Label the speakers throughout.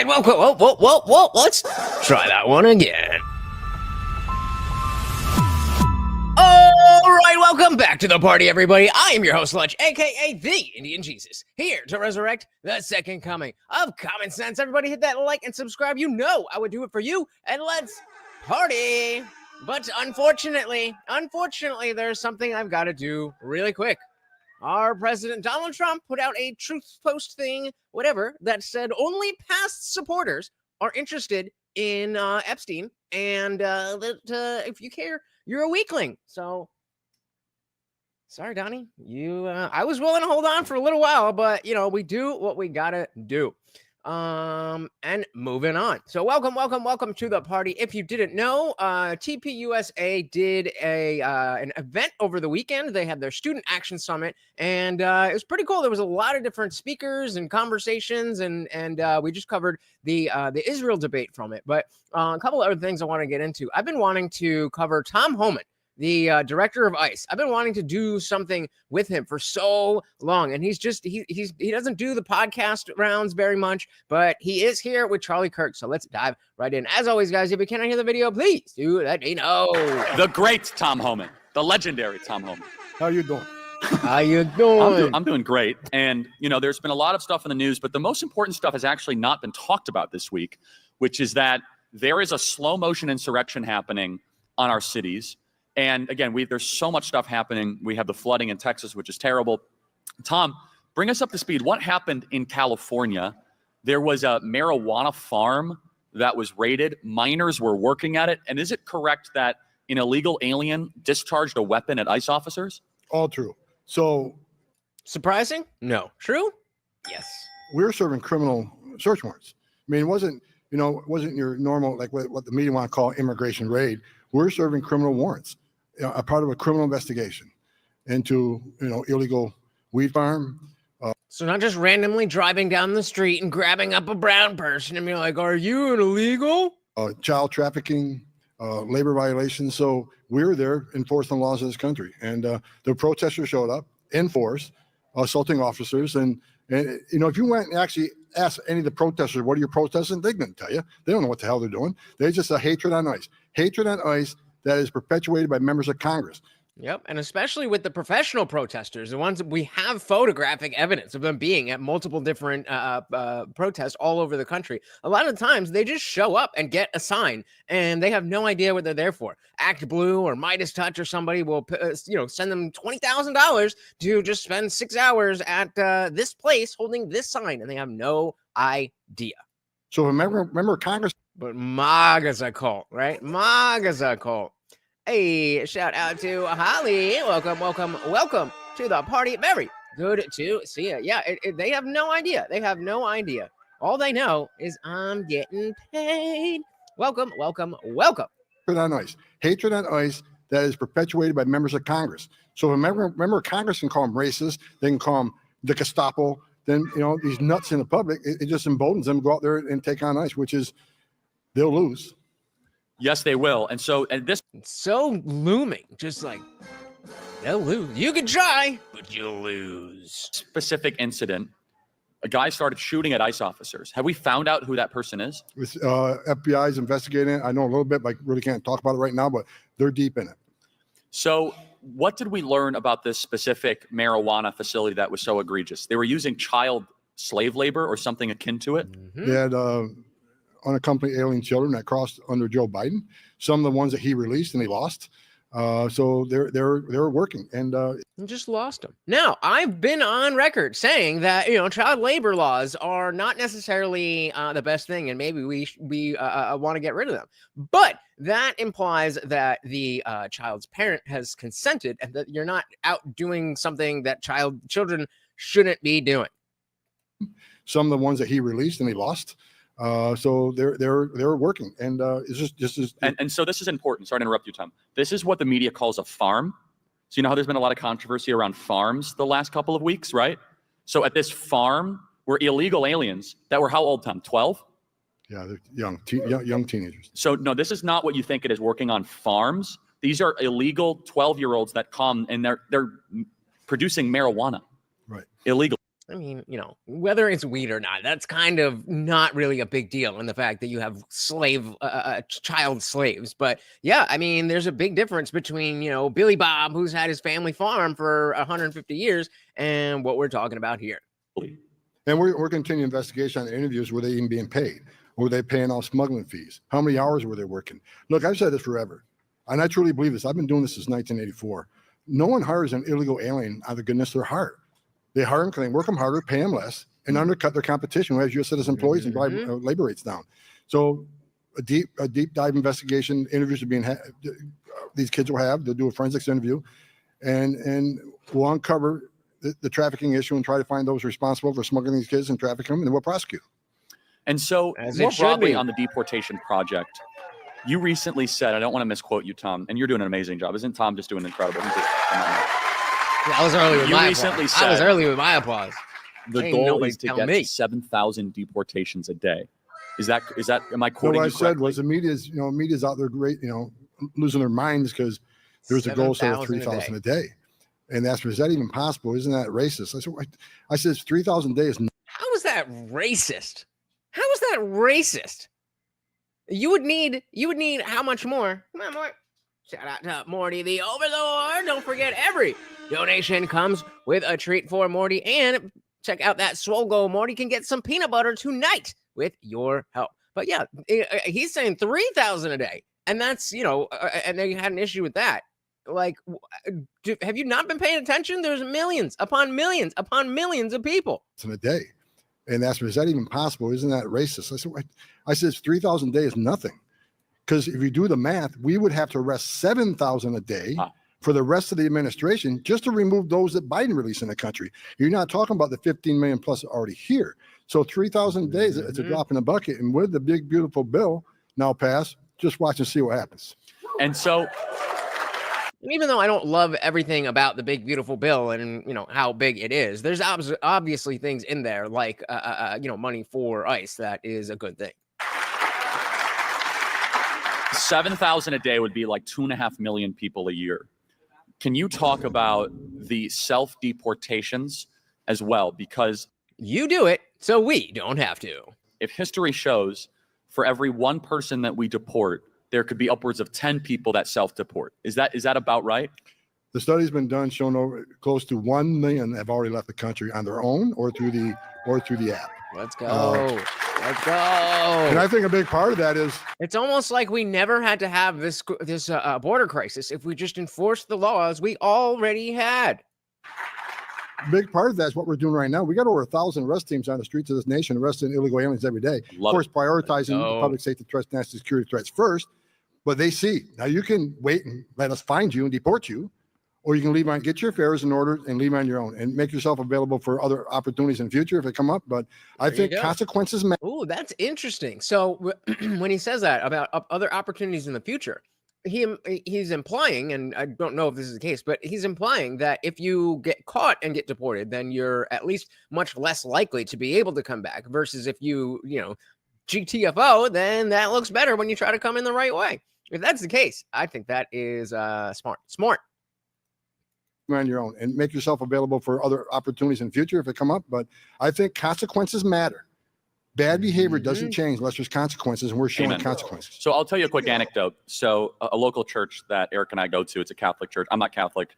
Speaker 1: right, welcome. Whoa. Let's try that one again. All right, welcome back to the party, everybody. I am your host, Lunch, aka the Indian Jesus, here to resurrect the second coming of common sense. Everybody hit that like and subscribe. You know I would do it for you, and let's party. But unfortunately, there's something I've got to do really quick. Our president, Donald Trump, put out a truth post thing, whatever, that said only past supporters are interested in Epstein, and that if you care, you're a weakling. So, sorry, Donnie. I was willing to hold on for a little while, but, we do what we gotta do. And moving on. So welcome to the party. If you didn't know, TPUSA did an event over the weekend. They had their Student Action Summit, and it was pretty cool. There was a lot of different speakers and conversations, and we just covered the Israel debate from it. But a couple other things I want to get into. I've been wanting to cover Tom Homan, the director of ICE. I've been wanting to do something with him for so long, and he doesn't do the podcast rounds very much, but he is here with Charlie Kirk. So let's dive right in. As always, guys, if you cannot hear the video, please do let me know.
Speaker 2: The great Tom Homan, the legendary Tom Homan.
Speaker 3: How you doing?
Speaker 1: How you doing?
Speaker 2: I'm doing great. And, there's been a lot of stuff in the news, but the most important stuff has actually not been talked about this week, which is that there is a slow motion insurrection happening on our cities. And again, there's so much stuff happening. We have the flooding in Texas, which is terrible. Tom, bring us up to speed. What happened in California? There was a marijuana farm that was raided. Minors were working at it. And is it correct that an illegal alien discharged a weapon at ICE officers?
Speaker 3: All true. So,
Speaker 1: surprising? No. True? Yes.
Speaker 3: We were serving criminal search warrants. I mean, it wasn't your normal, like what the media want to call immigration raid. We're serving criminal warrants, a part of a criminal investigation into, illegal weed farm.
Speaker 1: So not just randomly driving down the street and grabbing up a brown person and being like, are you an illegal?
Speaker 3: Child trafficking, labor violations. So we're there enforcing the laws of this country. And the protesters showed up in force, assaulting officers. And if you went and actually asked any of the protesters, what are you protesting? They couldn't tell you. They don't know what the hell they're doing. There's just a hatred on ICE. Hatred on ICE that is perpetuated by members of Congress.
Speaker 1: Yep, and especially with the professional protesters, the ones that we have photographic evidence of them being at multiple different protests all over the country. A lot of times they just show up and get a sign, and they have no idea what they're there for. Act Blue or Midas Touch or somebody will, send them $20,000 to just spend 6 hours at this place holding this sign, and they have no idea.
Speaker 3: So remember Congress.
Speaker 1: But MAGA's a cult, right? MAGA's a cult. Hey, shout out to Holly. Welcome to the party. Very good to see you. Yeah, they have no idea. They have no idea. All they know is I'm getting paid. Welcome.
Speaker 3: Hatred on ICE. Hatred on ICE that is perpetuated by members of Congress. So remember Congress can call them racist. They can call them the Gestapo. Then, these nuts in the public, it just emboldens them to go out there and take on ICE, which is they'll lose.
Speaker 2: Yes, they will. And this
Speaker 1: it's so looming, just like they'll lose. You can try, but you'll lose.
Speaker 2: Specific incident, a guy started shooting at ICE officers. Have we found out who that person is?
Speaker 3: FBI is investigating it. I know a little bit, but I really can't talk about it right now, but they're deep in it.
Speaker 2: So what did we learn about this specific marijuana facility that was so egregious? They were using child slave labor or something akin to it?
Speaker 1: Mm-hmm.
Speaker 3: They had unaccompanied alien children that crossed under Joe Biden. Some of the ones that he released and he lost. So they're working, and
Speaker 1: you just lost them. Now, I've been on record saying that child labor laws are not necessarily the best thing, and maybe we want to get rid of them. But that implies that the child's parent has consented, and that you're not out doing something that children shouldn't be doing.
Speaker 3: Some of the ones that he released and he lost. So they're working, and it's just.
Speaker 2: And so this is important. Sorry to interrupt you, Tom. This is what the media calls a farm. So you know how there's been a lot of controversy around farms the last couple of weeks, right? So at this farm were illegal aliens that were how old, Tom? 12?
Speaker 3: Yeah, they're young teenagers.
Speaker 2: So no, this is not what you think it is working on farms. These are illegal 12-year-olds that come and they're producing marijuana.
Speaker 3: Right.
Speaker 2: Illegal.
Speaker 1: I mean, whether it's weed or not, that's kind of not really a big deal in the fact that you have child slaves. But yeah, I mean, there's a big difference between, Billy Bob, who's had his family farm for 150 years, and what we're talking about here.
Speaker 3: And we're continuing investigation on interviews. Were they even being paid? Were they paying off smuggling fees? How many hours were they working? Look, I've said this forever, and I truly believe this. I've been doing this since 1984. No one hires an illegal alien out of the goodness of their heart. They hire them because they work them harder, pay them less, and undercut their competition who has U.S. citizen employees and drive labor rates down. So a deep dive investigation, interviews are being these kids will have. They'll do a forensics interview, and we'll uncover the trafficking issue and try to find those responsible for smuggling these kids and trafficking them, and we'll prosecute.
Speaker 2: And so, more broadly on the deportation project, you recently said, I don't want to misquote you, Tom, and you're doing an amazing job. Isn't Tom just doing incredible? He's just phenomenal.
Speaker 1: Yeah, I was early with my applause. I was early with my applause.
Speaker 2: The goal is to get to 7,000 deportations a day. Is that? Am I quoting you correctly?
Speaker 3: What I said was the media's out there great, losing their minds because there's a goal set of 3,000 a day. And that's, is that even possible? Isn't that racist? I said 3,000 a day is.
Speaker 1: How is that racist? How is that racist? You would need how much more? Come on, more. Shout out to Morty the Overlord. Don't forget, every donation comes with a treat for Morty. And check out that Swole Goal. Morty can get some peanut butter tonight with your help. But yeah, he's saying 3,000 a day. And that's, and they had an issue with that. Like, have you not been paying attention? There's millions upon millions upon millions of people.
Speaker 3: It's in a day. And that's, is that even possible? Isn't that racist? I said 3,000 a day is nothing. Because if you do the math, we would have to arrest 7,000 a day for the rest of the administration just to remove those that Biden released in the country. You're not talking about the 15 million plus already here. So 3,000 days, it's a drop in the bucket. And with the big, beautiful bill now passed, just watch and see what happens.
Speaker 2: And so,
Speaker 1: and even though I don't love everything about the big, beautiful bill and, how big it is, there's obviously things in there like, money for ICE that is a good thing.
Speaker 2: 7,000 a day would be like 2.5 million people a year. Can you talk about the self-deportations as well? Because
Speaker 1: you do it, so we don't have to.
Speaker 2: If history shows for every one person that we deport, there could be upwards of 10 people that self-deport. Is that about right?
Speaker 3: The study's been done showing over close to 1 million have already left the country on their own or through the app.
Speaker 1: Let's go. Let's go.
Speaker 3: And I think a big part of that is
Speaker 1: it's almost like we never had to have this border crisis if we just enforced the laws we already had.
Speaker 3: A big part of that is what we're doing right now. We got over 1,000 arrest teams on the streets of this nation arresting illegal aliens every day. Of course, prioritizing the public safety threats, national security threats first. But they see now you can wait and let us find you and deport you, or you can leave on, get your affairs in order and leave on your own and make yourself available for other opportunities in the future if they come up. But I think consequences matter.
Speaker 1: Oh, that's interesting. So when he says that about other opportunities in the future, he's implying, and I don't know if this is the case, but he's implying that if you get caught and get deported, then you're at least much less likely to be able to come back versus if you GTFO, then that looks better when you try to come in the right way. If that's the case, I think that is smart.
Speaker 3: On your own and make yourself available for other opportunities in the future if they come up. But I think consequences matter. Bad behavior doesn't change unless there's consequences, and we're showing consequences.
Speaker 2: So I'll tell you a quick anecdote. So a local church that Eric and I go to, it's a Catholic church. I'm not Catholic.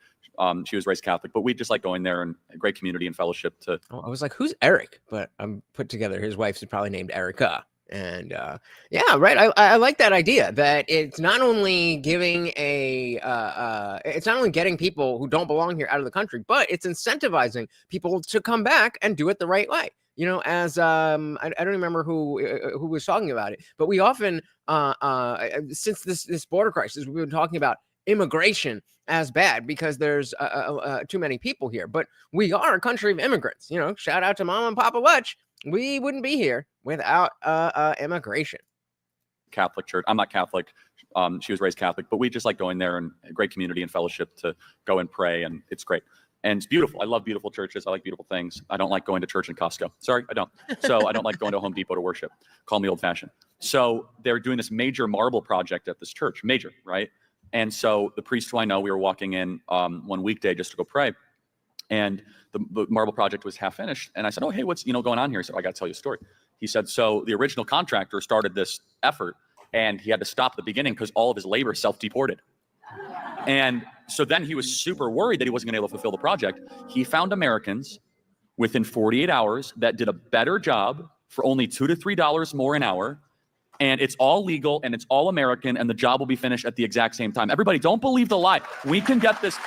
Speaker 2: She was raised Catholic, but we just like going there and a great community and fellowship to.
Speaker 1: Oh, I was like, who's Eric? But I'm put together. His wife's probably named Erica. And yeah, right. I like that idea that it's not only giving it's not only getting people who don't belong here out of the country, but it's incentivizing people to come back and do it the right way. As I don't remember who was talking about it, but we often since this border crisis, we've been talking about immigration as bad because there's too many people here. But we are a country of immigrants. Shout out to Mom and Papa Lutch. We wouldn't be here without immigration.
Speaker 2: Catholic church. I'm not Catholic. She was raised Catholic, but we just like going there and a great community and fellowship to go and pray, and it's great. And it's beautiful. I love beautiful churches. I like beautiful things. I don't like going to church in Costco. Sorry, I don't. So I don't like going to Home Depot to worship. Call me old-fashioned. So they're doing this major marble project at this church. Major, right? And so the priest who I know, we were walking in one weekday just to go pray. And the marble project was half finished. And I said, oh, hey, what's going on here? He said, I got to tell you a story. He said, so the original contractor started this effort and he had to stop at the beginning because all of his labor self-deported. And so then he was super worried that he wasn't going to be able to fulfill the project. He found Americans within 48 hours that did a better job for only $2 to $3 more an hour. And it's all legal and it's all American and the job will be finished at the exact same time. Everybody, don't believe the lie. We can get this.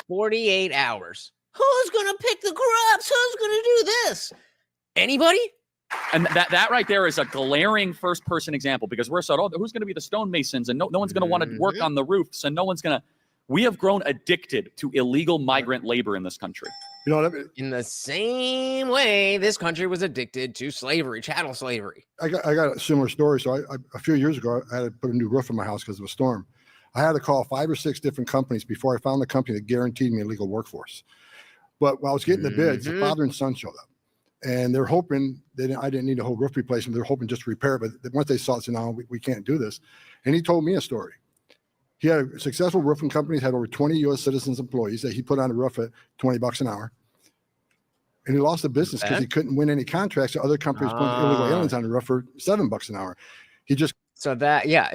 Speaker 1: 48 hours. Who's going to pick the crops? Who's going to do this? Anybody?
Speaker 2: And that right there is a glaring first person example, because we're said, oh, who's going to be the stonemasons? And no one's going to want to work on the roofs, and no one's going to. We have grown addicted to illegal migrant labor in this country.
Speaker 1: In the same way this country was addicted to slavery, chattel slavery.
Speaker 3: I got a similar story. So a few years ago, I had to put a new roof on my house because of a storm. I had to call 5 or 6 different companies before I found the company that guaranteed me a legal workforce. But while I was getting the bids, the father and son showed up. And they're hoping I didn't need a whole roof replacement. They're hoping just to repair it. But once they saw it, said, no, we can't do this. And he told me a story. He had a successful roofing company, had over 20 U.S. citizens employees that he put on a roof at $20 an hour. And he lost the business because he couldn't win any contracts. So other companies put illegal aliens on the roof for $7 an hour. He just.
Speaker 1: So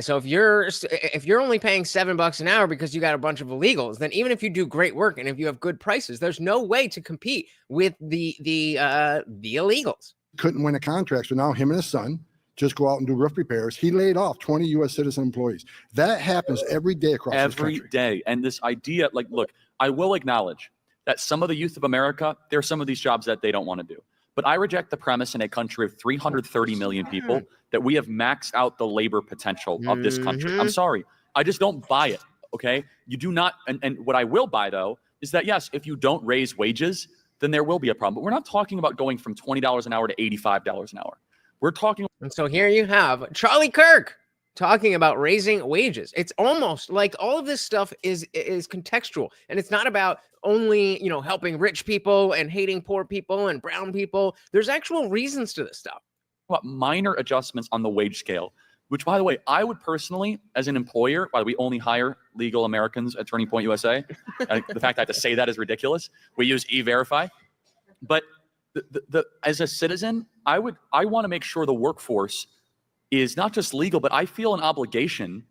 Speaker 1: so if you're only paying $7 an hour because you got a bunch of illegals, then even if you do great work and if you have good prices, there's no way to compete with the illegals.
Speaker 3: Couldn't win a contract. So now him and his son just go out and do roof repairs. He laid off 20 U.S. citizen employees. That happens every day across this country.
Speaker 2: Every day. And this idea, look, I will acknowledge that some of the youth of America, there are some of these jobs that they don't want to do. But I reject the premise in a country of 330 million people that we have maxed out the labor potential of this country. I'm sorry. I just don't buy it, okay? You do not, and what I will buy, though, is that, yes, if you don't raise wages, then there will be a problem. But we're not talking about going from $20 an hour to $85 an hour. We're talking.
Speaker 1: And so here you have Charlie Kirk talking about raising wages. It's almost like all of this stuff is contextual, and it's not about only, helping rich people and hating poor people and brown people. There's actual reasons to this stuff.
Speaker 2: About minor adjustments on the wage scale, which, by the way, I would personally, as an employer, by the way, we only hire legal Americans at Turning Point USA. The fact I have to say that is ridiculous. We use E-Verify. But as a citizen, I want to make sure the workforce is not just legal, but I feel an obligation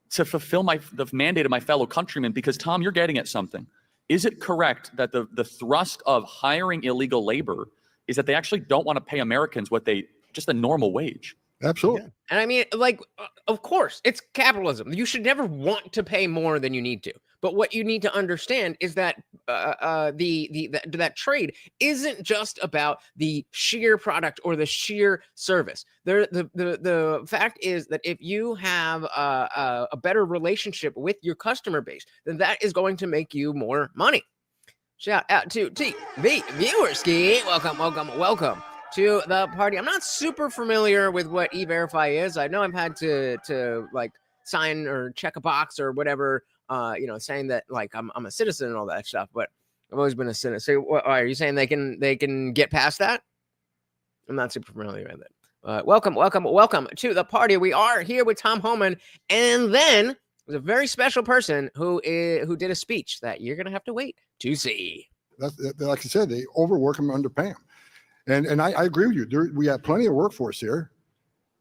Speaker 2: to fulfill the mandate of my fellow countrymen, because, Tom, you're getting at something. Is it correct that the thrust of hiring illegal labor is that they actually don't want to pay Americans just a normal wage?
Speaker 3: Absolutely.
Speaker 1: Yeah. And I mean, of course, it's capitalism. You should never want to pay more than you need to. But what you need to understand is that that trade isn't just about the sheer product or the sheer service. The fact is that if you have a better relationship with your customer base, then that is going to make you more money. Shout out to TV viewers. Welcome to the party. I'm not super familiar with what E-Verify is. I know I've had to sign or check a box or whatever, saying that I'm a citizen and all that stuff, but I've always been a citizen. So are you saying they can get past that? I'm not super familiar with it. Welcome to the party. We are here with Tom Homan, and then there's a very special person who did a speech that you're gonna have to wait to see.
Speaker 3: Like I said, they overwork them, underpay them. And I agree with you. We have plenty of workforce here.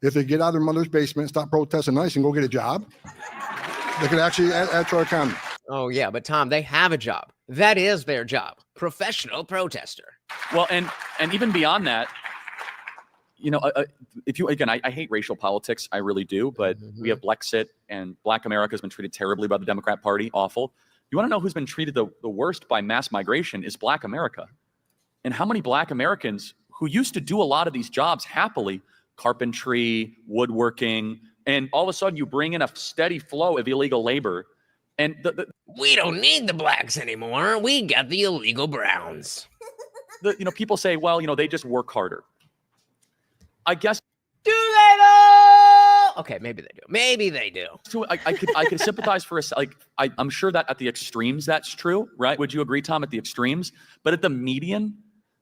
Speaker 3: If they get out of their mother's basement, stop protesting nice, and go get a job, they could actually add to our economy.
Speaker 1: Oh, yeah. But, Tom, they have a job. That is their job. Professional protester.
Speaker 2: Well, and even beyond that, I hate racial politics. I really do. But we have Brexit, and Black America has been treated terribly by the Democrat Party. Awful. You want to know who's been treated the worst by mass migration is Black America. And how many Black Americans who used to do a lot of these jobs happily, carpentry, woodworking, and all of a sudden you bring in a steady flow of illegal labor. And
Speaker 1: we don't need the blacks anymore. We got the illegal browns.
Speaker 2: People say, well, they just work harder. I guess.
Speaker 1: Do they though? Okay, maybe they do.
Speaker 2: So I could sympathize for I'm sure that at the extremes that's true, right? Would you agree, Tom, at the extremes? But at the median,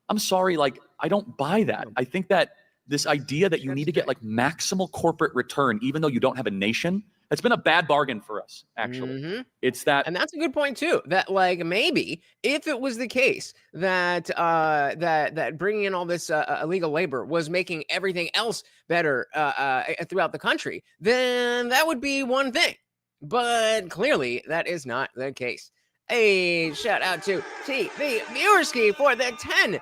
Speaker 2: I'm sorry, I don't buy that. I think that this idea that you need to get maximal corporate return, even though you don't have a nation, It's been a bad bargain for us, actually.
Speaker 1: Mhm.
Speaker 2: It's that,
Speaker 1: And that's a good point too. That like maybe if it was the case that that bringing in all this illegal labor was making everything else better throughout the country, then that would be one thing. But clearly, that is not the case. A shout out to TV Viewerski for the $10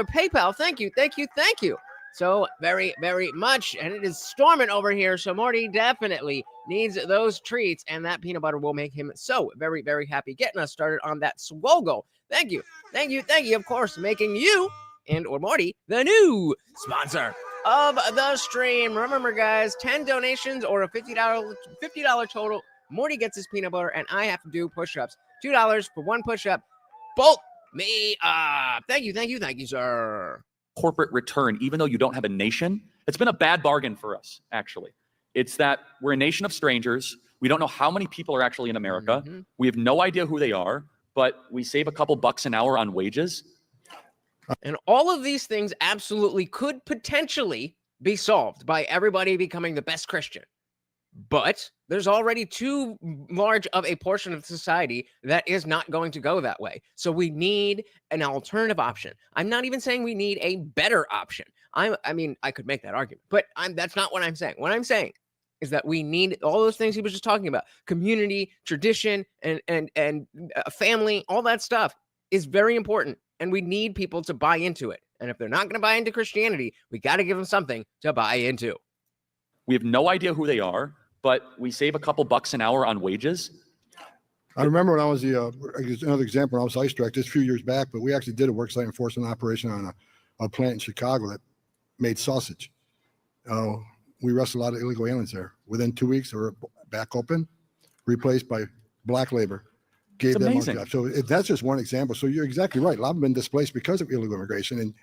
Speaker 1: PayPal. Thank you, thank you, thank you so very, very much. And it is storming over here, so Morty definitely needs those treats, and that peanut butter will make him so very, very happy. Getting us started on that swogo. Thank you, thank you, thank you. Of course, making you and or Morty the new sponsor of the stream. Remember, guys, 10 donations or a $50 total. Morty gets his peanut butter, and I have to do push-ups. $2 for one push-up. Bolt me up. Thank you, thank you, thank you, sir.
Speaker 2: corporate return, even though you don't have a nation. It's been a bad bargain for us, actually. It's that we're a nation of strangers. We don't know how many people are actually in America. We have no idea who they are, but we save a couple bucks an hour on wages.
Speaker 1: And all of these things absolutely could potentially be solved by everybody becoming the best Christian. But there's already too large of a portion of society that is not going to go that way. So we need an alternative option. I'm not even saying we need a better option. I mean, I could make that argument, but that's not what I'm saying. What I'm saying is that we need all those things he was just talking about: community, tradition, and family. All that stuff is very important, and we need people to buy into it. And if they're not going to buy into Christianity, we got to give them something to buy into.
Speaker 2: We have no idea who they are, but we save a couple bucks an hour on wages.
Speaker 3: I remember when I was another example, when I was ICE director, this a few years back, but we actually did a worksite enforcement operation on a plant in Chicago that made sausage. We arrested a lot of illegal aliens there. Within 2 weeks, they were back open, replaced by black labor. Gave them jobs. So that's just one example. So you're exactly right. A lot have been displaced because of illegal immigration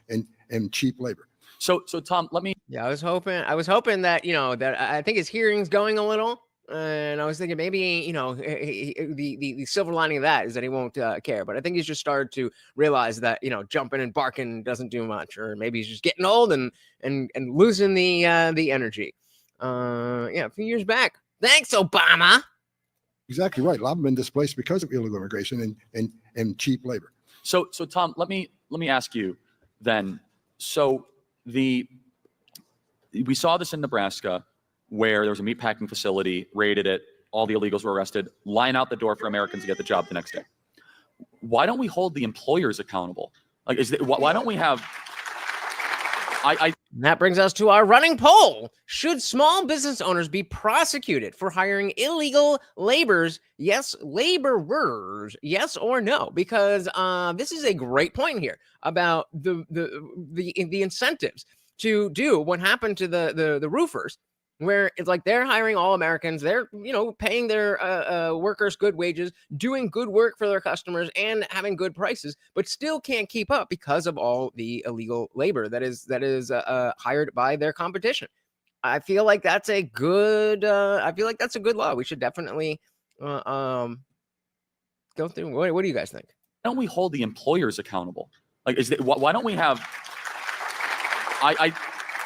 Speaker 3: and cheap labor.
Speaker 2: So Tom, let me.
Speaker 1: Yeah, I was hoping that, that I think his hearing's going a little, and I was thinking maybe, the silver lining of that is that he won't care. But I think he's just started to realize that, jumping and barking doesn't do much, or maybe he's just getting old and losing the energy. A few years back. Thanks, Obama.
Speaker 3: Exactly right. A lot have been displaced because of illegal immigration and cheap labor.
Speaker 2: So Tom, let me ask you then. So we saw this in Nebraska, where there was a meatpacking facility, raided it, all the illegals were arrested, line out the door for Americans to get the job the next day. Why don't we hold the employers accountable? Like, why don't we have?
Speaker 1: That brings us to our running poll. Should small business owners be prosecuted for hiring illegal laborers? Yes, laborers. Yes or no? Because this is a great point here about the incentives to do what happened to the roofers, where it's like they're hiring all Americans, they're paying their workers good wages, doing good work for their customers, and having good prices, but still can't keep up because of all the illegal labor that is hired by their competition. I feel like that's a good. Law. We should definitely go through. What do you guys think?
Speaker 2: Why don't we hold the employers accountable? Like, why don't we have?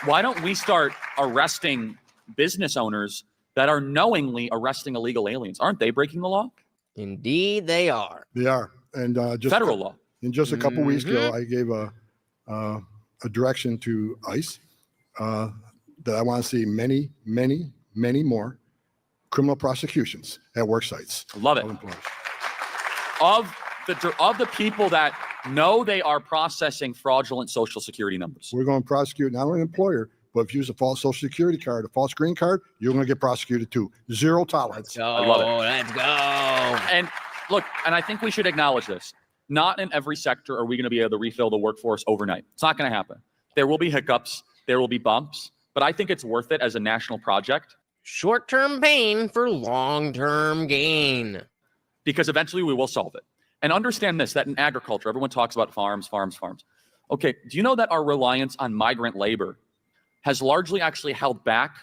Speaker 2: Why don't we start arresting business owners that are knowingly arresting illegal aliens? Aren't they breaking the law?
Speaker 1: Indeed, they are.
Speaker 3: They are, and just
Speaker 2: federal law.
Speaker 3: And just a couple weeks ago, I gave a direction to ICE that I want to see many, many, many more criminal prosecutions at work sites.
Speaker 2: Love it. Of the people that know they are processing fraudulent Social Security numbers.
Speaker 3: We're going to prosecute not only an employer, but if you use a false Social Security card, a false green card, you're going to get prosecuted too. Zero tolerance.
Speaker 1: I love it. Let's go.
Speaker 2: And look, and I think we should acknowledge this. Not in every sector are we going to be able to refill the workforce overnight. It's not going to happen. There will be hiccups. There will be bumps. But I think it's worth it as a national project.
Speaker 1: Short-term pain for long-term gain.
Speaker 2: Because eventually we will solve it. And understand this, that in agriculture, everyone talks about farms. Okay, do you know that our reliance on migrant labor has largely actually held back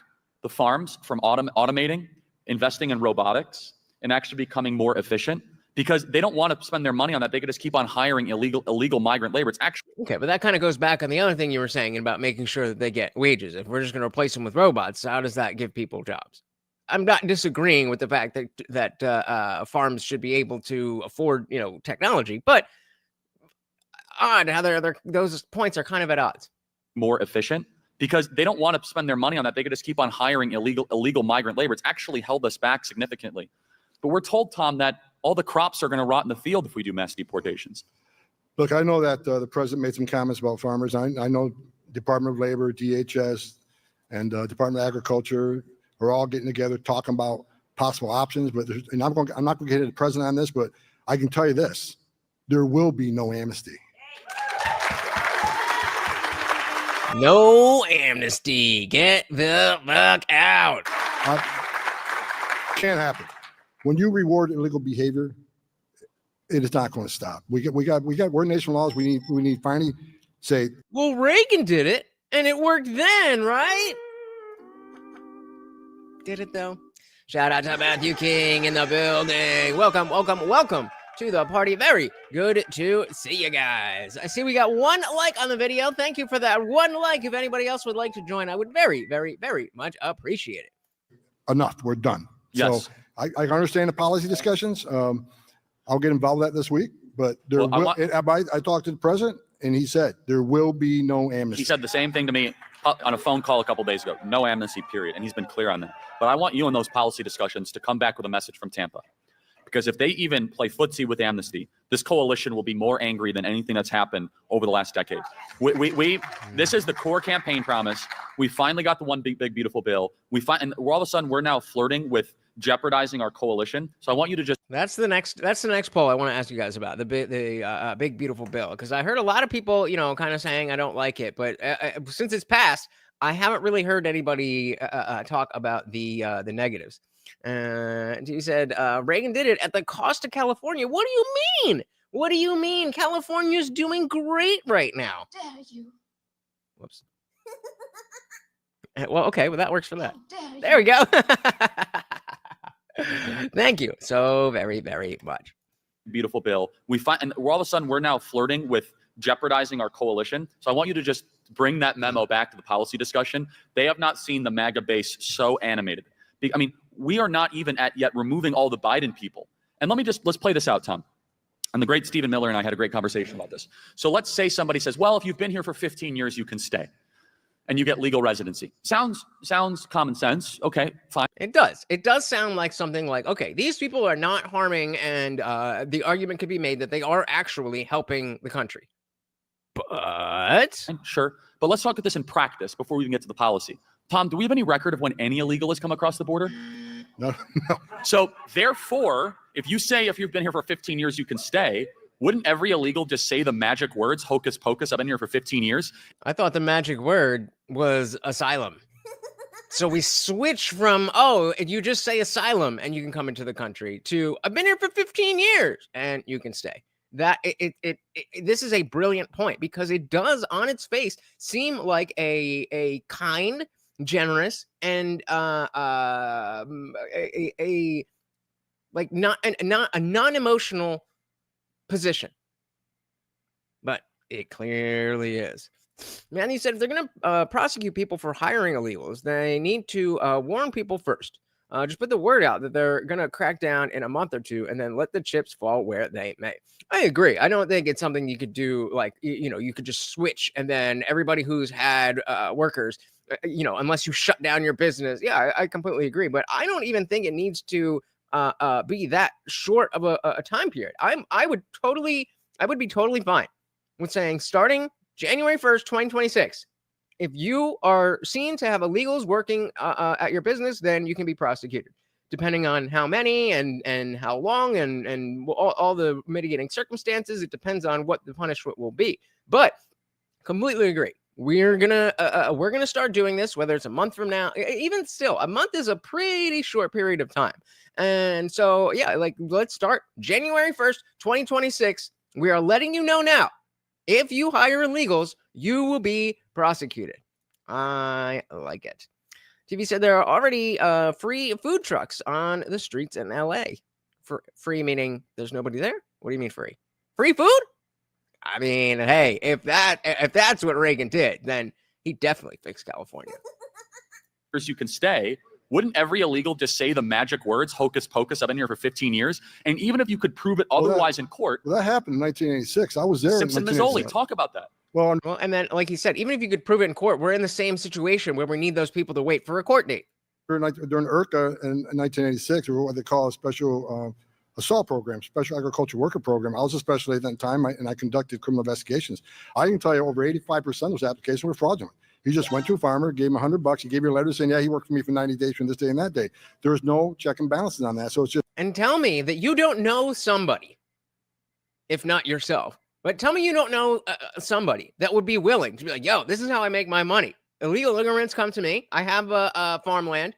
Speaker 2: the farms from automating, investing in robotics, and actually becoming more efficient? Because they don't want to spend their money on that. They could just keep on hiring illegal migrant labor. It's actually
Speaker 1: okay, but that kind of goes back on the other thing you were saying about making sure that they get wages. If we're just going to replace them with robots, how does that give people jobs? I'm not disagreeing with the fact that farms should be able to afford, technology, but odd how those points are kind of at odds.
Speaker 2: More efficient because they don't want to spend their money on that. They could just keep on hiring illegal migrant labor. It's actually held us back significantly. But we're told, Tom, that all the crops are going to rot in the field if we do mass deportations.
Speaker 3: Look, I know that the president made some comments about farmers. I know Department of Labor, DHS, and Department of Agriculture are all getting together talking about possible options. But I'm not going to get to the president on this, but I can tell you this: there will be no amnesty.
Speaker 1: No amnesty. Get the fuck out.
Speaker 3: Can't happen. When you reward illegal behavior, it is not going to stop. We're nation laws. We need finally say.
Speaker 1: Well, Reagan did it, and it worked then, right? Did it though? Shout out to Matthew King in the building. Welcome to the party. Very good to see you guys. I see we got 1 like on the video. Thank you for that 1 like. If anybody else would like to join, I would very, very, very much appreciate it.
Speaker 3: Enough. We're done.
Speaker 2: Yes.
Speaker 3: So I understand the policy discussions. I'll get involved with that this week. But I talked to the president, and he said there will be no amnesty.
Speaker 2: He said the same thing to me on a phone call a couple days ago. No amnesty, period. And he's been clear on that. But I want you in those policy discussions to come back with a message from Tampa. Because if they even play footsie with amnesty, this coalition will be more angry than anything that's happened over the last decade. This is the core campaign promise. We finally got the one big beautiful bill. And all of a sudden we're now flirting with jeopardizing our coalition. So I want you to just.
Speaker 1: That's the next poll I want to ask you guys about, the big beautiful bill, because I heard a lot of people, kind of saying I don't like it, but since it's passed, I haven't really heard anybody talk about the negatives. And he said Reagan did it at the cost of California. What do you mean? What do you mean? California's doing great right now.
Speaker 4: Dare you?
Speaker 1: Whoops. Well, okay. Well, that works for that. There we go. Thank you so very, very much.
Speaker 2: Beautiful bill. And all of a sudden we're now flirting with jeopardizing our coalition. So I want you to just bring that memo back to the policy discussion. They have not seen the MAGA base so animated. I mean, we are not even at yet removing all the Biden people. And let's play this out, Tom. And the great Stephen Miller and I had a great conversation about this. So let's say somebody says, well, if you've been here for 15 years, you can stay. And you get legal residency. Sounds common sense. Okay, fine.
Speaker 1: It does. It does sound like something like, okay, these people are not harming, and the argument could be made that they are actually helping the country. But
Speaker 2: sure. But let's talk about this in practice before we even get to the policy. Tom, do we have any record of when any illegal has come across the border?
Speaker 3: No.
Speaker 2: So therefore, if you've been here for 15 years, you can stay. Wouldn't every illegal just say the magic words, hocus pocus, I've been here for 15 years?
Speaker 1: I thought the magic word was asylum. So we switch from, you just say asylum and you can come into the country, to I've been here for 15 years and you can stay. This is a brilliant point, because it does on its face seem like a kind, generous, and not a non-emotional position, but it clearly is. Man, he said if they're going to prosecute people for hiring illegals, they need to warn people first. Just put the word out that they're going to crack down in a month or two, and then let the chips fall where they may. I agree. I don't think it's something you could do, like, you could just switch, and then everybody who's had workers, unless you shut down your business. Yeah, I completely agree. But I don't even think it needs to be that short of a time period. I would be totally fine with saying starting January 1st, 2026, if you are seen to have illegals working at your business, then you can be prosecuted, depending on how many and how long and all the mitigating circumstances. It depends on what the punishment will be. But completely agree. We're gonna start doing this, whether it's a month from now. Even still, a month is a pretty short period of time. And so, yeah, let's start January 1st, 2026. We are letting you know now, if you hire illegals, you will be prosecuted. I like it. TV said there are already free food trucks on the streets in LA. Free meaning there's nobody there? What do you mean free? Free food? I mean, hey, if that's what Reagan did, then he definitely fixed California.
Speaker 2: You can stay. Wouldn't every illegal just say the magic words, hocus pocus, I've been here for 15 years? And even if you could prove it otherwise in court.
Speaker 3: Well, that happened in 1986. I was there.
Speaker 2: Simpson Mazzoli, talk about that.
Speaker 3: Well,
Speaker 1: and then, like he said, even if you could prove it in court, we're in the same situation where we need those people to wait for a court date.
Speaker 3: during IRCA in 1986, or what they call a special assault program, special agriculture worker program. I was a special agent at that time, and I conducted criminal investigations. I can tell you over 85% of those applications were fraudulent. He just went to a farmer, gave him $100. He gave you a letter saying, yeah, he worked for me for 90 days from this day and that day. There's no check and balances on that. So it's just.
Speaker 1: And tell me that you don't know somebody, if not yourself, but tell me you don't know somebody that would be willing to be like, yo, this is how I make my money. Illegal immigrants come to me. I have a farmland,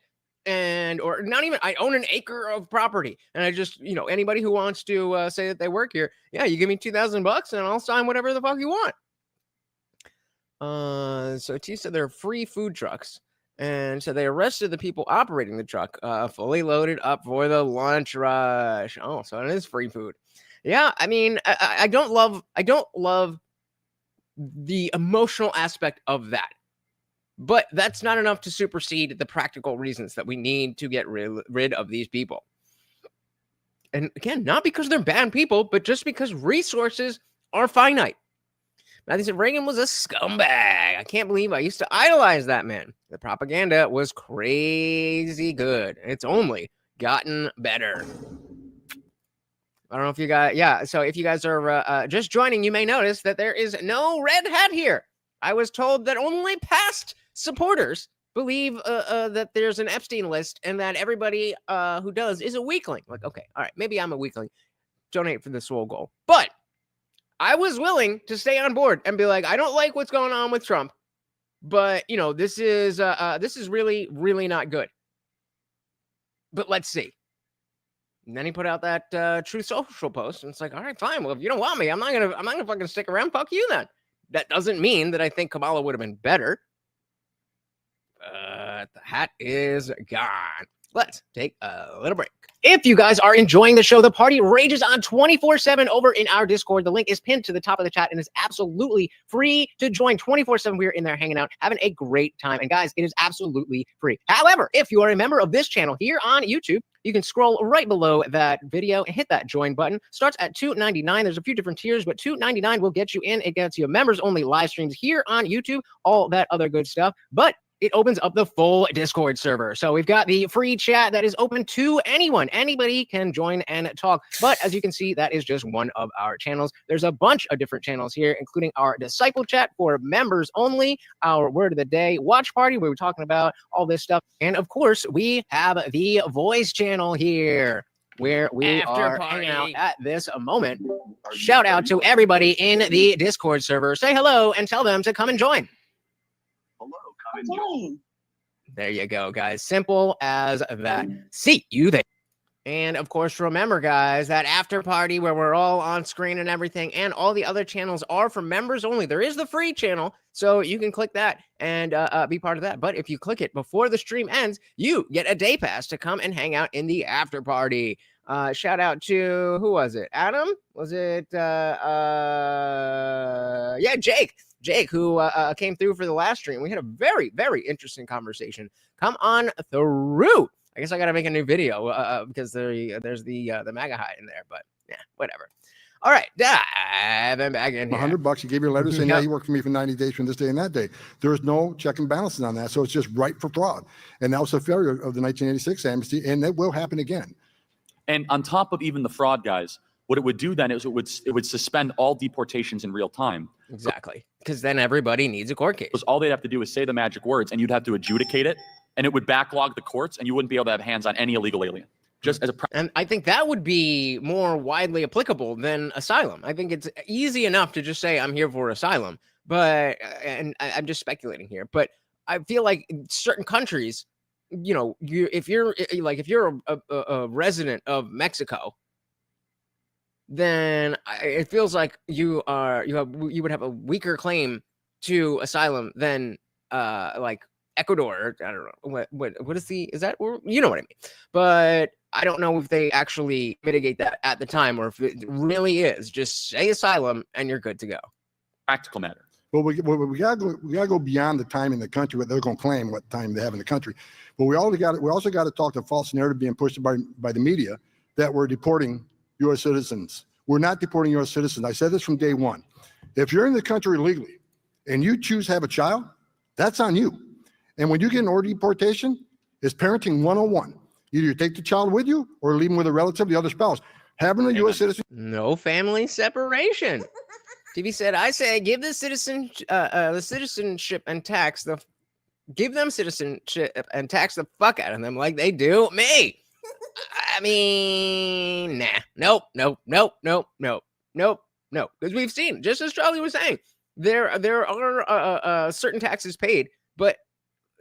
Speaker 1: or not even, I own an acre of property. And I just, anybody who wants to say that they work here, yeah, you give me $2,000 and I'll sign whatever the fuck you want. So T said they're free food trucks. And so they arrested the people operating the truck, fully loaded up for the lunch rush. Oh, so it is free food. Yeah, I mean, I don't love the emotional aspect of that. But that's not enough to supersede the practical reasons that we need to get rid of these people. And again, not because they're bad people, but just because resources are finite. Now, they said Reagan was a scumbag. I can't believe I used to idolize that man. The propaganda was crazy good. It's only gotten better. I don't know if you guys, so if you guys are just joining, you may notice that there is no red hat here. I was told that only past supporters believe that there's an Epstein list and that everybody who does is a weakling. Like, okay, all right, maybe I'm a weakling. Donate for the Swole Goal. But I was willing to stay on board and be like, I don't like what's going on with Trump, but this is really, really not good. But let's see. And then he put out that Truth Social post, and it's like, all right, fine. Well, if you don't want me, I'm not gonna fucking stick around. Fuck you then. That doesn't mean that I think Kamala would have been better. But the hat is gone. Let's take a little break. If you guys are enjoying the show, the party rages on 24/7 over in our Discord. The link is pinned to the top of the chat and is absolutely free to join 24/7. We're in there hanging out, having a great time. And guys, it is absolutely free. However, if you are a member of this channel here on YouTube, you can scroll right below that video and hit that join button. Starts at $2.99. There's a few different tiers, but $2.99 will get you in. It gets you members only live streams here on YouTube, all that other good stuff. But it opens up the full Discord server. So we've got the free chat that is open to anyone. Anybody can join and talk. But as you can see, that is just one of our channels. There's a bunch of different channels here, including our Disciple chat for members only, our Word of the Day watch party, where we're talking about all this stuff. And of course, we have the voice channel here, where we are hanging out at this moment. Shout out to everybody in the Discord server. Say hello and tell them to come and join. There you go, guys. Simple as that. See you there. And of course, remember, guys, that after party where we're all on screen and everything, and all the other channels are for members only. There is the free channel, so you can click that and be part of that. But if you click it before the stream ends, you get a day pass to come and hang out in the after party. Shout out to, who was it? Adam? Was it? Yeah, Jake, who came through for the last stream. We had a very, very interesting conversation. Come on through. I guess I got to make a new video because there's the MAGA hat in there, but yeah, whatever. All right, diving back in here.
Speaker 3: $100. He gave you a letter saying, yeah, he worked for me for 90 days from this day and that day. There's no check and balances on that. So it's just ripe for fraud. And that was a failure of the 1986 amnesty, and it will happen again.
Speaker 2: And on top of even the fraud, guys, what it would do then is it would suspend all deportations in real time.
Speaker 1: Exactly. Because then everybody needs a court case.
Speaker 2: Because all they'd have to do is say the magic words, and you'd have to adjudicate it, and it would backlog the courts, and you wouldn't be able to have hands on any illegal alien. Just as a
Speaker 1: and I think that would be more widely applicable than asylum. I think it's easy enough to just say I'm here for asylum, but and I'm just speculating here, but I feel like in certain countries, if you're a resident of Mexico, then it feels like you would have a weaker claim to asylum than like Ecuador. I don't know what is that, you know what I mean, but I don't know if they actually mitigate that at the time, or if it really is just say asylum and you're good to go.
Speaker 2: Practical matter.
Speaker 3: But we gotta go beyond the time in the country. What they're going to claim what time they have in the country. But we also got to talk to false narrative being pushed by the media that we're deporting U.S. citizens. We're not deporting U.S. citizens. I said this from day one. If you're in the country illegally and you choose to have a child, that's on you. And when you get an order of deportation, it's parenting 101. Either you take the child with you or leave him with a relative, the other spouse. Having a U.S. citizen.
Speaker 1: No family separation. TV said, I say, give the citizenship and tax give them citizenship and tax the fuck out of them like they do me. I mean, nah, nope. Because we've seen, just as Charlie was saying, there are certain taxes paid, but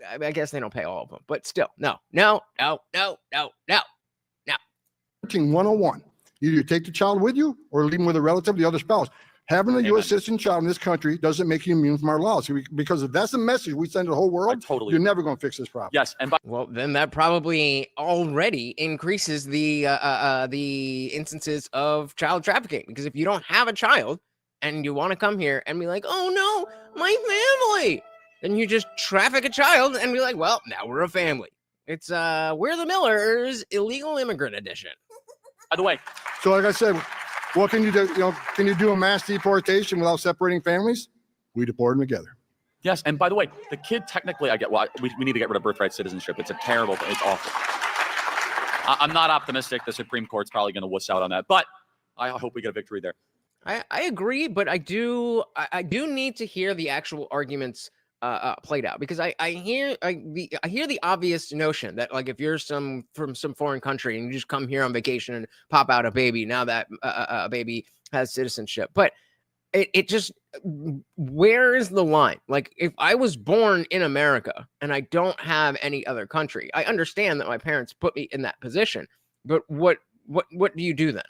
Speaker 1: I guess they don't pay all of them. But still, no.
Speaker 3: 101. Either you take the child with you or leave him with a relative, the other spouse. Having a U.S. citizen child in this country doesn't make you immune from our laws. Because if that's the message we send to the whole world, you're never going to fix this problem.
Speaker 2: Yes, and
Speaker 1: well, then that probably already increases the instances of child trafficking. Because if you don't have a child and you want to come here and be like, oh no, my family, then you just traffic a child and be like, well, now we're a family. It's We're the Millers illegal immigrant edition.
Speaker 2: by the way,
Speaker 3: so like I said, what can you do? Can you do a mass deportation without separating families? We deport them together.
Speaker 2: yes, and by the way, the kid technically, I get why we need to get rid of birthright citizenship. It's a terrible thing. It's awful. I'm not optimistic the Supreme Court's probably going to wuss out on that, but I hope we get a victory there.
Speaker 1: I agree, but I do need to hear the actual arguments played out, because I hear the obvious notion that, like, if you're from some foreign country and you just come here on vacation and pop out a baby, now that a baby has citizenship. But it just, where is the line? Like, if I was born in America and I don't have any other country, I understand that my parents put me in that position, but what do you do then?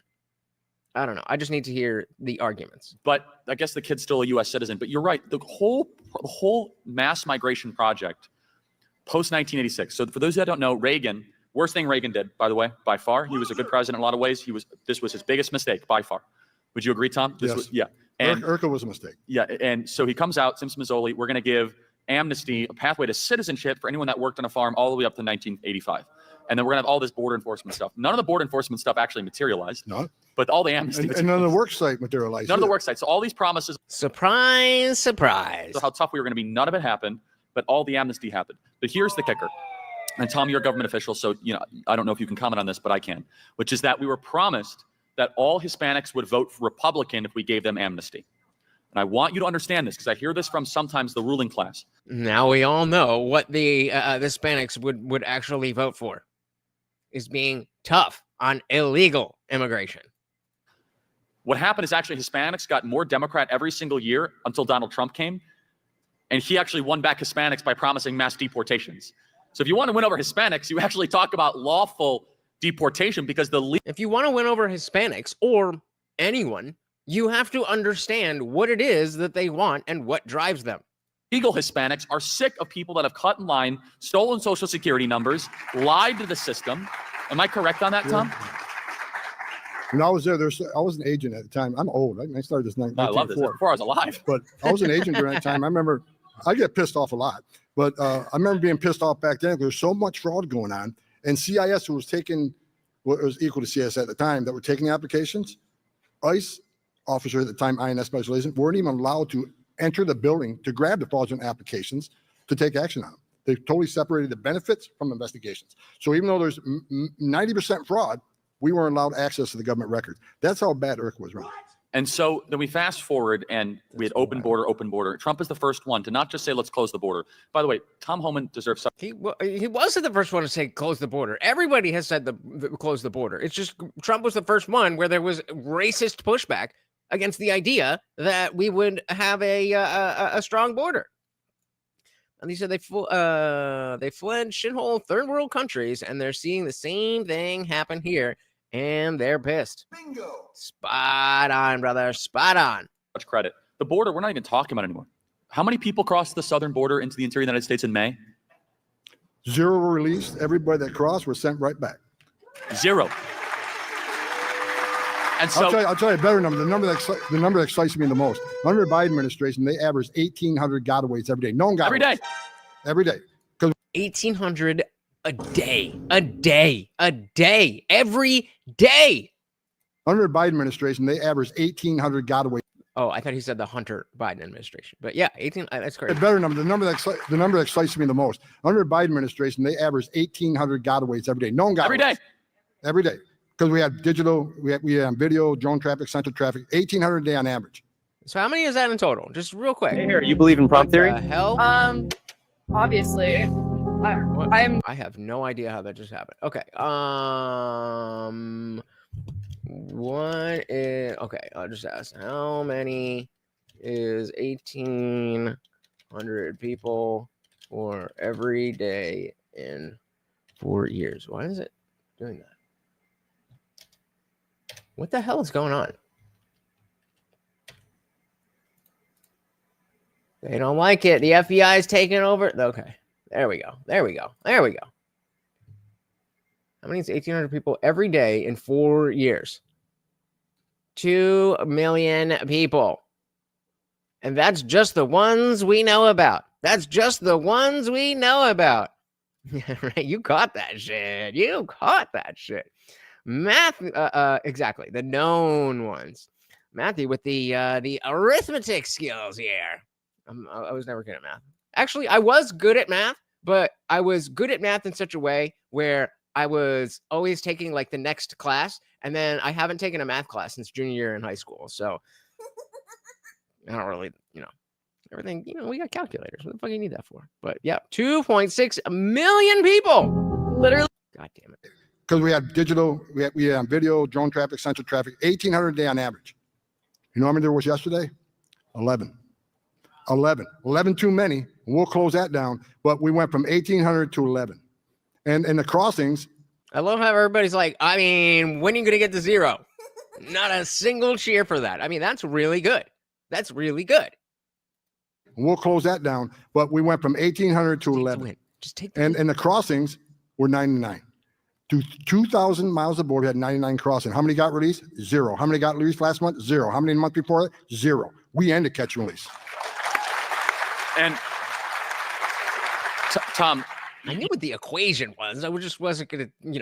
Speaker 1: I don't know. I just need to hear the arguments.
Speaker 2: But I guess the kid's still a U.S. citizen. But you're right. The whole mass migration project post 1986. So for those that don't know, Reagan, worst thing Reagan did, by the way, by far. He was a good president in a lot of ways. This was his biggest mistake by far. Would you agree, Tom?
Speaker 3: Yes.
Speaker 2: Yeah. And
Speaker 3: Urkel was a mistake.
Speaker 2: Yeah. And so he comes out, Simpson Mazzoli, we're going to give amnesty, a pathway to citizenship for anyone that worked on a farm all the way up to 1985. And then we're going to have all this border enforcement stuff. None of the border enforcement stuff actually materialized.
Speaker 3: No.
Speaker 2: But all the amnesty.
Speaker 3: And none of the work site materialized.
Speaker 2: None of the work sites. So all these promises.
Speaker 1: Surprise, surprise.
Speaker 2: So how tough we were going to be. None of it happened, but all the amnesty happened. But here's the kicker. And Tom, you're a government official, so I don't know if you can comment on this, but I can. Which is that we were promised that all Hispanics would vote Republican if we gave them amnesty. And I want you to understand this, because I hear this from sometimes the ruling class.
Speaker 1: Now we all know what the Hispanics would actually vote for, is being tough on illegal immigration.
Speaker 2: What happened is actually Hispanics got more Democrat every single year until Donald Trump came. And he actually won back Hispanics by promising mass deportations. So if you want to win over Hispanics, you actually talk about lawful deportation, because
Speaker 1: if you want to win over Hispanics or anyone, you have to understand what it is that they want and what drives them.
Speaker 2: Legal Hispanics are sick of people that have cut in line, stolen Social Security numbers, lied to the system. Am I correct on that, Tom?
Speaker 3: When I was there, I was an agent at the time. I'm old. I started this in 1984.
Speaker 2: I love this. Before I was alive.
Speaker 3: But I was an agent during that time. I remember I get pissed off a lot. But I remember being pissed off back then. There was so much fraud going on. And CIS, who was taking, what was equal to CS at the time, that were taking applications, ICE officers at the time, INS Special Agent, weren't even allowed to enter the building to grab the fraudulent applications to take action on them. They totally separated the benefits from investigations. So even though there's 90% fraud, we weren't allowed access to the government records. That's how bad IRC was run.
Speaker 2: And so then we fast forward and we had open border. Trump is the first one to not just say, let's close the border. By the way, Tom Homan deserves something.
Speaker 1: He wasn't the first one to say close the border. Everybody has said close the border. It's just Trump was the first one where there was racist pushback against the idea that we would have a strong border. And he said they fled shithole third world countries, and they're seeing the same thing happen here, and they're pissed.
Speaker 3: Bingo.
Speaker 1: Spot on, brother. Spot on.
Speaker 2: Much credit. The border, we're not even talking about anymore. How many people crossed the southern border into the interior United States in May?
Speaker 3: 0 were released. Everybody that crossed were sent right back.
Speaker 2: 0. And so
Speaker 3: I'll tell you a better number. The number that excites me the most. Under the Biden administration, they averaged 1,800 gotaways every day. Known gotaways.
Speaker 2: every day.
Speaker 3: Every day.
Speaker 1: 1,800 a day, every day.
Speaker 3: Under the Biden administration, they averaged 1,800 gotaways.
Speaker 1: Oh, I thought he said the Hunter Biden administration, but yeah, 18. That's crazy.
Speaker 3: A better number. The number that excites me the most. Under the Biden administration, they averaged 1,800 gotaways every day. Known gotaways.
Speaker 2: Every day.
Speaker 3: Every day. Because we had digital, we had video, drone traffic, sensor traffic, 1,800 a day on average.
Speaker 1: So how many is that in total? Just real quick.
Speaker 4: Hey, here, you believe in prompt theory?
Speaker 1: The hell?
Speaker 5: Obviously.
Speaker 1: I have no idea how that just happened. Okay. What is okay? I'll just ask. How many is 1,800 people for every day in 4 years? Why is it doing that? What the hell is going on? They don't like it. The FBI is taking over. Okay. There we go. There we go. There we go. How many is 1,800 people every day in 4 years? 2 million people. And that's just the ones we know about. That's just the ones we know about. Yeah, right. You caught that shit. You caught that shit. Math, exactly. The known ones. Matthew with the arithmetic skills here. I was never good at math. Actually, I was good at math, but I was good at math in such a way where I was always taking like the next class, and then I haven't taken a math class since junior year in high school. So I don't really, everything, we got calculators. What the fuck do you need that for? But yeah, 2.6 million people.
Speaker 5: Literally.
Speaker 1: God damn it.
Speaker 3: Because we had digital, we had video, drone traffic, sensor traffic, 1,800 a day on average. You know how many there was yesterday? 11 too many. We'll close that down. But we went from 1,800 to 11. And the crossings.
Speaker 1: I love how everybody's like, when are you going to get to 0? Not a single cheer for that. That's really good. That's really good.
Speaker 3: We'll close that down. But we went from 1,800 to 11.
Speaker 1: Just take the
Speaker 3: and the crossings were 99. To 2,000 miles of border, we had 99 crossing. How many got released? 0. How many got released last month? 0. How many the month before that? 0. We ended catch and release.
Speaker 2: And Tom,
Speaker 1: I knew what the equation was. I just wasn't going to, just leave me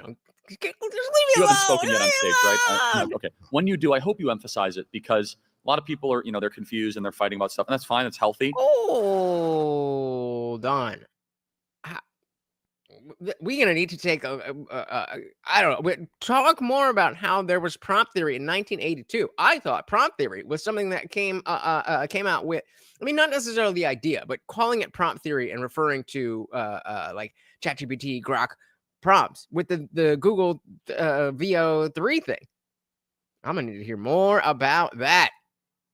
Speaker 2: you
Speaker 1: alone.
Speaker 2: haven't spoken yet on stage, right? Okay. When you do, I hope you emphasize it, because a lot of people are, they're confused and they're fighting about stuff, and that's fine. It's healthy.
Speaker 1: Hold on. We're going to need to take talk more about how there was prompt theory in 1982. I thought prompt theory was something that came out with, not necessarily the idea, but calling it prompt theory and referring to like ChatGPT, Grok prompts with the Google VO3 thing. I'm going to need to hear more about that.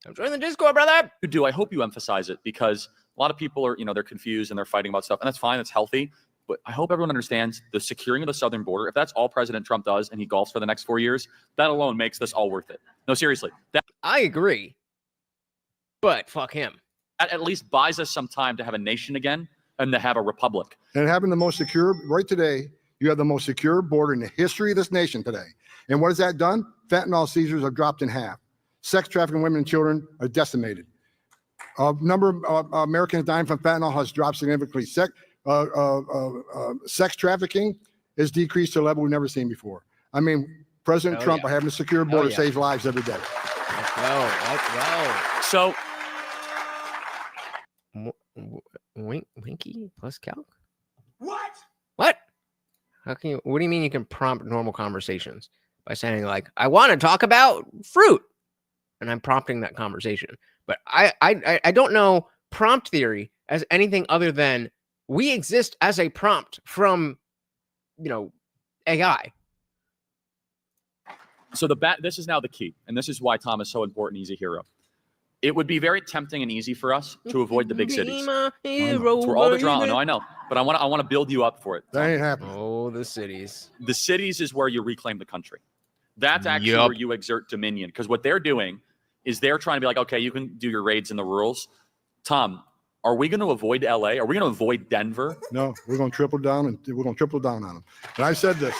Speaker 1: I'm joining the Discord, brother.
Speaker 2: You do. I hope you emphasize it, because a lot of people are, they're confused and they're fighting about stuff, and that's fine. It's healthy. But I hope everyone understands the securing of the southern border. If that's all President Trump does and he golfs for the next 4 years, that alone makes this all worth it. No, seriously.
Speaker 1: I agree. But fuck him.
Speaker 2: That at least buys us some time to have a nation again and to have a republic.
Speaker 3: And having the most secure, right today, you have the most secure border in the history of this nation today. And what has that done? Fentanyl seizures have dropped in half. Sex trafficking women and children are decimated. Number of Americans dying from fentanyl has dropped significantly. Sex trafficking is decreased to a level we've never seen before. President Trump, by having a secure border, saves lives every day.
Speaker 1: Let's go.
Speaker 2: So,
Speaker 1: Winky plus calc?
Speaker 4: What?
Speaker 1: What? What do you mean you can prompt normal conversations by saying like, I want to talk about fruit, and I'm prompting that conversation? But I don't know prompt theory as anything other than we exist as a prompt from, AI.
Speaker 2: So this is now the key, and this is why Tom is so important. He's a hero. It would be very tempting and easy for us to avoid the big cities. It's where all the drama. No, I know, but I want to build you up for it.
Speaker 3: That ain't happening.
Speaker 1: Oh, the cities.
Speaker 2: The cities is where you reclaim the country. That's actually where you exert dominion, because what they're doing is they're trying to be like, okay, you can do your raids in the rurals. Tom, are we going to avoid LA? Are we going to avoid Denver?
Speaker 3: No, we're going to triple down, and we're going to triple down on them. And I said this.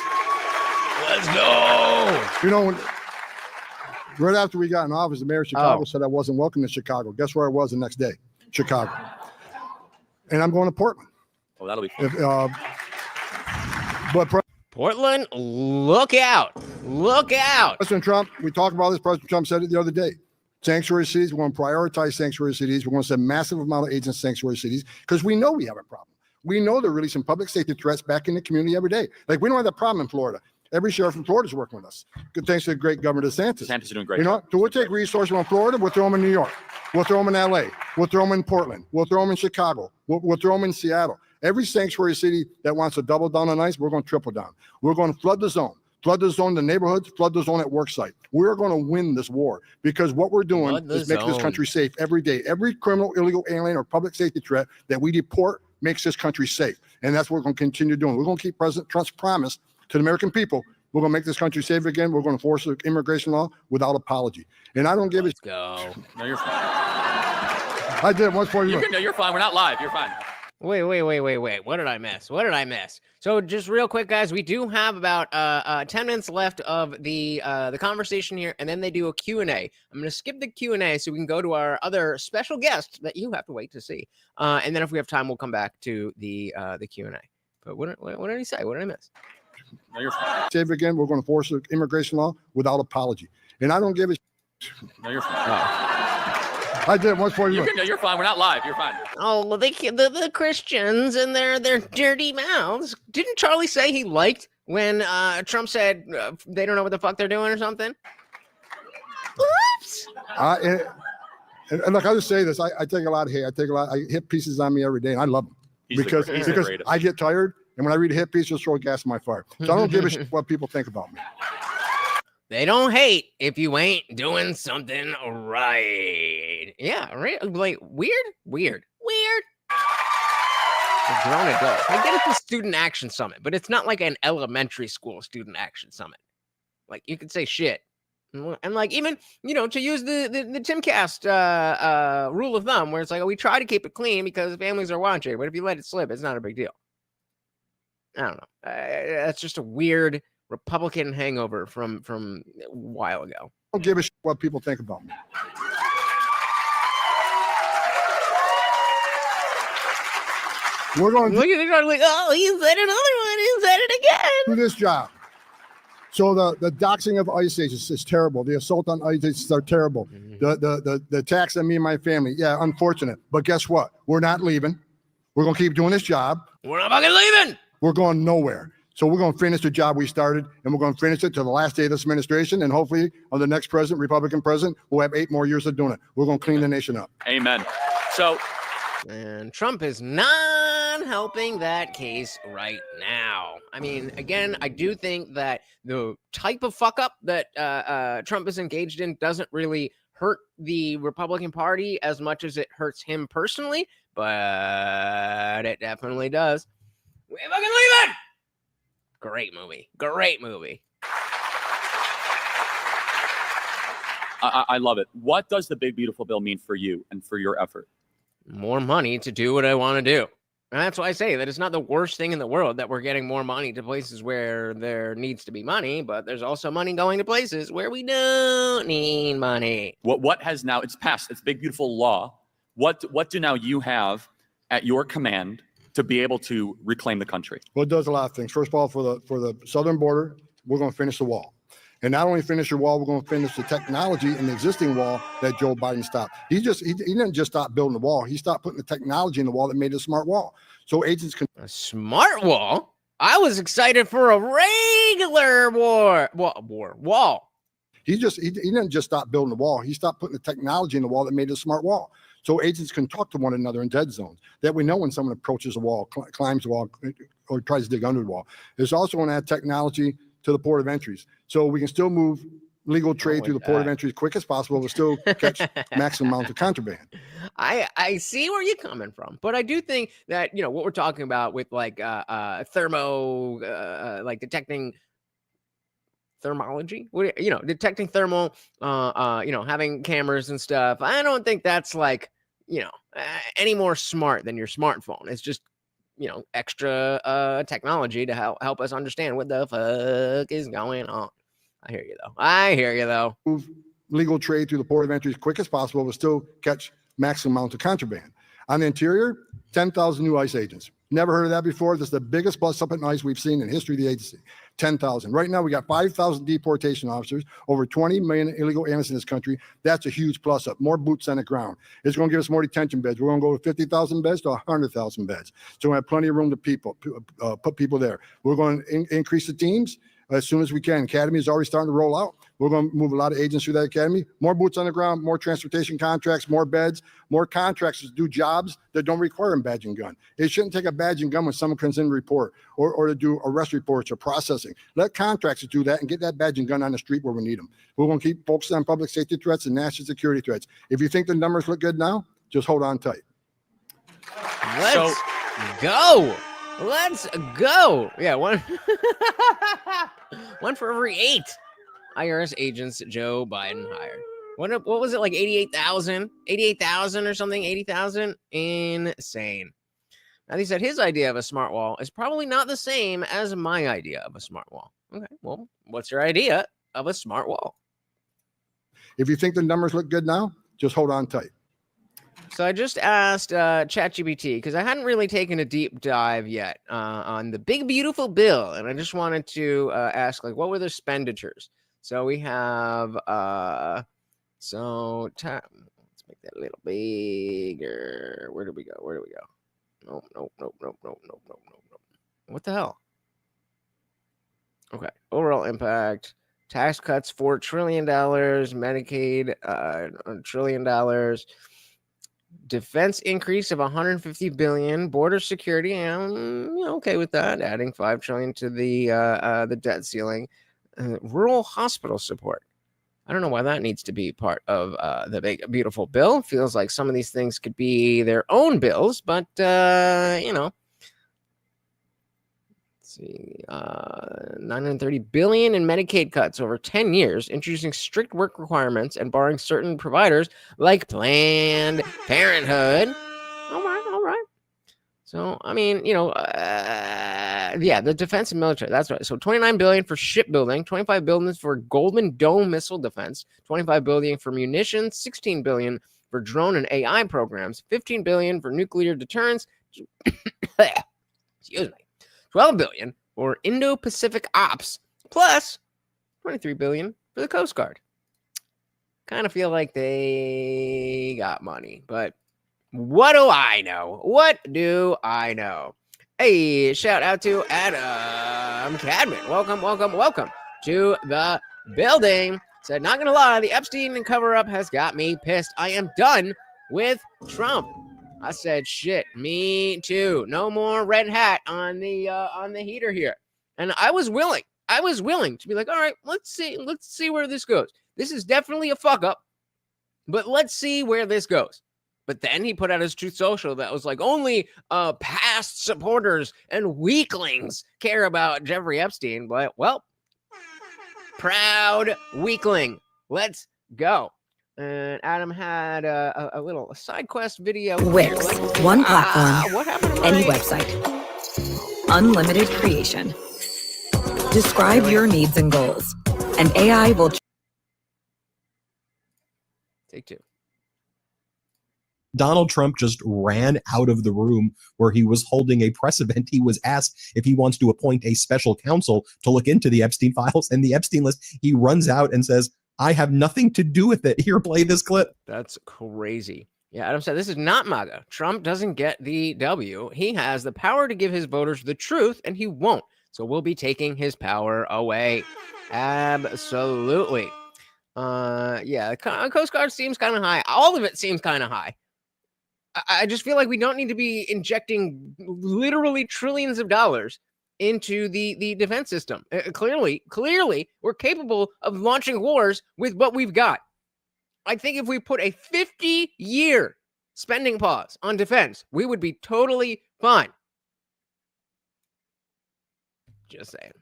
Speaker 1: Let's go.
Speaker 3: Right after we got in office, the mayor of Chicago said I wasn't welcome to Chicago. Guess where I was the next day? Chicago. And I'm going to Portland.
Speaker 2: Oh, that'll be fun.
Speaker 1: Portland, look out. Look out.
Speaker 3: President Trump, we talked about this. President Trump said it the other day. Sanctuary cities, we're going to prioritize sanctuary cities. We're going to send massive amount of agents to sanctuary cities because we know we have a problem. We know they're releasing public safety threats back in the community every day. Like, we don't have that problem in Florida. Every sheriff in Florida is working with us. Good thanks to the great Governor DeSantis.
Speaker 2: DeSantis is doing great.
Speaker 3: You know, so we'll take resources from Florida, we'll throw them in New York. We'll throw them in LA. We'll throw them in Portland. We'll throw them in Chicago. We'll throw them in Seattle. Every sanctuary city that wants to double down on ICE, we're going to triple down. We're going to flood the zone in the neighborhoods, flood the zone at work site. We're going to win this war because what we're doing is make this country safe every day. Every criminal, illegal alien, or public safety threat that we deport makes this country safe. And that's what we're going to continue doing. We're going to keep President Trump's promise to the American people. We're going to make this country safe again. We're going to enforce the immigration law without apology. And I don't give
Speaker 1: Let's go.
Speaker 2: No, you're fine.
Speaker 3: I did once for you.
Speaker 2: No, you're fine. We're not live. You're fine.
Speaker 1: Wait. What did I miss? So just real quick, guys, we do have about 10 minutes left of the conversation here, and then they do a Q&A. I'm going to skip the Q&A so we can go to our other special guest that you have to wait to see. And then if we have time, we'll come back to the Q&A. But what did he say? What did I miss?
Speaker 2: No, you're fine.
Speaker 3: Save again. We're going to enforce the immigration law without apology. And I don't give a
Speaker 2: No, you're fine.
Speaker 3: I did once for you.
Speaker 2: No, you're fine. We're not live. You're fine.
Speaker 1: Oh, well, the Christians and their dirty mouths. Didn't Charlie say he liked when Trump said they don't know what the fuck they're doing or something? Oops.
Speaker 3: And look, I'll just say this. I take a lot of hate. I hit pieces on me every day, and I love them because I get tired. And when I read a hit piece, just throw gas in my fire. So I don't give a shit what people think about me.
Speaker 1: They don't hate if you ain't doing something right. Yeah, right. Like weird. A grown adult. I get it's a student action summit, but it's not like an elementary school student action summit. Like, you could say shit. And like, even, to use the Timcast rule of thumb, where it's like, we try to keep it clean because families are watching, but if you let it slip, it's not a big deal. I don't know. That's just a weird Republican hangover from a while ago.
Speaker 3: I don't give a shit what people think about me. We're going to
Speaker 1: look at the like, oh, he said another one. He said it again.
Speaker 3: Do this job. So the doxing of ICE agents is terrible. The assault on ICE agents are terrible. Mm-hmm. The attacks on me and my family, yeah, unfortunate. But guess what? We're not leaving. We're going to keep doing this job.
Speaker 1: We're not fucking leaving.
Speaker 3: We're going nowhere. So we're going to finish the job we started, and we're going to finish it to the last day of this administration. And hopefully, on the next president, Republican president, we'll have 8 more years of doing it. We're going to clean the nation up.
Speaker 2: Amen. So,
Speaker 1: and Trump is not helping that case right now. I mean, again, I do think that the type of fuck up that Trump is engaged in doesn't really hurt the Republican Party as much as it hurts him personally, but it definitely does. We fucking leave it. Great movie.
Speaker 2: I love it. What does the big, beautiful bill mean for you and for your effort?
Speaker 1: More money to do what I want to do. And that's why I say that it's not the worst thing in the world that we're getting more money to places where there needs to be money, but there's also money going to places where we don't need money.
Speaker 2: What has now, it's passed, it's big, beautiful law. What do now you have at your command to be able to reclaim the country?
Speaker 3: Well, it does a lot of things. First of all, for the southern border, we're going to finish the wall. And not only finish the wall, we're going to finish the technology in the existing wall that Joe Biden stopped. He didn't just stop building the wall. He stopped putting the technology in the wall that made it a smart wall. So agents can...
Speaker 1: A smart wall? I was excited for a regular wall.
Speaker 3: He didn't just stop building the wall. He stopped putting the technology in the wall that made it a smart wall. So agents can talk to one another in dead zones. That we know when someone approaches a wall, climbs the wall, or tries to dig under the wall. There's also going to add technology to the port of entries. So we can still move legal trade through the port of entry as quick as possible to still catch maximum amounts of contraband.
Speaker 1: I see where you're coming from, but I do think that, what we're talking about with like thermo, like detecting thermology, detecting thermal, having cameras and stuff. I don't think that's like, any more smart than your smartphone. It's just, extra technology to help us understand what the fuck is going on. I hear you though.
Speaker 3: Move legal trade through the port of entry as quick as possible, but still catch maximum amounts of contraband. On the interior, 10,000 new ICE agents. Never heard of that before. This is the biggest bust up in ICE we've seen in history of the agency. 10,000. Right now, we got 5,000 deportation officers, over 20 million illegal aliens in this country. That's a huge plus up. More boots on the ground. It's going to give us more detention beds. We're going to go to 50,000 beds to 100,000 beds. So we have plenty of room to put people there. We're going to increase the teams as soon as we can. Academy is already starting to roll out. We're going to move a lot of agents through that academy. More boots on the ground, more transportation contracts, more beds, more contracts to do jobs that don't require a badge and gun. It shouldn't take a badge and gun when someone comes in to report or to do arrest reports or processing. Let contractors do that and get that badge and gun on the street where we need them. We're going to keep focusing on public safety threats and national security threats. If you think the numbers look good now, just hold on tight.
Speaker 1: Let's go. Let's go. Yeah, one for every 8 IRS agents Joe Biden hired. What was it, like 88,000? 88,000 or something? 80,000? Insane. Now, he said his idea of a smart wall is probably not the same as my idea of a smart wall. Okay, well, what's your idea of a smart wall?
Speaker 3: If you think the numbers look good now, just hold on tight.
Speaker 1: So I just asked ChatGPT, because I hadn't really taken a deep dive yet on the big, beautiful bill. And I just wanted to ask, like, what were the expenditures? So we have, let's make that a little bigger. Where do we go? Nope. What the hell? Okay. Overall impact, tax cuts, $4 trillion, Medicaid, $1 trillion. Defense increase of 150 billion, border security, I'm okay with that. Adding 5 trillion to the debt ceiling, rural hospital support. I don't know why that needs to be part of the big beautiful bill. Feels like some of these things could be their own bills, but let's see, 930 billion in Medicaid cuts over 10 years, introducing strict work requirements and barring certain providers like Planned Parenthood. All right. So, I mean, the defense and military, that's right. So 29 billion for shipbuilding, 25 billion for Golden Dome missile defense, 25 billion for munitions, 16 billion for drone and AI programs, 15 billion for nuclear deterrence. Excuse me. 12 billion for Indo-Pacific ops, plus 23 billion for the Coast Guard. Kind of feel like they got money, but what do I know? Hey, shout out to Adam Cadman. Welcome to the building. Said, not gonna lie, the Epstein cover-up has got me pissed. I am done with Trump. I said, shit, me too. No more red hat on the heater here. And I was willing to be like, all right, let's see where this goes. This is definitely a fuck up, but let's see where this goes. But then he put out his Truth Social that was like, only past supporters and weaklings care about Jeffrey Epstein. But, well, proud weakling. Let's go. And Adam had a little side quest video.
Speaker 6: Wix, one platform,
Speaker 1: what happened to
Speaker 6: any
Speaker 1: my-
Speaker 6: website, unlimited creation. Describe your needs and goals, and AI will.
Speaker 1: Take 2.
Speaker 7: Donald Trump just ran out of the room where he was holding a press event. He was asked if he wants to appoint a special counsel to look into the Epstein files and the Epstein list. He runs out and says, I have nothing to do with it. Here, play this clip.
Speaker 1: That's crazy. Yeah, Adam said, this is not MAGA. Trump doesn't get the W. He has the power to give his voters the truth, and he won't. So we'll be taking his power away. Absolutely. The Coast Guard seems kind of high. All of it seems kind of high. I just feel like we don't need to be injecting literally trillions of dollars into the defense system. Clearly, we're capable of launching wars with what we've got. I think if we put a 50-year spending pause on defense, we would be totally fine. Just saying.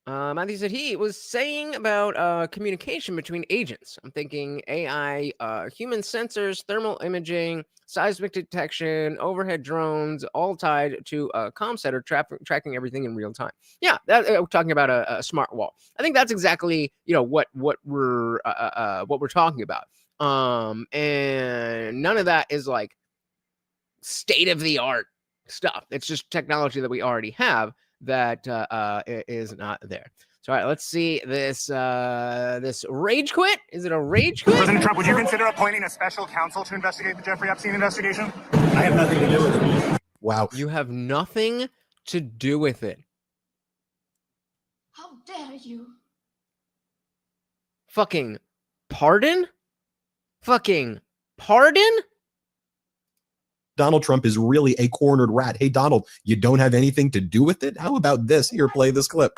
Speaker 1: Matthew said he was saying about communication between agents. I'm thinking AI, human sensors, thermal imaging, seismic detection, overhead drones, all tied to a comm center tracking everything in real time. Yeah, we're talking about a smart wall. I think that's exactly what we're talking about. And none of that is like state of the art stuff. It's just technology that we already have that is not there. So, all right, let's see this this rage quit. Is it a rage quit?
Speaker 8: President Trump, would you consider appointing a special counsel to investigate the Jeffrey Epstein investigation?
Speaker 9: I have nothing to do with it.
Speaker 7: Wow.
Speaker 1: You have nothing to do with it.
Speaker 10: How dare you?
Speaker 1: Fucking pardon? Fucking pardon?
Speaker 7: Donald Trump is really a cornered rat. Hey, Donald, you don't have anything to do with it? How about this? Here, play this clip.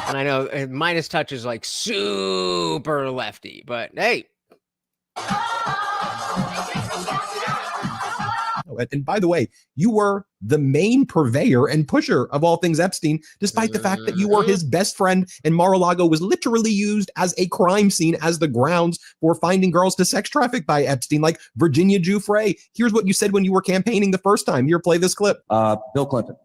Speaker 1: And I know Midas Touch is like super lefty, but hey.
Speaker 7: And by the way, you were the main purveyor and pusher of all things Epstein, despite the fact that you were his best friend, and Mar-a-Lago was literally used as a crime scene as the grounds for finding girls to sex traffic by Epstein, like Virginia Giuffre. Here's what you said when you were campaigning the first time. Here, play this clip.
Speaker 9: Bill Clinton.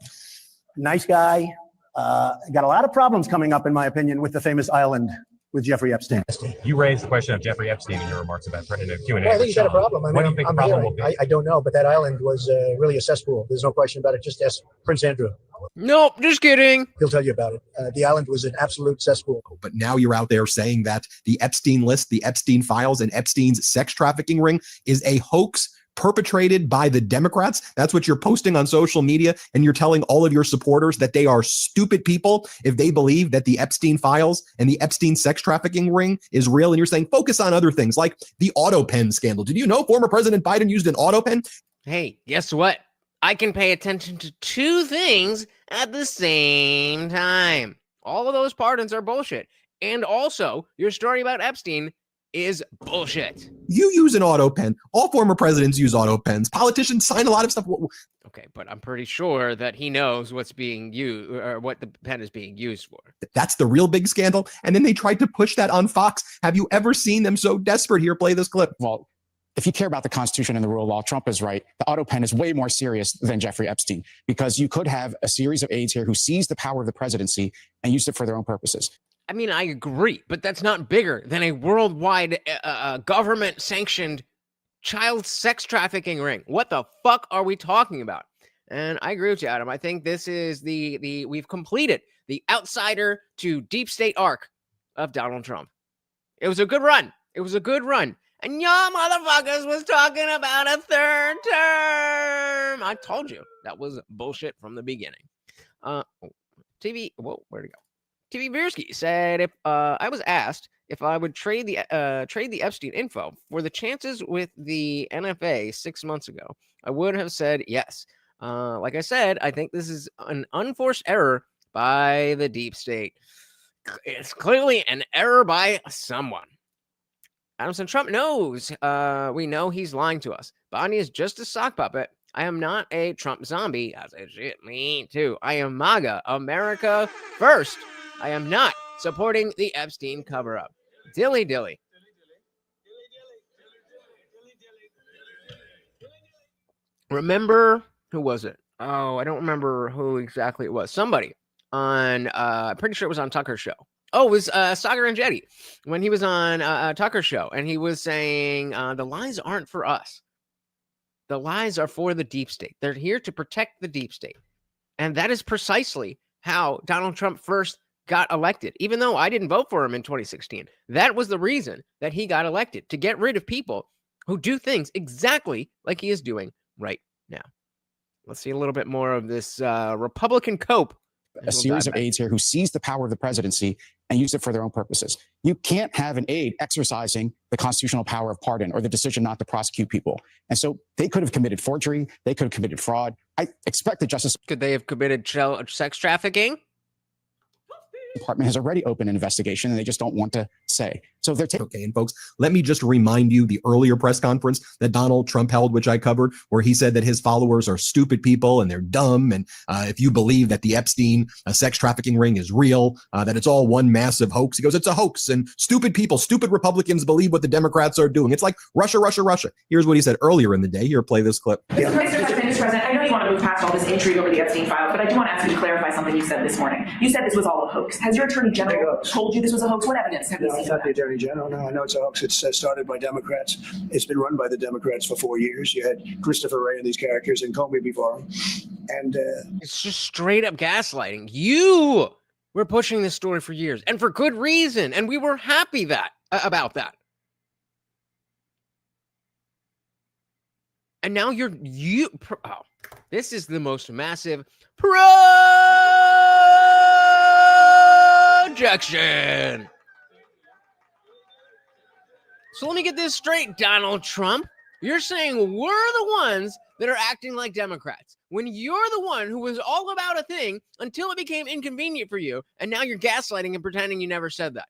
Speaker 9: Nice guy. Got a lot of problems coming up, in my opinion, with the famous island with Jeffrey Epstein.
Speaker 11: You raised the question of Jeffrey Epstein in your remarks about in the Q&A.
Speaker 9: Well, I think he's got a problem. I mean,
Speaker 11: what do you think the problem will be?
Speaker 9: I don't know, but that island was really a cesspool. There's no question about it. Just ask Prince Andrew.
Speaker 1: Nope, just kidding.
Speaker 9: He'll tell you about it. The island was an absolute cesspool.
Speaker 7: But now you're out there saying that the Epstein list, the Epstein files, and Epstein's sex trafficking ring is a hoax perpetrated by the Democrats. That's what you're posting on social media, and you're telling all of your supporters that they are stupid people if they believe that the Epstein files and the Epstein sex trafficking ring is real. And you're saying focus on other things like the auto pen scandal. Did you know former President Biden used an auto pen?
Speaker 1: Hey, guess what? I can pay attention to two things at the same time. All of those pardons are bullshit. And also, your story about Epstein is bullshit.
Speaker 7: You use an auto pen. All former presidents use auto pens. Politicians sign a lot of stuff.
Speaker 1: Okay, but I'm pretty sure that he knows what's being used or what the pen is being used for.
Speaker 7: That's the real big scandal. And then they tried to push that on Fox. Have you ever seen them so desperate? Here, play this clip.
Speaker 12: Well, if you care about the Constitution and the rule of law, Trump is right. The auto pen is way more serious than Jeffrey Epstein, because you could have a series of aides here who seized the power of the presidency and used it for their own purposes.
Speaker 1: I mean, I agree, but that's not bigger than a worldwide government-sanctioned child sex trafficking ring. What the fuck are we talking about? And I agree with you, Adam. I think this is we've completed the outsider to deep state arc of Donald Trump. It was a good run. It was a good run. And y'all motherfuckers was talking about a third term. I told you that was bullshit from the beginning. TV, whoa, where'd it go? TV Beersky said, if I was asked if I would trade the Epstein info for the chances with the NFA 6 months ago, I would have said yes. Like I said, I think this is an unforced error by the deep state. It's clearly an error by someone. Adamson Trump knows. We know he's lying to us. Bonnie is just a sock puppet. I am not a Trump zombie. I say shit, me too. I am MAGA, America first. I am not supporting the Epstein cover-up. Dilly dilly. Remember, who was it? Oh, I don't remember who exactly it was. Somebody on, I'm pretty sure it was on Tucker's show. Oh, it was Sagar and Jetty when he was on Tucker's show, and he was saying the lies aren't for us. The lies are for the deep state. They're here to protect the deep state. And that is precisely how Donald Trump first got elected, even though I didn't vote for him in 2016. That was the reason that he got elected, to get rid of people who do things exactly like he is doing right now. Let's see a little bit more of this Republican cope.
Speaker 12: A series of aides here who seized the power of the presidency and used it for their own purposes. You can't have an aide exercising the constitutional power of pardon or the decision not to prosecute people. And so they could have committed forgery. They could have committed fraud. I expect the Justice.
Speaker 1: Could they have committed sex trafficking?
Speaker 12: Department has already opened an investigation and they just don't want to say. So they're taking.
Speaker 7: Okay, and folks, let me just remind you the earlier press conference that Donald Trump held, which I covered, where he said that his followers are stupid people and they're dumb. And if you believe that the Epstein sex trafficking ring is real, that it's all one massive hoax, he goes, it's a hoax. And stupid people, stupid Republicans believe what the Democrats are doing. It's like Russia, Russia, Russia. Here's what he said earlier in the day. Here, play this clip.
Speaker 10: Yeah. Mr. President, I know you want to move past all this intrigue over the Epstein files, but I do want to ask you to clarify something you said this morning. You said this was all a hoax. Has your Attorney General told you this was a hoax? What evidence have you seen?
Speaker 13: It's not the Attorney General. No, I know it's a hoax. It's started by Democrats. It's been run by the Democrats for 4 years. You had Christopher Wray and these characters and Comey before him. And
Speaker 1: it's just straight up gaslighting. You were pushing this story for years and for good reason. And we were happy about that. And now this is the most massive projection. So let me get this straight, Donald Trump. You're saying we're the ones that are acting like Democrats when you're the one who was all about a thing until it became inconvenient for you. And now you're gaslighting and pretending you never said that.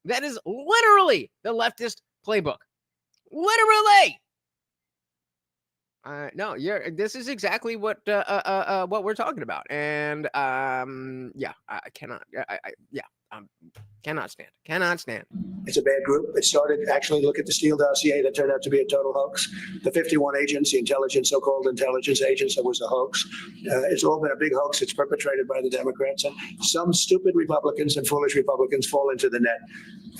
Speaker 1: That is literally the leftist playbook. Literally. No, this is exactly what we're talking about. And yeah, I cannot. Cannot stand.
Speaker 13: It's a bad group. It started, actually, look at the Steele dossier that turned out to be a total hoax. The 51 agents, the so-called intelligence agents, that was a hoax. It's all been a big hoax. It's perpetrated by the Democrats. And some stupid Republicans and foolish Republicans fall into the net.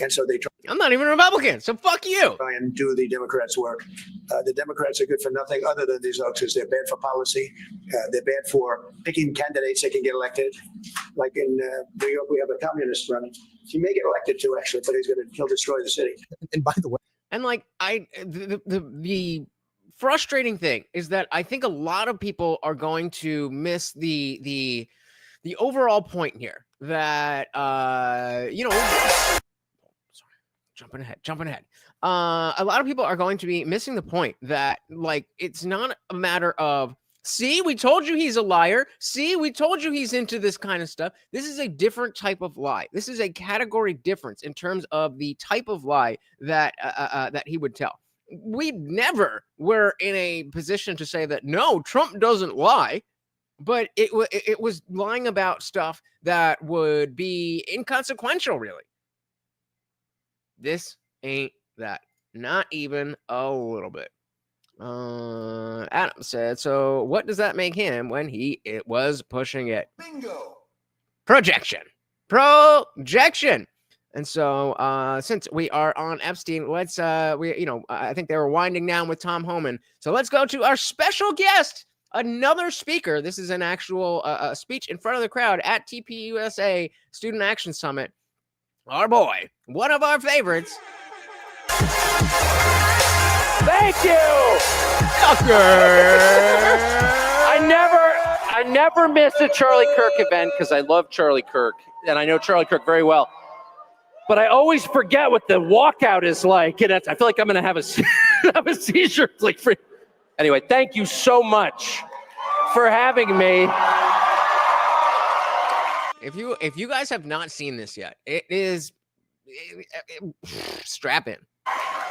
Speaker 13: And so they try.
Speaker 1: I'm not even a Republican, so fuck you.
Speaker 13: Try and do the Democrats' work. The Democrats are good for nothing other than these hoaxes. They're bad for policy. They're bad for picking candidates that can get elected. Like in New York, we have a communist running. He may get elected too, actually, but he'll destroy the city.
Speaker 7: And by the way,
Speaker 1: and like the frustrating thing is that I think a lot of people are going to miss the overall point here that jumping ahead. A lot of people are going to be missing the point that, like, it's not a matter of, see, we told you he's a liar. See, we told you he's into this kind of stuff. This is a different type of lie. This is a category difference in terms of the type of lie that that he would tell. We never were in a position to say that, no, Trump doesn't lie. But it was lying about stuff that would be inconsequential, really. This ain't that. Not even a little bit. Adam said, so what does that make him when it was pushing it?
Speaker 13: Bingo.
Speaker 1: Projection. And so since we are on Epstein, let's I think they were winding down with Tom Homan. So let's go to our special guest, another speaker. This is an actual speech in front of the crowd at TPUSA Student Action Summit. Our boy, one of our favorites.
Speaker 14: Thank you,
Speaker 1: Tucker.
Speaker 14: I never miss a Charlie Kirk event because I love Charlie Kirk and I know Charlie Kirk very well. But I always forget what the walkout is like, and I feel like I'm going to have a seizure. It's like free. Anyway, thank you so much for having me.
Speaker 1: If you guys have not seen this yet, it is strap in.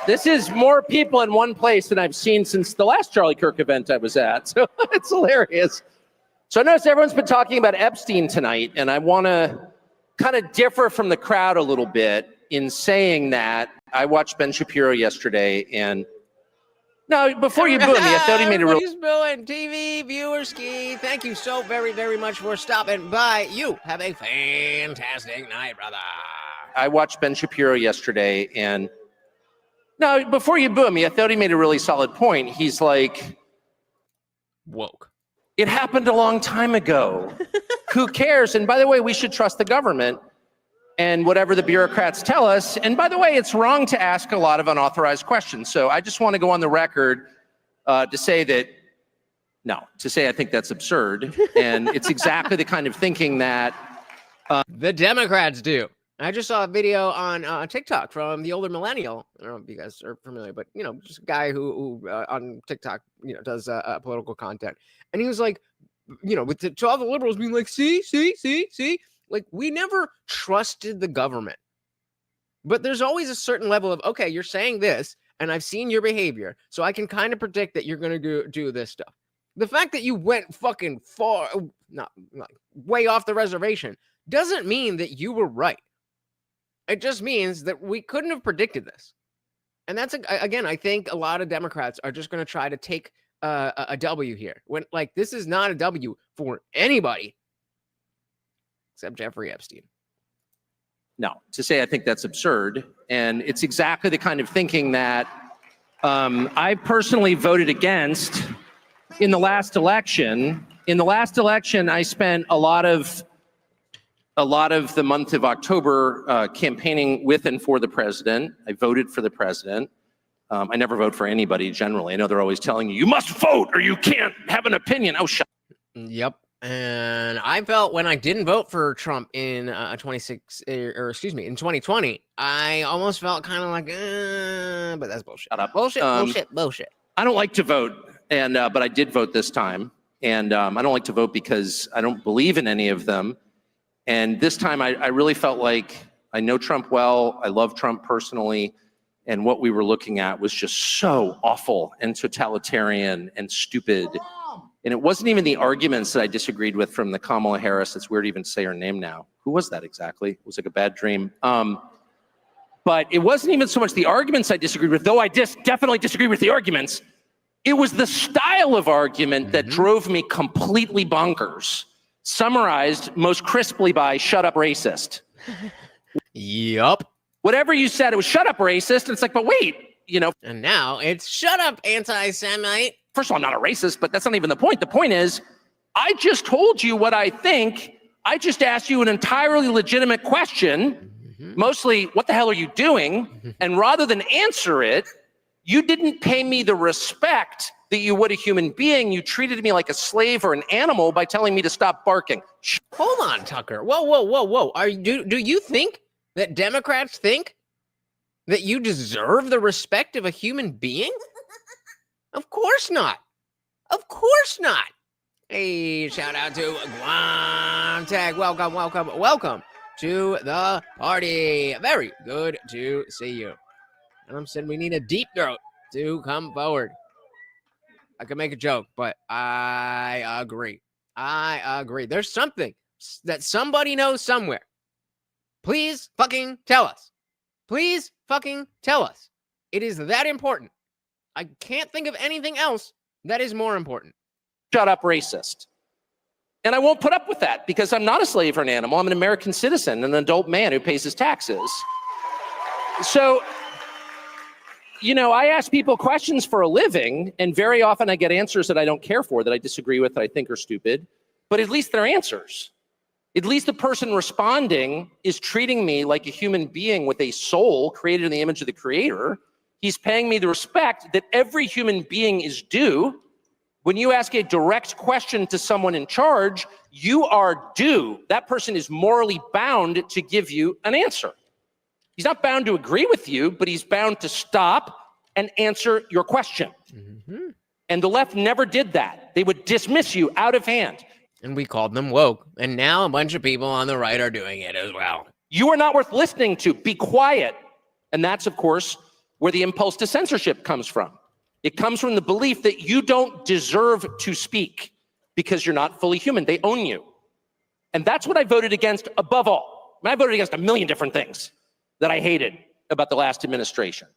Speaker 14: This is more people in one place than I've seen since the last Charlie Kirk event I was at. So it's hilarious. So I noticed everyone's been talking about Epstein tonight, and I want to kind of differ from the crowd a little bit in saying that I watched Ben Shapiro yesterday, and no, before you boo me, I thought he made a real.
Speaker 1: Everybody's booing TV viewers. Thank you so very, very much for stopping by. You have a fantastic night, brother.
Speaker 14: I watched Ben Shapiro yesterday, and no, before you boo me, I thought he made a really solid point. He's like,
Speaker 1: woke.
Speaker 14: It happened a long time ago. Who cares? And by the way, we should trust the government and whatever the bureaucrats tell us. And by the way, it's wrong to ask a lot of unauthorized questions. So I just want to go on the record to say I think that's absurd. And it's exactly the kind of thinking that
Speaker 1: the Democrats do. I just saw a video on TikTok from the older millennial. I don't know if you guys are familiar, but just a guy who on TikTok, does political content, and he was like, to all the liberals being like, see, Like, we never trusted the government. But there's always a certain level of, okay, you're saying this, and I've seen your behavior, so I can kind of predict that you're going to do this stuff. The fact that you went fucking far, not like way off the reservation, doesn't mean that you were right. It just means that we couldn't have predicted this. And that's, again, I think a lot of Democrats are just going to try to take a W here. When, like, this is not a W for anybody except Jeffrey Epstein.
Speaker 14: No, to say I think that's absurd. And it's exactly the kind of thinking that I personally voted against in the last election. In the last election, I spent a lot of the month of October campaigning with and for the president. I voted for the president. I never vote for anybody generally. I know they're always telling you, you must vote or you can't have an opinion. Oh, shut up.
Speaker 1: Yep. And I felt when I didn't vote for Trump in 2020, I almost felt kind of like, but that's bullshit.
Speaker 14: Shut up.
Speaker 1: Bullshit.
Speaker 14: I don't like to vote, and but I did vote this time. And I don't like to vote because I don't believe in any of them. And this time I really felt like I know Trump well. I love Trump personally. And what we were looking at was just so awful and totalitarian and stupid. And it wasn't even the arguments that I disagreed with from the Kamala Harris. It's weird to even say her name now. Who was that exactly? It was like a bad dream. But it wasn't even so much the arguments I disagreed with, though I definitely disagreed with the arguments. It was the style of argument that drove me completely bonkers. Summarized most crisply by "shut up, racist."
Speaker 1: Yup.
Speaker 14: Whatever you said, it was "shut up, racist." And it's like, but wait, you know.
Speaker 1: And now it's "shut up, anti-Semite."
Speaker 14: First of all, I'm not a racist, but that's not even the point. The point is, I just told you what I think. I just asked you an entirely legitimate question. Mostly, what the hell are you doing? And rather than answer it, you didn't pay me the respect that you would a human being. You treated me like a slave or an animal by telling me to stop barking.
Speaker 1: Hold on, Tucker. Whoa. Do you think that Democrats think that you deserve the respect of a human being? Of course not. Of course not. Hey, shout out to Guam Tag. Welcome to the party. Very good to see you. And I'm saying we need a deep throat to come forward. I could make a joke, but I agree. There's something that somebody knows somewhere. Please fucking tell us. Please fucking tell us. It is that important. I can't think of anything else that is more important.
Speaker 14: Shut up, racist. And I won't put up with that because I'm not a slave or an animal. I'm an American citizen, an adult man who pays his taxes. So, you know, I ask people questions for a living, and very often I get answers that I don't care for, that I disagree with, that I think are stupid, but at least they're answers. At least the person responding is treating me like a human being with a soul created in the image of the Creator. He's paying me the respect that every human being is due. When you ask a direct question to someone in charge, you are due. That person is morally bound to give you an answer. He's not bound to agree with you, but he's bound to stop and answer your question. And the left never did that. They would dismiss you out of hand.
Speaker 1: And we called them woke. And now a bunch of people on the right are doing it as well.
Speaker 14: You are not worth listening to. Be quiet. And that's, of course, where the impulse to censorship comes from. It comes from the belief that you don't deserve to speak because you're not fully human. They own you. And that's what I voted against above all. I voted against a million different things that I hated about the last administration.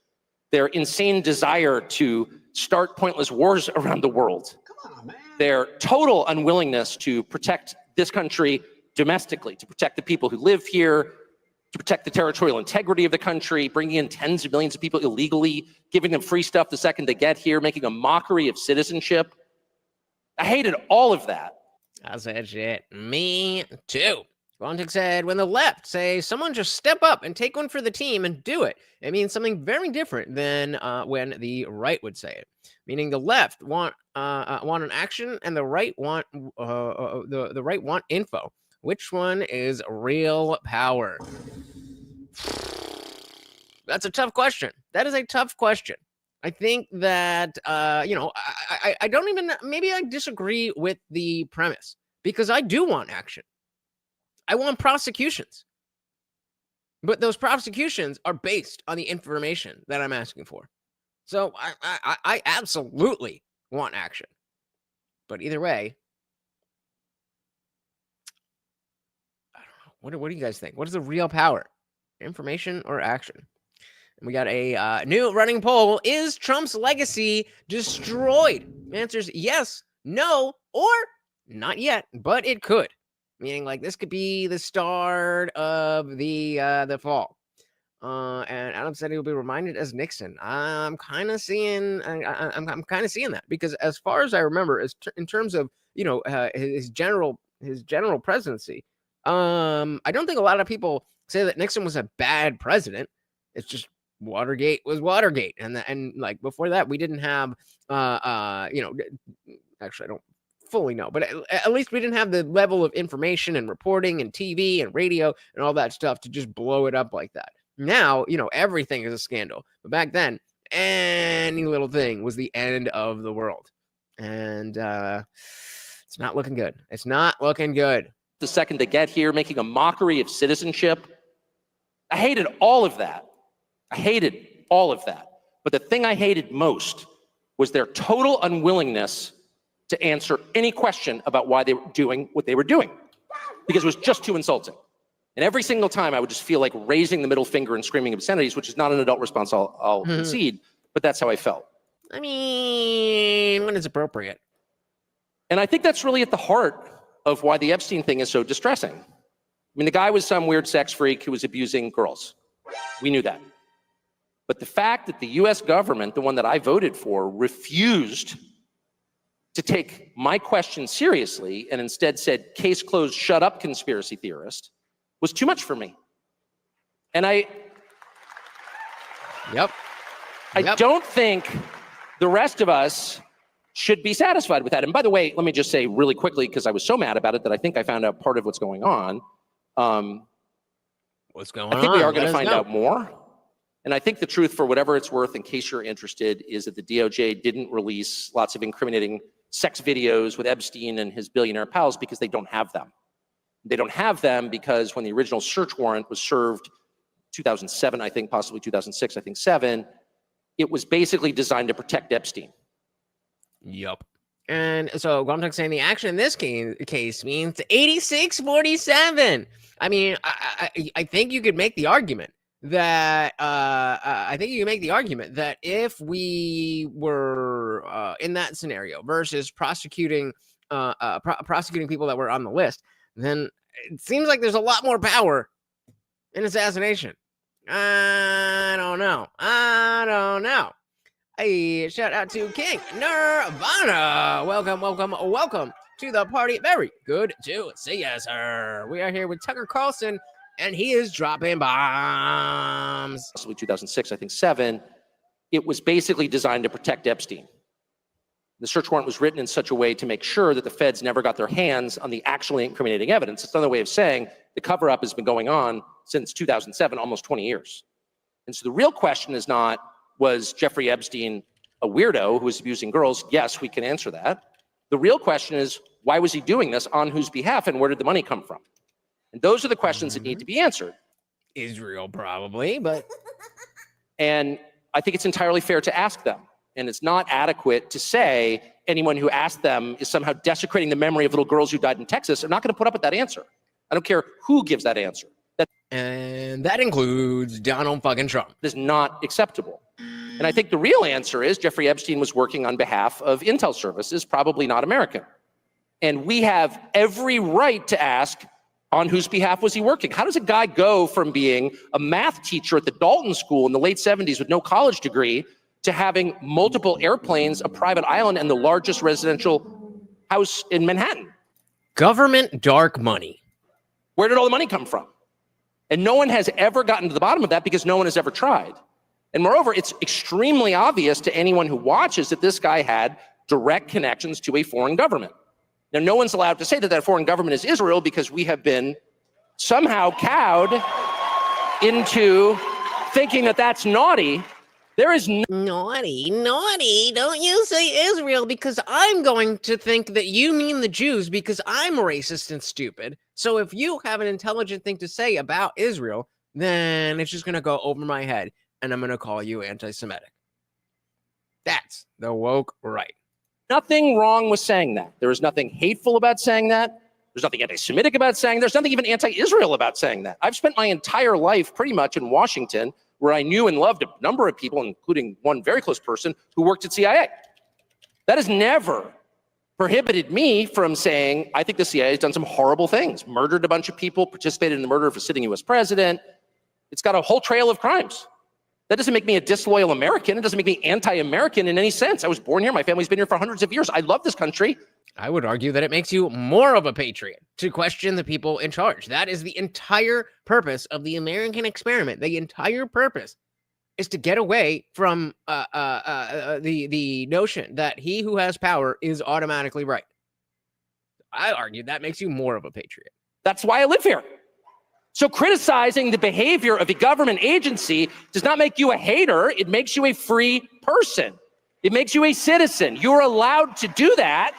Speaker 14: Their insane desire to start pointless wars around the world. Come on, man. Their total unwillingness to protect this country domestically, to protect the people who live here, to protect the territorial integrity of the country, bringing in tens of millions of people illegally, giving them free stuff the second they get here, making a mockery of citizenship. I hated all of that.
Speaker 1: I said shit. Me too. Quantic said, when the left say someone just step up and take one for the team and do it, it means something very different than when the right would say it. Meaning the left want an action and the right want the right want info. Which one is real power? That's a tough question. That is a tough question. I think that, I don't even, maybe I disagree with the premise because I do want action. I want prosecutions. But those prosecutions are based on the information that I'm asking for. So I absolutely want action. But either way, I don't know. What do you guys think? What is the real power? Information or action? And we got a new running poll. Is Trump's legacy destroyed? Answers yes, no, or not yet, but it could. Meaning, like, this could be the start of the fall. And Adam said he'll be reminded as Nixon. I'm kind of seeing, I'm kind of seeing that, because as far as I remember, in terms of his general presidency, I don't think a lot of people say that Nixon was a bad president. It's just Watergate was Watergate, and like before that, we didn't have actually I don't fully know, but at least we didn't have the level of information and reporting and TV and radio and all that stuff to just blow it up like that. Now, everything is a scandal. But back then, any little thing was the end of the world. And it's not looking good. It's not looking good.
Speaker 14: The second they get here, making a mockery of citizenship. I hated all of that. But the thing I hated most was their total unwillingness to answer any question about why they were doing what they were doing, because it was just too insulting. And every single time I would just feel like raising the middle finger and screaming obscenities, which is not an adult response, I'll concede, but that's how I felt.
Speaker 1: I mean, when it's appropriate.
Speaker 14: And I think that's really at the heart of why the Epstein thing is so distressing. I mean, the guy was some weird sex freak who was abusing girls. We knew that. But the fact that the US government, the one that I voted for, refused to take my question seriously and instead said, case closed, shut up, conspiracy theorist, was too much for me. And I don't think the rest of us should be satisfied with that. And by the way, let me just say really quickly, because I was so mad about it that I think I found out part of what's going on.
Speaker 1: What's going on?
Speaker 14: I think we are going to find out more. And I think the truth, for whatever it's worth, in case you're interested, is that the DOJ didn't release lots of incriminating sex videos with Epstein and his billionaire pals because they don't have them. They don't have them because when the original search warrant was served, 2007, I think, possibly 2006, I think 7, it was basically designed to protect Epstein.
Speaker 1: Yup. And so Guamtuk saying the action in this case means 86-47. I mean, I think you could make the argument that if we were in that scenario versus prosecuting people that were on the list, then it seems like there's a lot more power in assassination. I don't know. Hey, shout out to King Nirvana. Welcome to the party. Very good to see you, sir. We are here with Tucker Carlson, and he is dropping bombs.
Speaker 14: Possibly 2006, I think 7. It was basically designed to protect Epstein. The search warrant was written in such a way to make sure that the feds never got their hands on the actually incriminating evidence. It's another way of saying the cover-up has been going on since 2007, almost 20 years. And so the real question is not, was Jeffrey Epstein a weirdo who was abusing girls? Yes, we can answer that. The real question is, why was he doing this, on whose behalf, and where did the money come from? And those are the questions that need to be answered.
Speaker 1: Israel, probably, but...
Speaker 14: And I think it's entirely fair to ask them. And it's not adequate to say anyone who asked them is somehow desecrating the memory of little girls who died in Texas. I'm not going to put up with that answer. I don't care who gives that answer.
Speaker 1: And that includes Donald fucking Trump.
Speaker 14: Is not acceptable. And I think the real answer is Jeffrey Epstein was working on behalf of intel services, probably not American. And we have every right to ask, on whose behalf was he working? How does a guy go from being a math teacher at the Dalton School in the late 70s with no college degree to having multiple airplanes, a private island, and the largest residential house in Manhattan?
Speaker 1: Government dark money.
Speaker 14: Where did all the money come from? And no one has ever gotten to the bottom of that because no one has ever tried. And moreover, it's extremely obvious to anyone who watches that this guy had direct connections to a foreign government. Now, no one's allowed to say that that foreign government is Israel because we have been somehow cowed into thinking that that's naughty. There is
Speaker 1: naughty, don't you say Israel, because I'm going to think that you mean the Jews because I'm racist and stupid. So if you have an intelligent thing to say about Israel, then it's just going to go over my head and I'm going to call you anti-Semitic. That's the woke right.
Speaker 14: nothing wrong with saying that. There is nothing hateful about saying that. There's nothing anti-Semitic about saying. There's nothing even anti-Israel about saying that. I've spent my entire life pretty much in Washington, where I knew and loved a number of people, including one very close person who worked at CIA. That has never prohibited me from saying, I think the CIA has done some horrible things, murdered a bunch of people, participated in the murder of a sitting US president. It's got a whole trail of crimes. That doesn't make me a disloyal American. It doesn't make me anti-American in any sense. I was born here. My family's been here for hundreds of years. I love this country.
Speaker 1: I would argue that it makes you more of a patriot to question the people in charge. That is the entire purpose of the American experiment. The entire purpose is to get away from the notion that he who has power is automatically right. I argue that makes you more of a patriot.
Speaker 14: That's why I live here. So criticizing the behavior of a government agency does not make you a hater. It makes you a free person. It makes you a citizen. You're allowed to do that.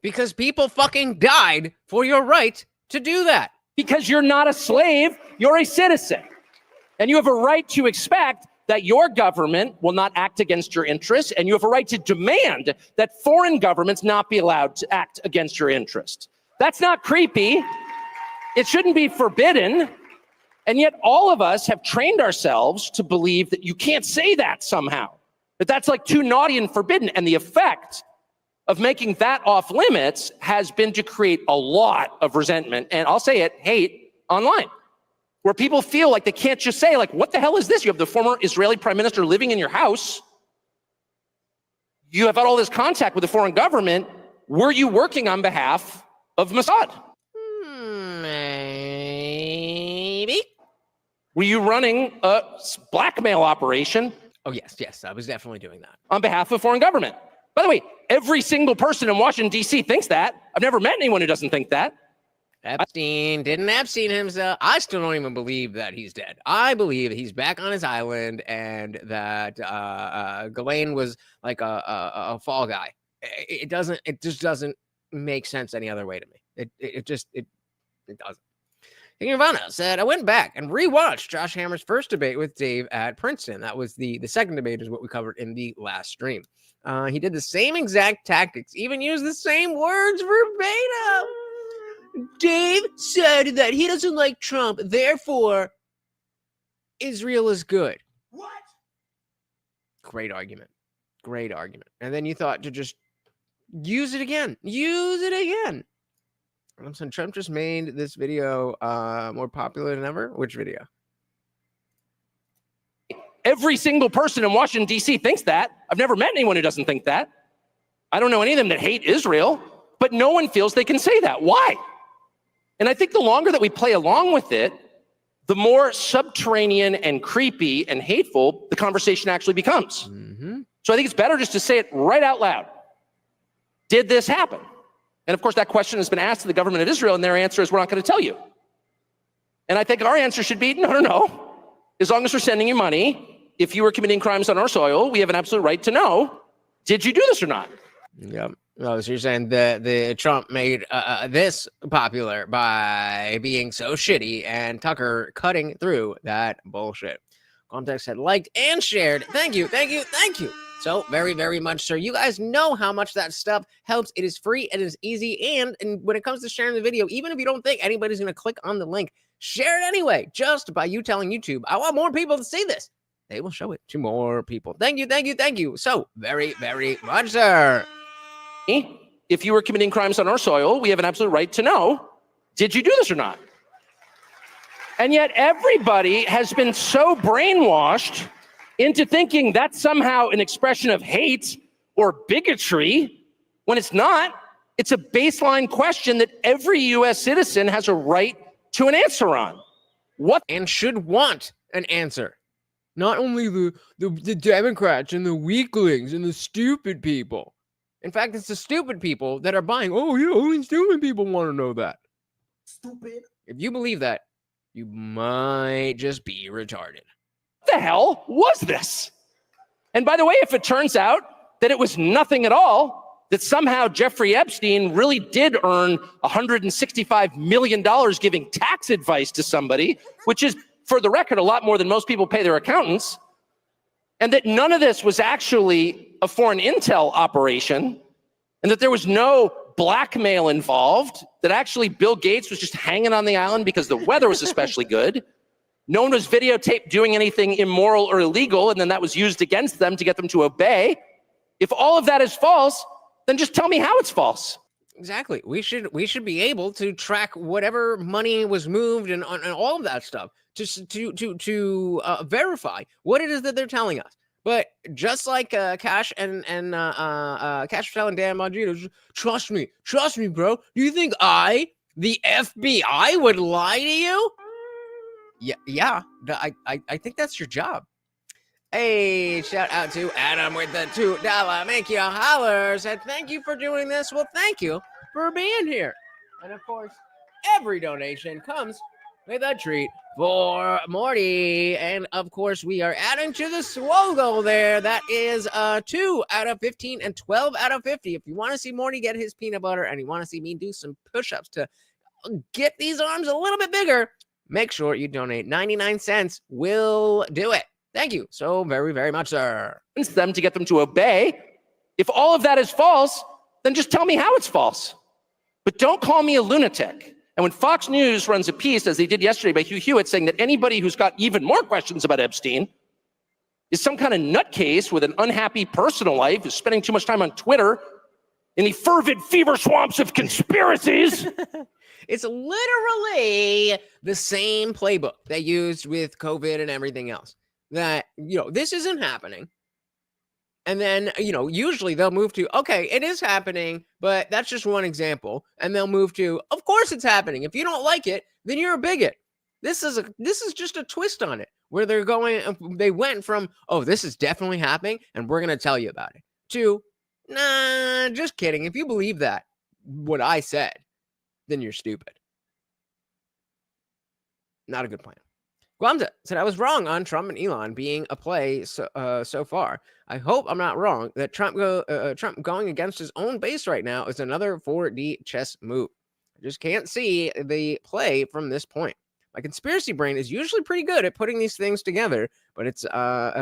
Speaker 1: Because people fucking died for your right to do that.
Speaker 14: Because you're not a slave, you're a citizen. And you have a right to expect that your government will not act against your interests, and you have a right to demand that foreign governments not be allowed to act against your interests. That's not creepy. It shouldn't be forbidden. And yet all of us have trained ourselves to believe that you can't say that somehow, that that's like too naughty and forbidden. And the effect of making that off limits has been to create a lot of resentment, and I'll say it, hate online, where people feel like they can't just say, like, what the hell is this? You have the former Israeli prime minister living in your house. You have had all this contact with the foreign government. Were you working on behalf of Mossad?
Speaker 1: Maybe.
Speaker 14: Were you running a blackmail operation?
Speaker 1: Oh, yes, I was definitely doing that.
Speaker 14: On behalf of foreign government. By the way, every single person in Washington, D.C. thinks that. I've never met anyone who doesn't think that.
Speaker 1: Didn't Epstein himself. I still don't even believe that he's dead. I believe he's back on his island and that Ghislaine was like a fall guy. It just doesn't make sense any other way to me. It doesn't. Ivana said, I went back and rewatched Josh Hammer's first debate with Dave at Princeton. That was the second debate is what we covered in the last stream. He did the same exact tactics, even used the same words verbatim. Dave said that he doesn't like Trump, therefore Israel is good.
Speaker 4: What?
Speaker 1: Great argument. And then you thought to just use it again. I'm saying Trump just made this video more popular than ever. Which video?
Speaker 14: Every single person in Washington, D.C. thinks that. I've never met anyone who doesn't think that. I don't know any of them that hate Israel, but no one feels they can say that. Why? And I think the longer that we play along with it, the more subterranean and creepy and hateful the conversation actually becomes.
Speaker 1: Mm-hmm.
Speaker 14: So I think it's better just to say it right out loud. Did this happen? And of course, that question has been asked to the government of Israel, and their answer is, we're not going to tell you. And I think our answer should be, no. As long as we're sending you money, if you were committing crimes on our soil, we have an absolute right to know, did you do this or not?
Speaker 1: Yep. Oh, so you're saying the Trump made this popular by being so shitty and Tucker cutting through that bullshit. Context had liked and shared. Thank you. So very, very much, sir. You guys know how much that stuff helps. It is free. It is easy. And when it comes to sharing the video, even if you don't think anybody's going to click on the link, share it anyway. Just by you telling YouTube, I want more people to see this. They will show it to more people. Thank you. So very, very much, sir.
Speaker 14: If you were committing crimes on our soil, we have an absolute right to know, did you do this or not? And yet everybody has been so brainwashed into thinking that's somehow an expression of hate or bigotry, when it's not. It's a baseline question that every U.S. citizen has a right to an answer on. What
Speaker 1: and should want an answer. Not only the Democrats and the weaklings and the stupid people. In fact, it's the stupid people that are buying. Oh, yeah, only stupid people want to know that.
Speaker 4: Stupid.
Speaker 1: If you believe that, you might just be retarded.
Speaker 14: the hell was this? And by the way, if it turns out that it was nothing at all, that somehow Jeffrey Epstein really did earn $165 million giving tax advice to somebody, which is, for the record, a lot more than most people pay their accountants, and that none of this was actually a foreign intel operation, and that there was no blackmail involved, that actually Bill Gates was just hanging on the island because the weather was especially good. No one was videotaped doing anything immoral or illegal, and then that was used against them to get them to obey. If all of that is false, then just tell me how it's false.
Speaker 1: Exactly. We should be able to track whatever money was moved and all of that stuff to verify what it is that they're telling us. But just like Cash and Cash telling Dan Bongino, trust me, bro. Do you think the FBI, would lie to you? Yeah. I think that's your job. Hey, shout out to Adam with the $2 make you holler. Said thank you for doing this. Well, thank you for being here. And of course, every donation comes with a treat for Morty. And of course, we are adding to the swoggle there. That is 2 out of 15 and 12 out of 50. If you want to see Morty get his peanut butter and you want to see me do some push-ups to get these arms a little bit bigger, make sure you donate 99 cents. We'll do it. Thank you so very, very much, sir.
Speaker 14: It's them to get them to obey. If all of that is false, then just tell me how it's false. But don't call me a lunatic. And when Fox News runs a piece, as they did yesterday by Hugh Hewitt, saying that anybody who's got even more questions about Epstein is some kind of nutcase with an unhappy personal life, is spending too much time on Twitter in the fervid fever swamps of conspiracies.
Speaker 1: It's literally the same playbook they used with COVID and everything else. That, this isn't happening. And then, usually they'll move to, okay, it is happening, but that's just one example. And they'll move to, of course it's happening. If you don't like it, then you're a bigot. This is just a twist on it, where they went from, oh, this is definitely happening, and we're going to tell you about it, to, nah, just kidding. If you believe that, what I said, then you're stupid. Not a good plan. Guamda said, I was wrong on Trump and Elon being a play so far. I hope I'm not wrong that Trump going against his own base right now is another 4D chess move. I just can't see the play from this point. My conspiracy brain is usually pretty good at putting these things together, but it's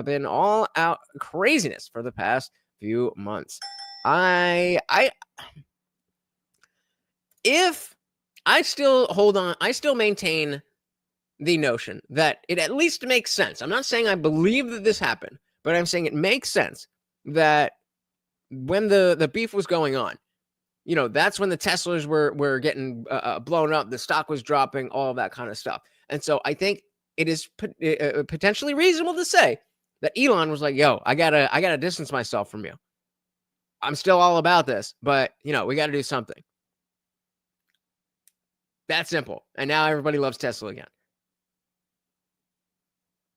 Speaker 1: been all out craziness for the past few months. I still maintain the notion that it at least makes sense. I'm not saying I believe that this happened, but I'm saying it makes sense that when the beef was going on, that's when the Teslas were getting blown up, the stock was dropping, all of that kind of stuff. And so I think it is potentially reasonable to say that Elon was like, yo, I gotta distance myself from you. I'm still all about this, but we got to do something. That simple. And now everybody loves Tesla again.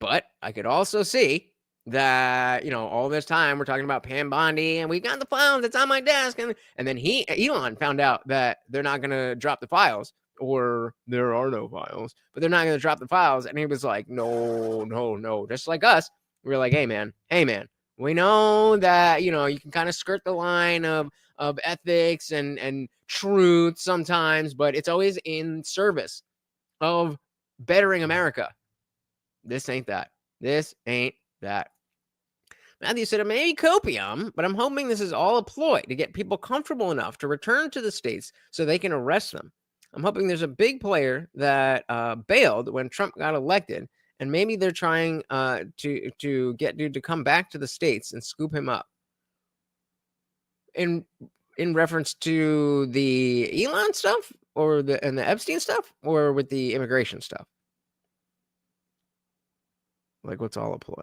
Speaker 1: But I could also see that, all this time we're talking about Pam Bondi and we got the files, it's on my desk. And then Elon found out that they're not going to drop the files, or there are no files, but they're not going to drop the files. And he was like, no. Just like us, we were like, hey man, we know that, you can kind of skirt the line of ethics and truth sometimes, but it's always in service of bettering America. This ain't that. Matthew said, it may be copium, but I'm hoping this is all a ploy to get people comfortable enough to return to the States so they can arrest them. I'm hoping there's a big player that bailed when Trump got elected, and maybe they're trying to get dude to come back to the States and scoop him up. In reference to the Elon stuff, or the Epstein stuff, or with the immigration stuff? Like, what's all a ploy?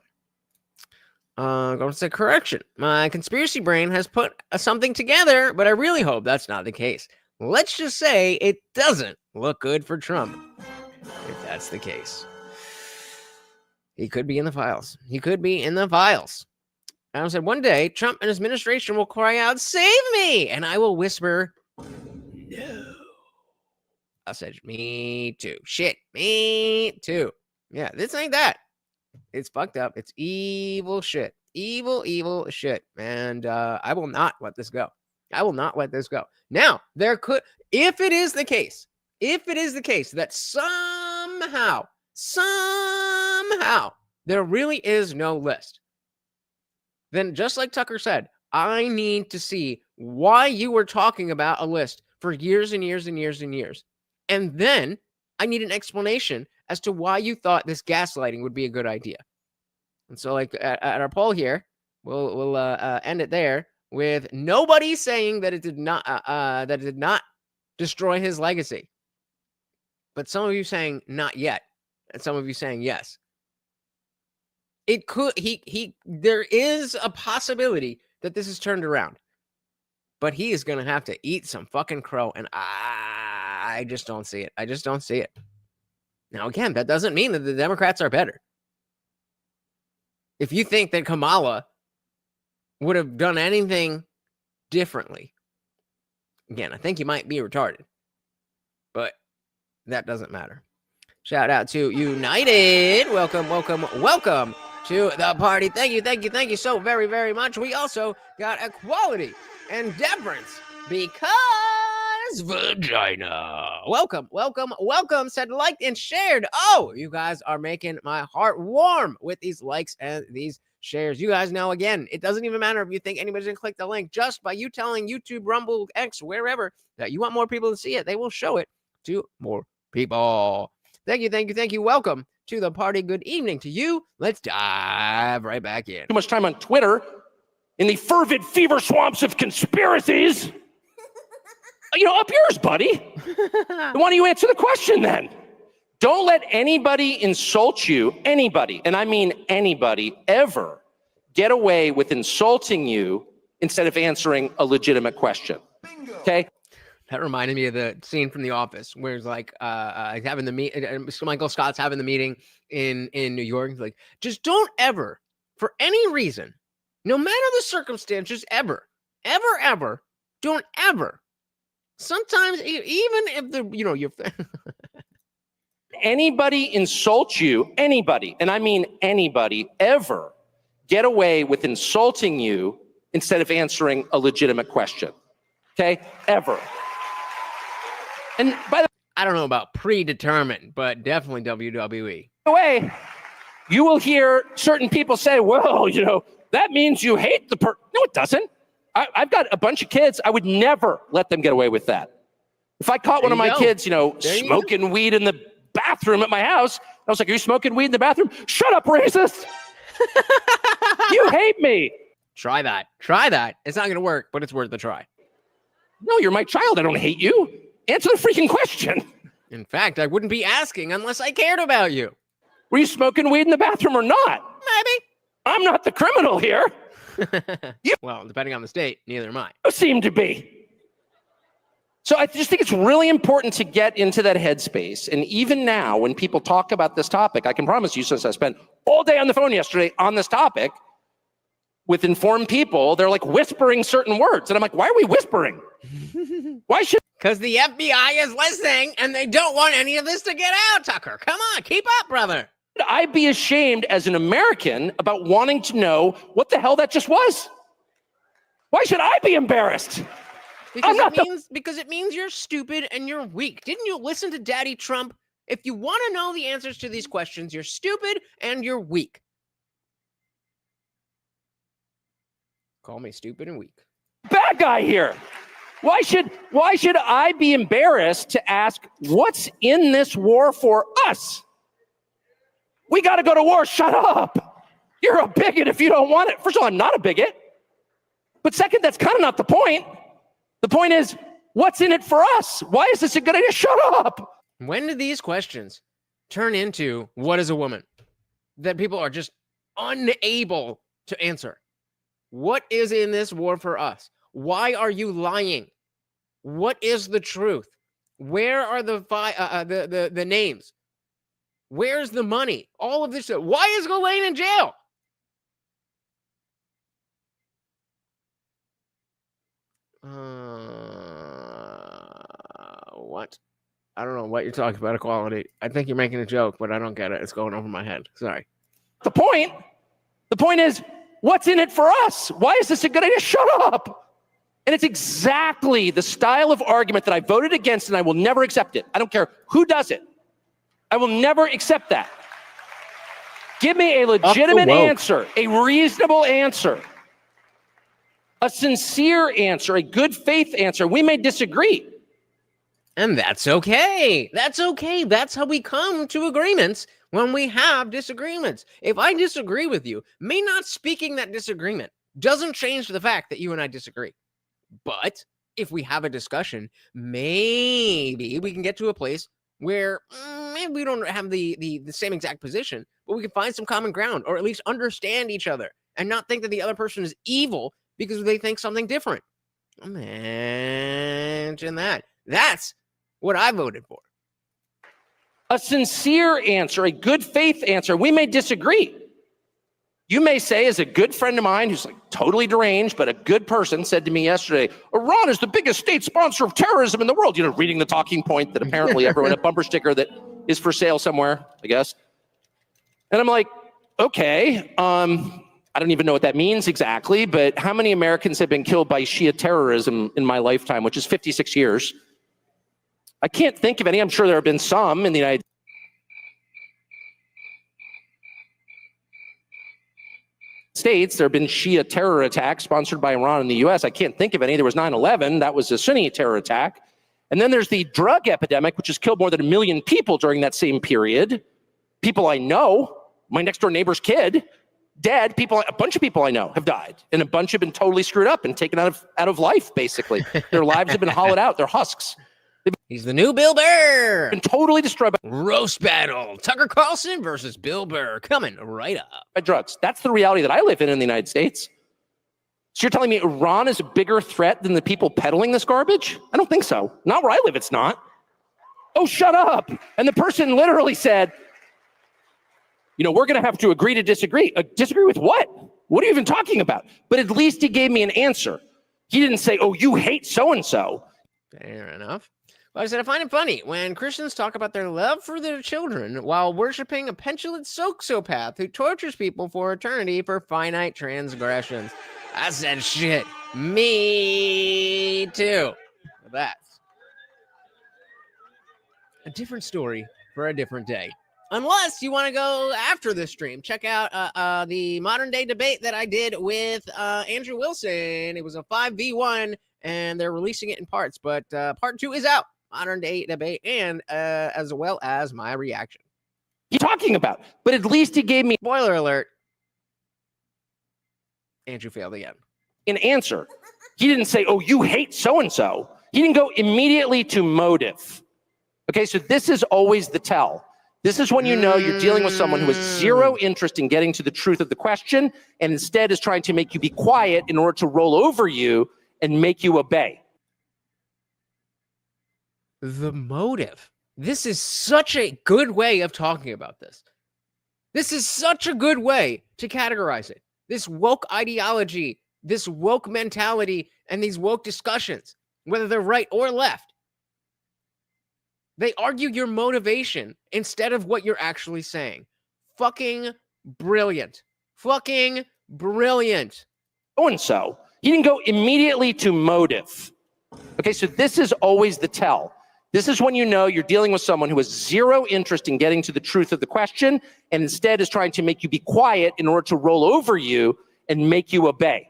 Speaker 1: Going to say, correction. My conspiracy brain has put something together, but I really hope that's not the case. Let's just say it doesn't look good for Trump. If that's the case, he could be in the files. Adam said, one day, Trump and his administration will cry out, save me! And I will whisper, no. I said, me too. Shit, me too. Yeah, this ain't that. It's fucked up. It's evil shit. evil, evil shit. And I will not let this go. I will not let this go. Now, there could, if it is the case that somehow, there really is no list, then just like Tucker said, I need to see why you were talking about a list for years and years and years and years. And then I need an explanation as to why you thought this gaslighting would be a good idea. And so, like at our poll here, we'll end it there with nobody saying that it did not destroy his legacy. But some of you saying not yet, and some of you saying yes. It could there is a possibility that this is turned around. But he is going to have to eat some fucking crow, and I just don't see it. I just don't see it. Now, again, that doesn't mean that the Democrats are better. If you think that Kamala would have done anything differently, again, I think you might be retarded. But that doesn't matter. Shout out to United. Welcome, welcome, welcome to the party. Thank you so very, very much. We also got equality and deference because vagina. Welcome, welcome, welcome. Said, liked, and shared. Oh, you guys are making my heart warm with these likes and these shares. You guys know, again, it doesn't even matter if you think anybody's gonna click the link. Just by you telling YouTube, Rumble, X, wherever, that you want more people to see it, they will show it to more people. Thank you. Welcome to the party. Good evening to you. Let's dive right back in.
Speaker 14: Too much time on Twitter in the fervid fever swamps of conspiracies. Up yours, buddy. Why don't you answer the question then? Don't let anybody insult you, anybody, and I mean anybody, ever get away with insulting you instead of answering a legitimate question. Okay?
Speaker 1: That reminded me of the scene from The Office where it's like having the Michael Scott's having the meeting in New York. He's like, just don't ever, for any reason, no matter the circumstances, ever, don't ever. Sometimes even if you're
Speaker 14: anybody insult you, anybody, and I mean anybody, ever get away with insulting you instead of answering a legitimate question. Okay? Ever. And by the
Speaker 1: I don't know about predetermined, but definitely WWE.
Speaker 14: way, you will hear certain people say, well, that means you hate the person. No, it doesn't. I've got a bunch of kids. I would never let them get away with that. If I caught one of my kids, smoking weed in the bathroom at my house, I was like, are you smoking weed in the bathroom? Shut up, racist. You hate me.
Speaker 1: Try that. It's not going to work, but it's worth the try.
Speaker 14: No, you're my child. I don't hate you. Answer the freaking question.
Speaker 1: In fact, I wouldn't be asking unless I cared about you.
Speaker 14: Were you smoking weed in the bathroom or not?
Speaker 1: Maybe.
Speaker 14: I'm not the criminal here.
Speaker 1: Well, depending on the state, neither am I.
Speaker 14: You seem to be. So I just think it's really important to get into that headspace. And even now, when people talk about this topic, I can promise you, since I spent all day on the phone yesterday on this topic with informed people, they're like whispering certain words. And I'm like, why are we whispering? Why should?
Speaker 1: Because the FBI is listening and they don't want any of this to get out, Tucker. Come on, keep up, brother.
Speaker 14: I be ashamed as an American about wanting to know what the hell that just was? Why should I be embarrassed?
Speaker 1: Because it means you're stupid and you're weak. Didn't you listen to Daddy Trump? If you want to know the answers to these questions, you're stupid and you're weak. Call me stupid and weak.
Speaker 14: Bad guy here. Why should I be embarrassed to ask what's in this war for us? We got to go to war. Shut up. You're a bigot if you don't want it. First of all, I'm not a bigot. But second, that's kind of not the point. The point is, what's in it for us? Why is this a good idea? Shut up.
Speaker 1: When did these questions turn into what is a woman? That people are just unable to answer. What is in this war for us? Why are you lying? What is the truth? Where are the names? Where's the money? All of this. Why is Ghislaine in jail? What? I don't know what you're talking about, equality. I think you're making a joke, but I don't get it. It's going over my head. Sorry.
Speaker 14: The point is, what's in it for us? Why is this a good idea? Shut up. And it's exactly the style of argument that I voted against, and I will never accept it. I don't care who does it. I will never accept that. Give me a legitimate answer, a reasonable answer, a sincere answer, a good faith answer. We may disagree.
Speaker 1: And that's okay. That's okay. That's how we come to agreements when we have disagreements. If I disagree with you, me not speaking that disagreement doesn't change the fact that you and I disagree. But if we have a discussion, maybe we can get to a place where maybe we don't have the same exact position, but we can find some common ground, or at least understand each other and not think that the other person is evil because they think something different. Imagine that. That's what I voted for.
Speaker 14: A sincere answer, a good faith answer. We may disagree. You may say, as a good friend of mine who's like totally deranged, but a good person, said to me yesterday, Iran is the biggest state sponsor of terrorism in the world. You know, reading the talking point that apparently everyone, a bumper sticker that is for sale somewhere, I guess. And I'm like, okay, I don't even know what that means exactly, but how many Americans have been killed by Shia terrorism in my lifetime, which is 56 years? I can't think of any. I'm sure there have been some in the United States. There have been Shia terror attacks sponsored by Iran in the US. I can't think of any. There was 9/11. That was a Sunni terror attack. And then there's the drug epidemic, which has killed more than 1 million people during that same period. People I know, my next door neighbor's kid, dead. People, a bunch of people I know have died, and a bunch have been totally screwed up and taken out of life, basically. Their lives have been hollowed out. They're husks.
Speaker 1: He's the new Bill Burr.
Speaker 14: Been totally destroyed by
Speaker 1: roast battle. Tucker Carlson versus Bill Burr coming right up.
Speaker 14: By drugs. That's the reality that I live in the United States. So you're telling me Iran is a bigger threat than the people peddling this garbage? I don't think so. Not where I live, it's not. Oh, shut up. And the person literally said, you know, we're going to have to agree to disagree. Disagree with what? What are you even talking about? But at least he gave me an answer. He didn't say, oh, you hate so-and-so.
Speaker 1: Fair enough. Well, I said, I find it funny when Christians talk about their love for their children while worshiping a petulant sociopath who tortures people for eternity for finite transgressions. I said, shit, me too. That's a different story for a different day. Unless you want to go after this stream, check out the modern day debate that I did with Andrew Wilson. It was a 5v1, and they're releasing it in parts, but part 2 is out. Modern day debate, and as well as my reaction.
Speaker 14: He's talking about, but at least he gave me,
Speaker 1: spoiler alert, Andrew failed again.
Speaker 14: An answer. He didn't say, oh, you hate so-and-so. He didn't go immediately to motive. Okay, so this is always the tell. This is when you know you're dealing with someone who has zero interest in getting to the truth of the question, and instead is trying to make you be quiet in order to roll over you and make you obey.
Speaker 1: The motive. This is such a good way of talking about this. This is such a good way to categorize it. This woke ideology, this woke mentality, and these woke discussions, whether they're right or left, they argue your motivation instead of what you're actually saying. Fucking brilliant. Fucking brilliant.
Speaker 14: So-and-so. He didn't go immediately to motive. Okay, so this is always the tell. This is when you know you're dealing with someone who has zero interest in getting to the truth of the question, and instead is trying to make you be quiet in order to roll over you and make you obey.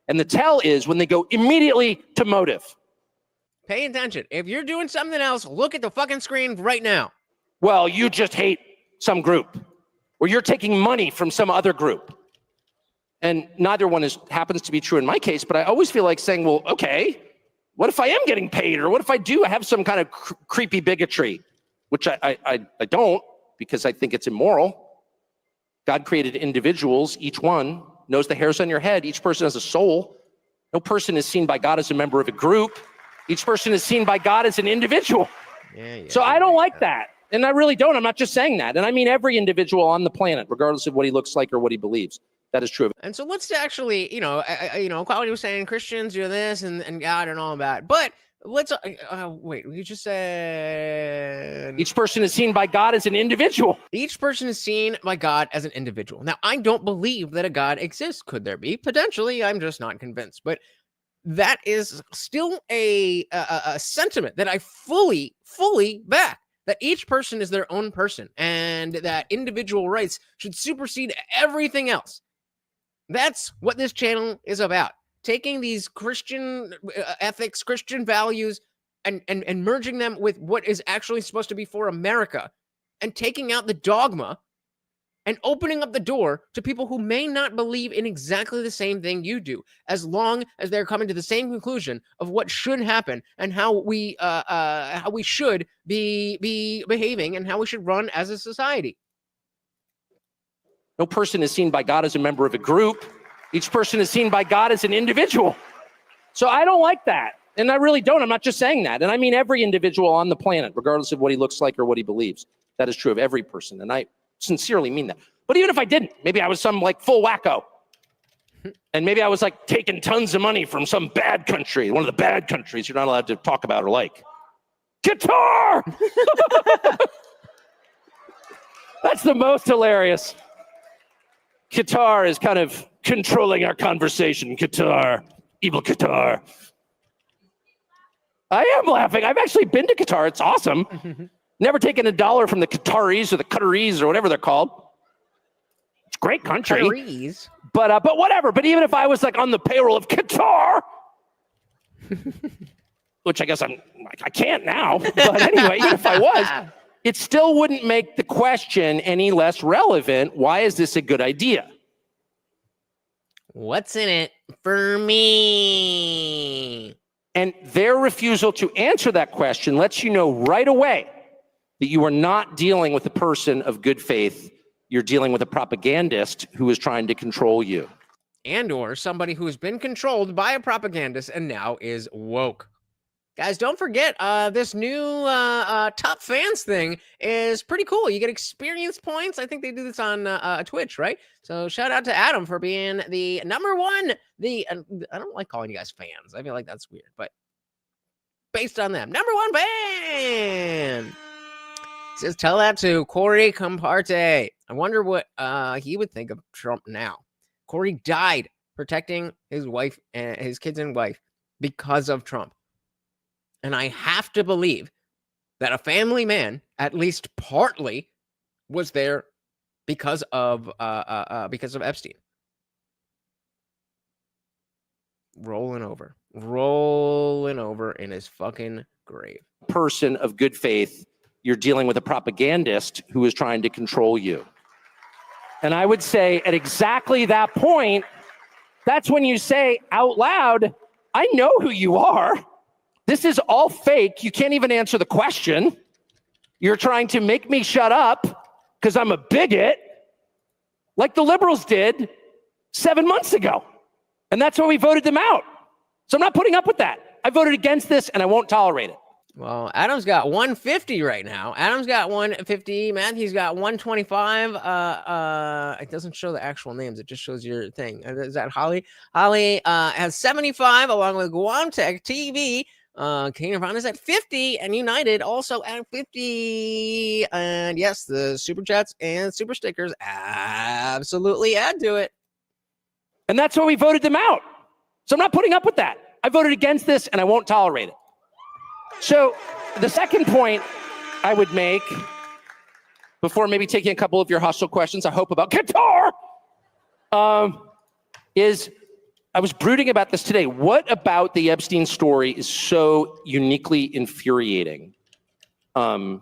Speaker 14: And the tell is when they go immediately to motive.
Speaker 1: Pay attention. If you're doing something else, look at the fucking screen right now.
Speaker 14: Well, you just hate some group, or you're taking money from some other group. And neither one happens to be true in my case, but I always feel like saying, well, okay, what if I am getting paid? Or what if I do have some kind of creepy bigotry? Which I don't, because I think it's immoral. God created individuals. Each one knows the hairs on your head. Each person has a soul. No person is seen by God as a member of a group. Each person is seen by God as an individual. So I don't like that. And I really don't. I'm not just saying that. And I mean every individual on the planet, regardless of what he looks like or what he believes. That is true.
Speaker 1: And so let's actually, Quality was saying Christians do this and God and all that. But let's wait. You just said
Speaker 14: each person is seen by God as an individual.
Speaker 1: Each person is seen by God as an individual. Now, I don't believe that a God exists. Could there be? Potentially, I'm just not convinced. But that is still a sentiment that I fully back. That each person is their own person, and that individual rights should supersede everything else. That's what this channel is about. Taking these Christian ethics, Christian values, and merging them with what is actually supposed to be for America, and taking out the dogma and opening up the door to people who may not believe in exactly the same thing you do, as long as they're coming to the same conclusion of what should happen and how we should be behaving and how we should run as a society.
Speaker 14: No person is seen by God as a member of a group. Each person is seen by God as an individual. So I don't like that. And I really don't. I'm not just saying that. And I mean every individual on the planet, regardless of what he looks like or what he believes. That is true of every person. And I sincerely mean that. But even if I didn't, maybe I was some like full wacko. And maybe I was like taking tons of money from some bad country, one of the bad countries you're not allowed to talk about or like. Qatar! That's the most hilarious. Qatar is kind of controlling our conversation. Qatar, evil Qatar. I am laughing. I've actually been to Qatar. It's awesome. Never taken $1 from the Qataris or the Qataris or whatever they're called. It's a great country.
Speaker 1: Qataris.
Speaker 14: But whatever. But even if I was like on the payroll of Qatar, which I guess I can't now. But anyway, even if I was, it still wouldn't make the question any less relevant. Why is this a good idea?
Speaker 1: What's in it for me?
Speaker 14: And their refusal to answer that question lets you know right away that you are not dealing with a person of good faith. You're dealing with a propagandist who is trying to control you.
Speaker 1: And or somebody who has been controlled by a propagandist and now is woke. Guys, don't forget, this new top fans thing is pretty cool. You get experience points. I think they do this on Twitch, right? So shout out to Adam for being the number one. I don't like calling you guys fans. I feel like that's weird, but based on them, number one fan. Says, tell that to Corey Comparte. I wonder what he would think of Trump now. Corey died protecting his wife and his kids and wife because of Trump. And I have to believe that a family man, at least partly, was there because of Epstein. Rolling over in his fucking grave.
Speaker 14: Person of good faith, you're dealing with a propagandist who is trying to control you. And I would say at exactly that point, that's when you say out loud, I know who you are. This is all fake. You can't even answer the question. You're trying to make me shut up because I'm a bigot, like the liberals did 7 months ago. And that's why we voted them out. So I'm not putting up with that. I voted against this and I won't tolerate it.
Speaker 1: Well, Adam's got 150 right now. Adam's got 150. Matthew's got 125. It doesn't show the actual names. It just shows your thing. Is that Holly? Holly has 75, along with Guamtech TV. King of is at 50, and United also at 50. And yes, the super chats and super stickers absolutely add to it.
Speaker 14: And that's why we voted them out. So I'm not putting up with that. I voted against this and I won't tolerate it. So the second point I would make, before maybe taking a couple of your hostile questions, I hope about Qatar, is I was brooding about this today. What about the Epstein story is so uniquely infuriating? And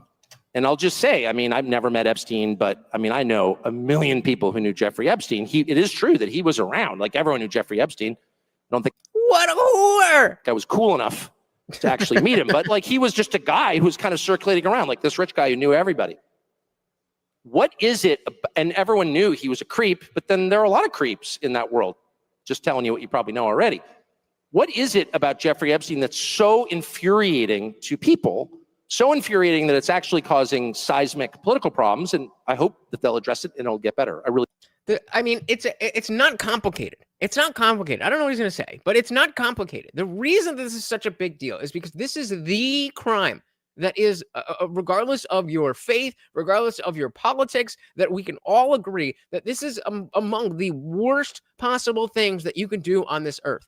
Speaker 14: I'll just say, I mean, I've never met Epstein, but I mean, I know a million people who knew Jeffrey Epstein. It is true that he was around. Like everyone knew Jeffrey Epstein. I don't think
Speaker 1: what a whore.
Speaker 14: I was cool enough to actually meet him, but like he was just a guy who was kind of circulating around, like this rich guy who knew everybody. What is it? And everyone knew he was a creep, but then there are a lot of creeps in that world. Just telling you what you probably know already. What is it about Jeffrey Epstein that's so infuriating to people, so infuriating that it's actually causing seismic political problems? And I hope that they'll address it and it'll get better. I mean,
Speaker 1: it's not complicated. It's not complicated. I don't know what he's going to say, but it's not complicated. The reason this is such a big deal is because this is the crime that is, regardless of your faith, regardless of your politics, that we can all agree that this is among the worst possible things that you can do on this earth.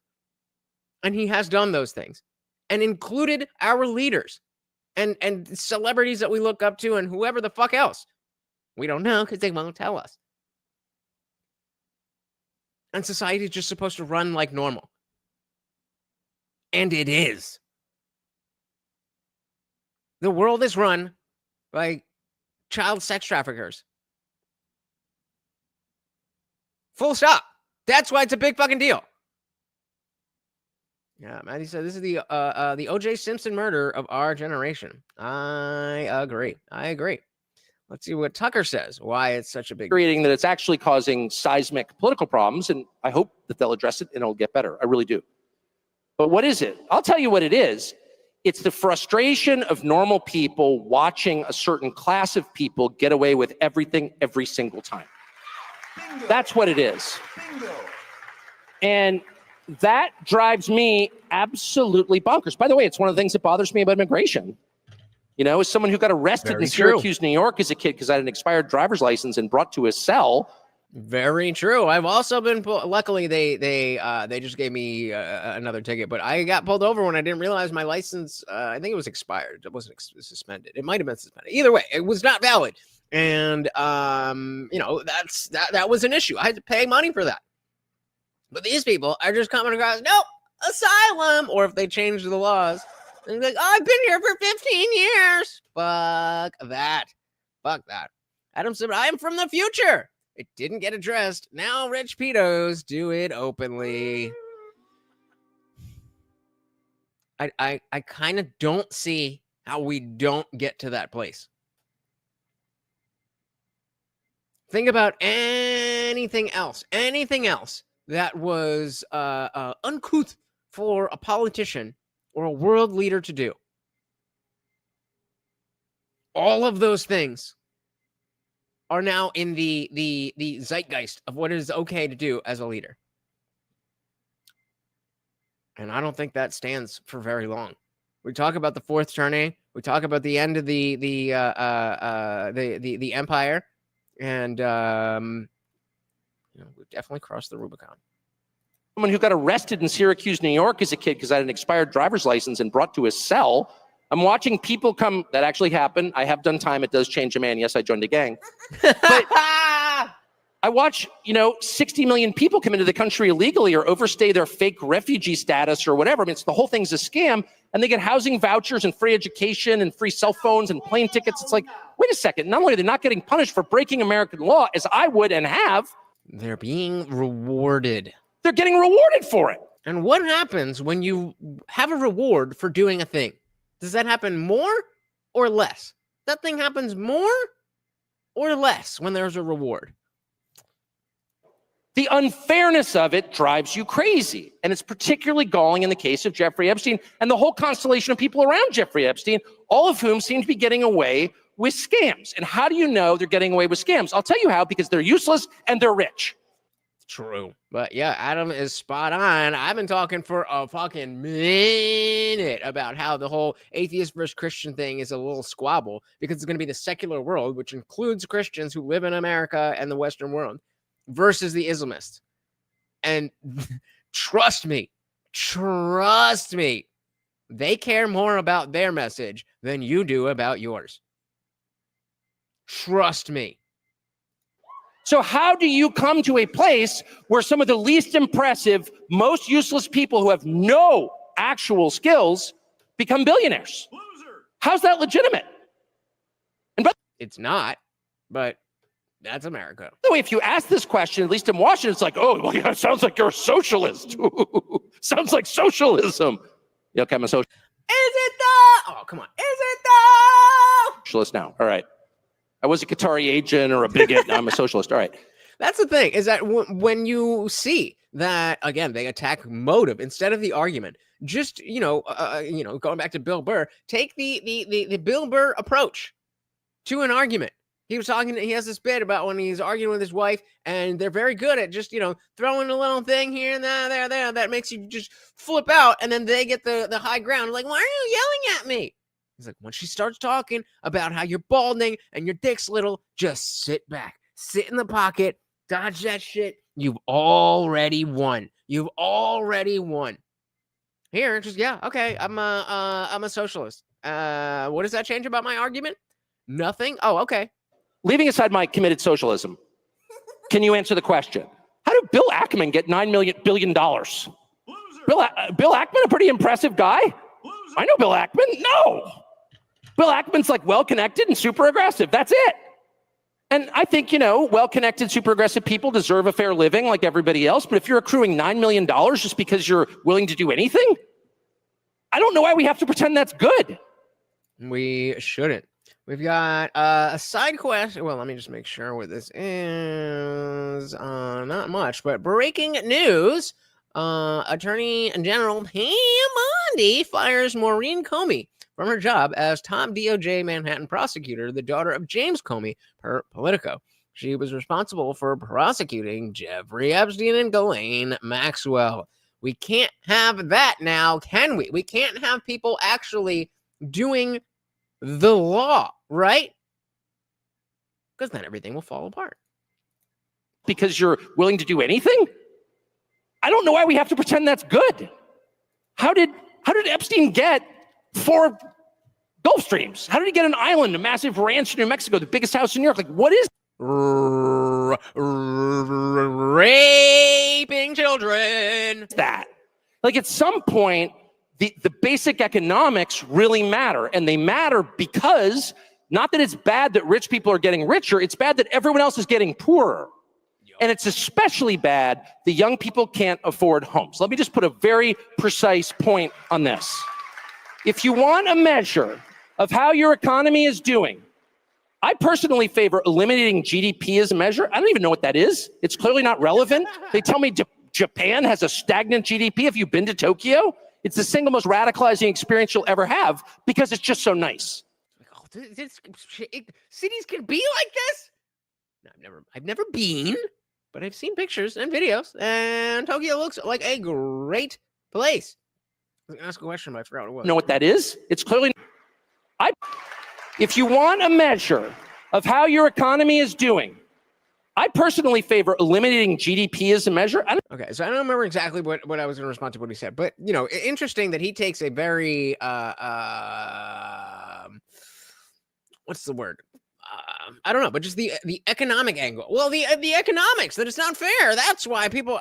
Speaker 1: And he has done those things and included our leaders and celebrities that we look up to and whoever the fuck else. We don't know because they won't tell us. And society is just supposed to run like normal. And it is. The world is run by child sex traffickers. Full stop. That's why it's a big fucking deal. Yeah, Matthew said this is the O.J. Simpson murder of our generation. I agree. Let's see what Tucker says. Why it's such a big
Speaker 14: Creating that it's actually causing seismic political problems, and I hope that they'll address it and it'll get better. I really do. But what is it? I'll tell you what it is. It's the frustration of normal people watching a certain class of people get away with everything every single time. Bingo. That's what it is. Bingo. And that drives me absolutely bonkers. By the way, it's one of the things that bothers me about immigration. You know, as someone who got arrested in Syracuse, New York as a kid because I had an expired driver's license and brought to a cell.
Speaker 1: Very true. I've also been luckily they just gave me another ticket, but I got pulled over when I didn't realize my license. I think it was expired. It wasn't suspended. It might have been suspended. Either way, it was not valid, and you know that was an issue. I had to pay money for that. But these people are just coming across, nope, asylum, or if they change the laws, they're like, oh, I've been here for 15 years. Fuck that. Adam said, I am from the future. It didn't get addressed. Now rich pedos do it openly. I kind of don't see how we don't get to that place. Think about anything else that was uncouth for a politician or a world leader to do. All of those things are now in the zeitgeist of what is okay to do as a leader. And I don't think that stands for very long. We talk about the fourth turning. We talk about the end of the empire, and we've definitely crossed the Rubicon.
Speaker 14: Someone who got arrested in Syracuse, New York as a kid because I had an expired driver's license and brought to a cell. I'm watching people come, that actually happened. I have done time. It does change a man. Yes, I joined a gang. But I watch, 60 million people come into the country illegally or overstay their fake refugee status or whatever. I mean, the whole thing's a scam. And they get housing vouchers and free education and free cell phones and plane tickets. It's like, wait a second. Not only are they not getting punished for breaking American law, as I would and have,
Speaker 1: they're being rewarded.
Speaker 14: They're getting rewarded for it.
Speaker 1: And what happens when you have a reward for doing a thing? Does that happen more or less? That thing happens more or less when there's a reward?
Speaker 14: The unfairness of it drives you crazy. And it's particularly galling in the case of Jeffrey Epstein and the whole constellation of people around Jeffrey Epstein, all of whom seem to be getting away with scams. And how do you know they're getting away with scams? I'll tell you how, because they're useless and they're rich.
Speaker 1: True. But yeah, Adam is spot on. I've been talking for a fucking minute about how the whole atheist versus Christian thing is a little squabble because it's going to be the secular world, which includes Christians who live in America and the Western world, versus the Islamists. And trust me, they care more about their message than you do about yours. Trust me.
Speaker 14: So how do you come to a place where some of the least impressive, most useless people who have no actual skills become billionaires? Loser. How's that legitimate?
Speaker 1: It's not, but that's America.
Speaker 14: By the way, if you ask this question, at least in Washington, it's like, oh, well, yeah, it sounds like you're a socialist. Sounds like socialism. Yeah, okay, I'm a socialist.
Speaker 1: Is it though? Oh, come on. Is it though?
Speaker 14: Socialist now. All right. I was a Qatari agent or a bigot. Now I'm a socialist. All right.
Speaker 1: That's the thing, is that when you see that, again, they attack motive instead of the argument, just, going back to Bill Burr, take the Bill Burr approach to an argument. He was talking, he has this bit about when he's arguing with his wife, and they're very good at just, throwing a little thing here and there, that makes you just flip out, and then they get the high ground. Like, why are you yelling at me? He's like, when she starts talking about how you're balding and your dick's little, just sit back, sit in the pocket, dodge that shit. You've already won. You've already won. Here, just, yeah, okay, I'm a socialist. What does that change about my argument? Nothing? Oh, okay.
Speaker 14: Leaving aside my committed socialism, can you answer the question? How did Bill Ackman get $9 billion? Bill Ackman, a pretty impressive guy? I know Bill Ackman. No. Bill Ackman's like well-connected and super aggressive. That's it. And I think, well-connected, super aggressive people deserve a fair living like everybody else. But if you're accruing $9 million just because you're willing to do anything, I don't know why we have to pretend that's good.
Speaker 1: We shouldn't. We've got a side question. Well, let me just make sure what this is. Not much, but breaking news. Attorney General Pam Bondi fires Maureen Comey from her job as top DOJ Manhattan prosecutor, the daughter of James Comey, per Politico. She was responsible for prosecuting Jeffrey Epstein and Ghislaine Maxwell. We can't have that now, can we? We can't have people actually doing the law, right? Because then everything will fall apart.
Speaker 14: Because you're willing to do anything? I don't know why we have to pretend that's good. How did Epstein get 4 Gulf Streams? How did he get an island, a massive ranch in New Mexico, the biggest house in New York? Like, what is
Speaker 1: raping children?
Speaker 14: That? Like, at some point, the basic economics really matter. And they matter because, not that it's bad that rich people are getting richer, it's bad that everyone else is getting poorer. And it's especially bad that young people can't afford homes. Let me just put a very precise point on this. If you want a measure of how your economy is doing, I personally favor eliminating GDP as a measure. I don't even know what that is. It's clearly not relevant. They tell me Japan has a stagnant GDP. Have you been to Tokyo? It's the single most radicalizing experience you'll ever have because it's just so nice.
Speaker 1: Cities can be like this? No, I've never been, but I've seen pictures and videos, and Tokyo looks like a great place. I was gonna ask a question, but I forgot what it was.
Speaker 14: Know what that is? It's clearly. If you want a measure of how your economy is doing, I personally favor eliminating GDP as a measure.
Speaker 1: Okay, so I don't remember exactly what I was going to respond to what he said, but interesting that he takes a very what's the word? I don't know, but just the economic angle. Well, the economics, that it's not fair. That's why people.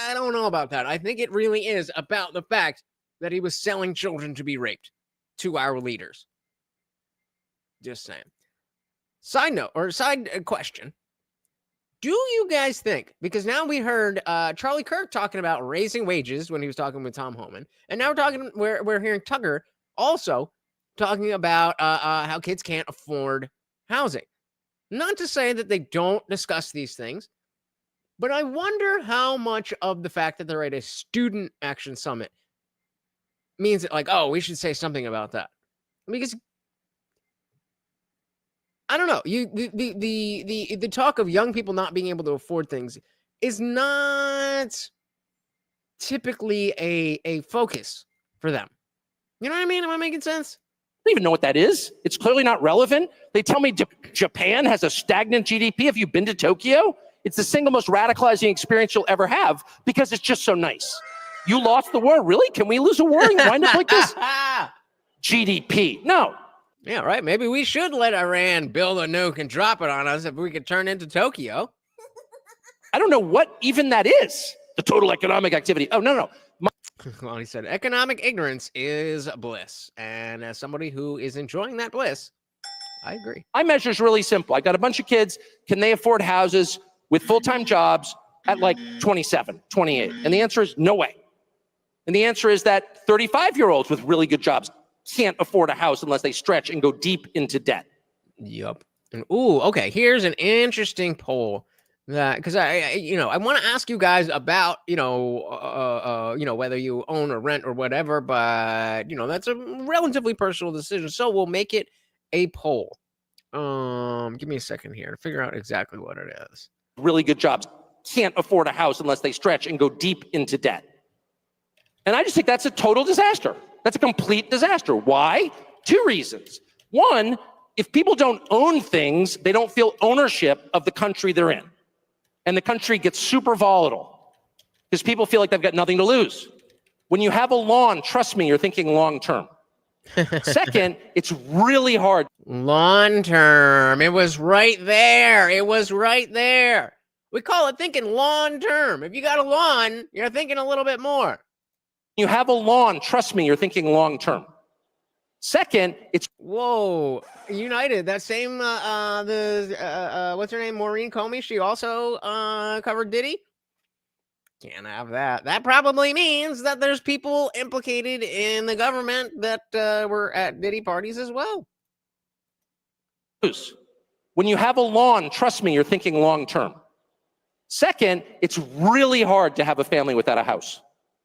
Speaker 1: I don't know about that. I think it really is about the fact that he was selling children to be raped to our leaders. Just saying. Side note or side question. Do you guys think, because now we heard Charlie Kirk talking about raising wages when he was talking with Tom Homan, and now we're hearing Tucker also talking about how kids can't afford housing. Not to say that they don't discuss these things, but I wonder how much of the fact that they're at a student action summit means that, like, oh, we should say something about that. Because I don't know. The talk of young people not being able to afford things is not typically a focus for them. You know what I mean? Am I making sense?
Speaker 14: I don't even know what that is. It's clearly not relevant. They tell me Japan has a stagnant GDP. Have you been to Tokyo? It's the single most radicalizing experience you'll ever have because it's just so nice. You lost the war. Really? Can we lose a war and wind up like this? GDP. No.
Speaker 1: Yeah, right. Maybe we should let Iran build a nuke and drop it on us if we could turn into Tokyo.
Speaker 14: I don't know what even that is. The total economic activity. Oh, no.
Speaker 1: Well, he said, economic ignorance is bliss. And as somebody who is enjoying that bliss, I agree.
Speaker 14: My measure is really simple. I got a bunch of kids. Can they afford houses with full-time jobs at like 27, 28? And the answer is no way. And the answer is that 35-year-olds with really good jobs can't afford a house unless they stretch and go deep into debt.
Speaker 1: Yup. And okay. Here's an interesting poll that, because I want to ask you guys about whether you own or rent or whatever, but that's a relatively personal decision. So we'll make it a poll. Give me a second here to figure out exactly what it is.
Speaker 14: Really good jobs can't afford a house unless they stretch and go deep into debt. And I just think that's a total disaster. That's a complete disaster. Why? Two reasons. One, if people don't own things, they don't feel ownership of the country they're in. And the country gets super volatile because people feel like they've got nothing to lose. When you have a lawn, trust me, you're thinking long term. Second, it's really hard.
Speaker 1: Long term. It was right there. It was right there. We call it thinking long term. If you got a lawn, you're thinking a little bit more.
Speaker 14: You have a lawn, trust me, you're thinking long term. Second, it's
Speaker 1: whoa, United. That same what's her name, Maureen Comey. She also covered Diddy. Can't have that. That probably means that there's people implicated in the government that were at Diddy parties as well.
Speaker 14: When you have a lawn, trust me, you're thinking long term. Second, it's really hard to have a family without a house.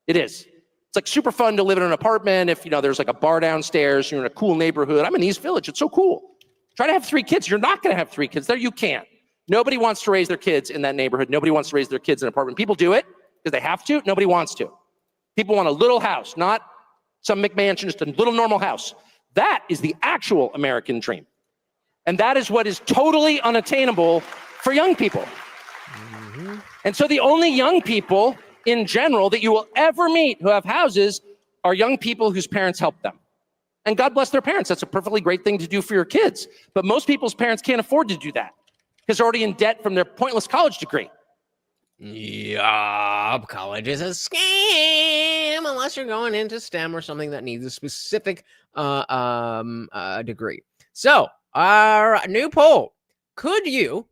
Speaker 14: It is. It's like super fun to live in an apartment if, there's like a bar downstairs, you're in a cool neighborhood. I'm in East Village. It's so cool. Try to have 3 kids. You're not going to have 3 kids there. You can't. Nobody wants to raise their kids in that neighborhood. Nobody wants to raise their kids in an apartment. People do it because they have to. Nobody wants to. People want a little house, not some McMansion, just a little normal house. That is the actual American dream. And that is what is totally unattainable for young people. Mm-hmm. And so the only young people in general that you will ever meet who have houses are young people whose parents help them. And God bless their parents. That's a perfectly great thing to do for your kids. But most people's parents can't afford to do that because they're already in debt from their pointless college degree.
Speaker 1: Yup, college is a scam unless you're going into STEM or something that needs a specific degree. So, our new poll. Could you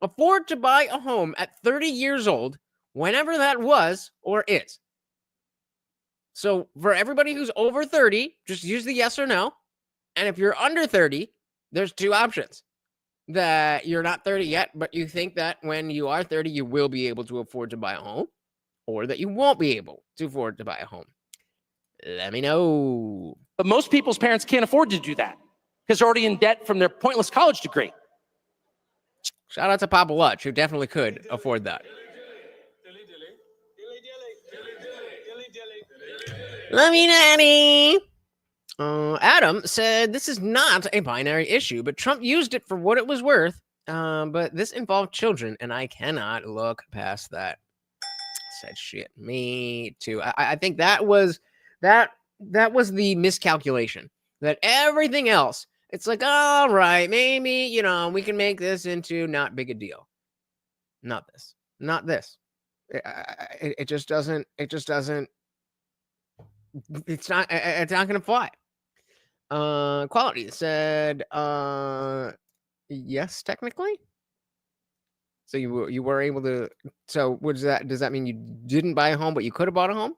Speaker 1: afford to buy a home at 30 years old, whenever that was or is? So for everybody who's over 30, just use the yes or no. And if you're under 30, there's 2 options. That you're not 30 yet, but you think that when you are 30, you will be able to afford to buy a home, or that you won't be able to afford to buy a home. Let me know.
Speaker 14: But most people's parents can't afford to do that because they're already in debt from their pointless college degree.
Speaker 1: Shout out to Papa Lutch, who definitely could afford that. Love you, Daddy. Adam said, this is not a binary issue, but Trump used it for what it was worth. But this involved children, and I cannot look past that. Said shit. Me too. I think that was the miscalculation. That everything else, it's like, all right, maybe, we can make this into not big a deal. Not this. Not this. It just doesn't. It's not going to fly. Quality said, yes, technically. So you were able to. So what does that? Does that mean you didn't buy a home, but you could have bought a home?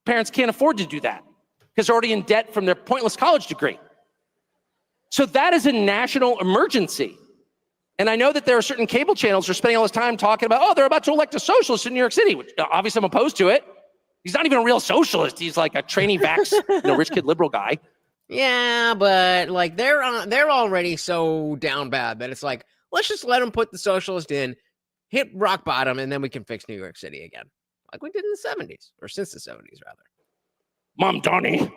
Speaker 14: Parents can't afford to do that because they're already in debt from their pointless college degree. So that is a national emergency. And I know that there are certain cable channels that are spending all this time talking about, they're about to elect a socialist in New York City, which obviously I'm opposed to it. He's not even a real socialist. He's like a trainee vax, rich kid liberal guy.
Speaker 1: Yeah, but like they're already so down bad that it's like, let's just let them put the socialist in, hit rock bottom, and then we can fix New York City again. Like we did in the 70s, or since the 70s, rather.
Speaker 14: Mom Donnie.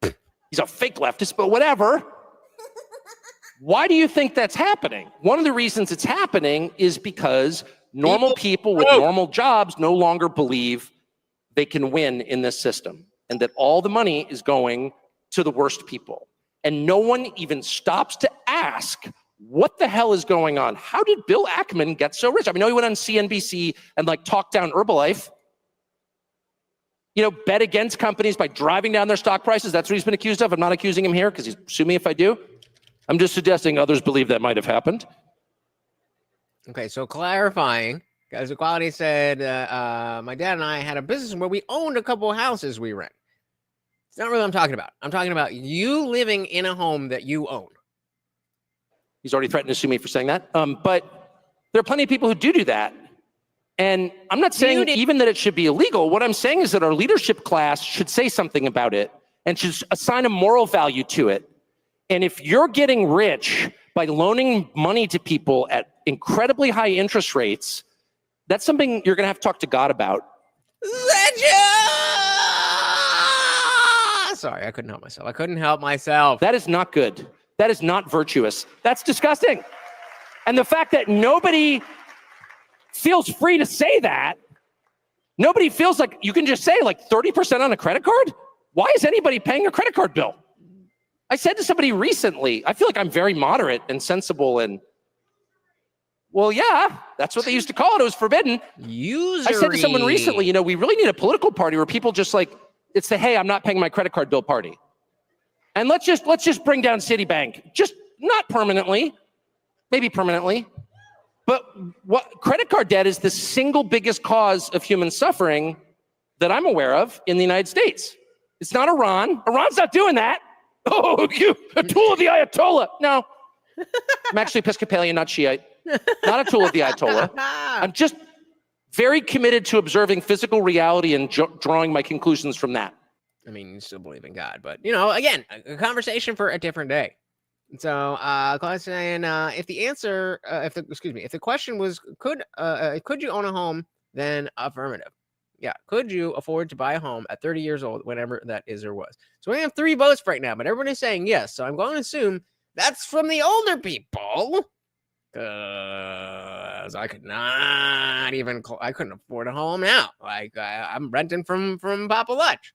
Speaker 14: He's a fake leftist, but whatever. Why do you think that's happening? One of the reasons it's happening is because normal people with normal jobs no longer believe they can win in this system and that all the money is going to the worst people. And no one even stops to ask, what the hell is going on? How did Bill Ackman get so rich? I mean, I know he went on CNBC and talked down Herbalife. Bet against companies by driving down their stock prices. That's what he's been accused of. I'm not accusing him here because he's sue me if I do. I'm just suggesting others believe that might have happened.
Speaker 1: Okay, so clarifying, because Equality said, my dad and I had a business where we owned a couple of houses we rent. It's not really what I'm talking about. I'm talking about you living in a home that you own.
Speaker 14: He's already threatened to sue me for saying that. But there are plenty of people who do that. And I'm not saying even that it should be illegal. What I'm saying is that our leadership class should say something about it and should assign a moral value to it. And if you're getting rich by loaning money to people at incredibly high interest rates, that's something you're going to have to talk to God about.
Speaker 1: Sorry, I couldn't help myself. I couldn't help myself.
Speaker 14: That is not good. That is not virtuous. That's disgusting. And the fact that nobody feels free to say that, nobody feels like you can just say like 30% on a credit card? Why is anybody paying a credit card bill? I said to somebody recently, I feel like I'm very moderate and sensible and, well, yeah, that's what they used to call it. It was forbidden.
Speaker 1: Usury.
Speaker 14: I said to someone recently, you know, we really need a political party where people just like, it's the, hey, I'm not paying my credit card bill party. And let's just bring down Citibank. Just not permanently, maybe permanently. But what credit card debt is the single biggest cause of human suffering that I'm aware of in the United States. It's not Iran. Iran's not doing that. Oh, you, a tool of the Ayatollah. No, I'm actually Episcopalian, not Shiite. Not a tool of the Ayatollah. I'm just very committed to observing physical reality and drawing my conclusions from that.
Speaker 1: I mean, you still believe in God, but, you know, again, a conversation for a different day. So, Claude's saying, if the question was, could you own a home, then affirmative. Yeah, could you afford to buy a home at 30 years old, whenever that is or was? So we have 3 votes right now, but everyone is saying yes. So I'm going to assume that's from the older people. Because I could not even, I couldn't afford a home now. Like, I'm renting from Papa Lutch.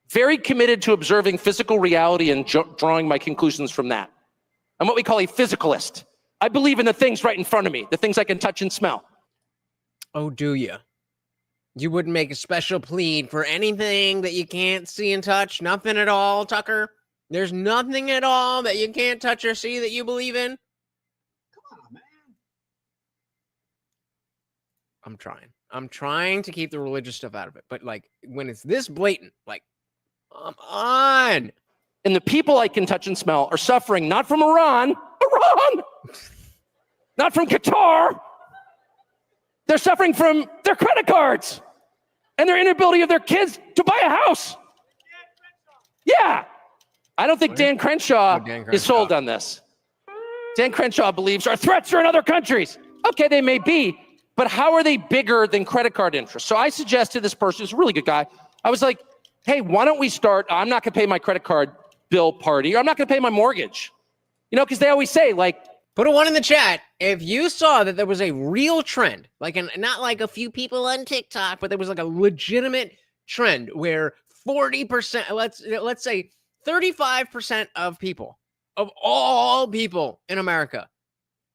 Speaker 14: Very committed to observing physical reality and drawing my conclusions from that. I'm what we call a physicalist. I believe in the things right in front of me, the things I can touch and smell.
Speaker 1: Oh, do you? You wouldn't make a special plea for anything that you can't see and touch? Nothing at all, Tucker? There's nothing at all that you can't touch or see that you believe in? I'm trying to keep the religious stuff out of it. But, like, when it's this blatant, like, come on.
Speaker 14: And the people I can touch and smell are suffering not from Iran, not from Qatar. They're suffering from their credit cards and their inability of their kids to buy a house. Yeah. I don't think Dan Crenshaw is sold on this. Dan Crenshaw believes our threats are in other countries. Okay, they may be. But how are they bigger than credit card interest? So I suggested this person, who's a really good guy. I was like, hey, why don't we start, I'm not going to pay my credit card bill party, or I'm not going to pay my mortgage. You know, because they always say, like,
Speaker 1: put a 1 in the chat if you saw that there was a real trend, like not like a few people on TikTok, but there was like a legitimate trend where 40%, let's say 35% of people, of all people in America,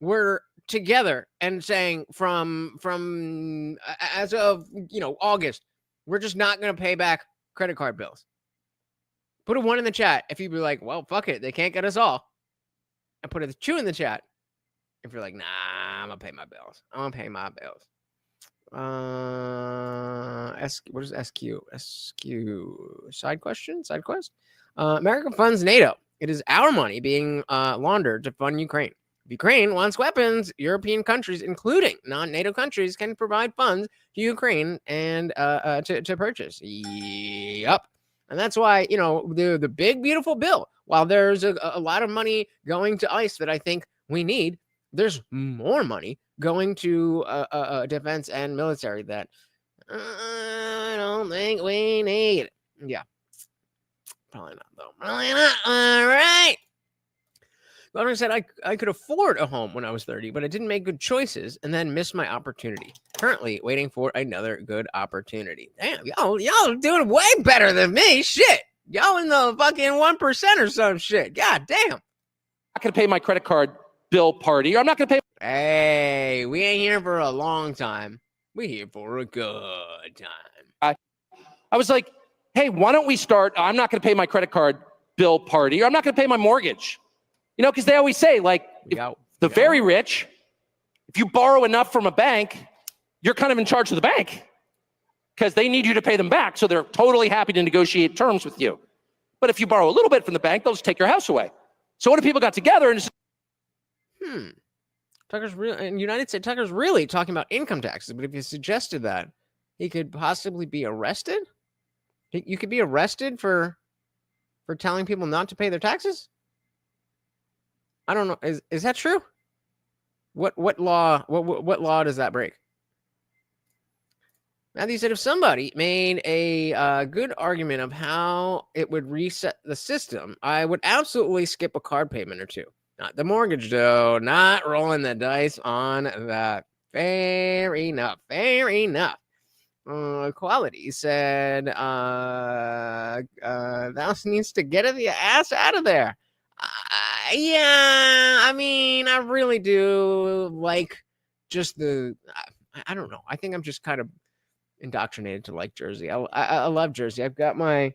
Speaker 1: were together and saying from as of, you know, August, we're just not going to pay back credit card bills. Put a 1 in the chat if you'd be like, well, fuck it, they can't get us all. And put a 2 in the chat if you're like, nah, I'm gonna pay my bills. I'm gonna pay my bills. What is SQ? SQ side question? Side quest? America funds NATO. It is our money being laundered to fund Ukraine. If Ukraine wants weapons, European countries, including non-NATO countries, can provide funds to Ukraine and to purchase. Yep. And that's why, you know, the big, beautiful bill, while there's a lot of money going to ICE that I think we need, there's more money going to defense and military that I don't think we need. Yeah. Probably not, though. Probably not. All right. Governor said I could afford a home when I was 30, but I didn't make good choices and then missed my opportunity. Currently waiting for another good opportunity. Damn, y'all doing way better than me. Shit. Y'all in the fucking 1% or some shit. God damn.
Speaker 14: I'm not going to pay my credit card bill party, or I'm not going to pay.
Speaker 1: Hey, we ain't here for a long time. We here for a good time.
Speaker 14: I was like, hey, why don't we start, I'm not going to pay my credit card bill party, or I'm not going to pay my mortgage. You know, because they always say, like, the very rich, if you borrow enough from a bank, you're kind of in charge of the bank because they need you to pay them back. So they're totally happy to negotiate terms with you. But if you borrow a little bit from the bank, they'll just take your house away. So what if people got together and just...
Speaker 1: Tucker's really, in United States, Tucker's really talking about income taxes. But if you suggested that, he could possibly be arrested. You could be arrested for for telling people not to pay their taxes? I don't know. Is that true? What law? What law does that break? Matthew said if somebody made a good argument of how it would reset the system, I would absolutely skip a card payment or two. Not the mortgage, though. Not rolling the dice on that. Fair enough. Fair enough. Quality said, Mouse needs to get the ass out of there. Yeah, I mean, I really do like just I don't know. I think I'm just kind of indoctrinated to like Jersey. I love Jersey. I've got my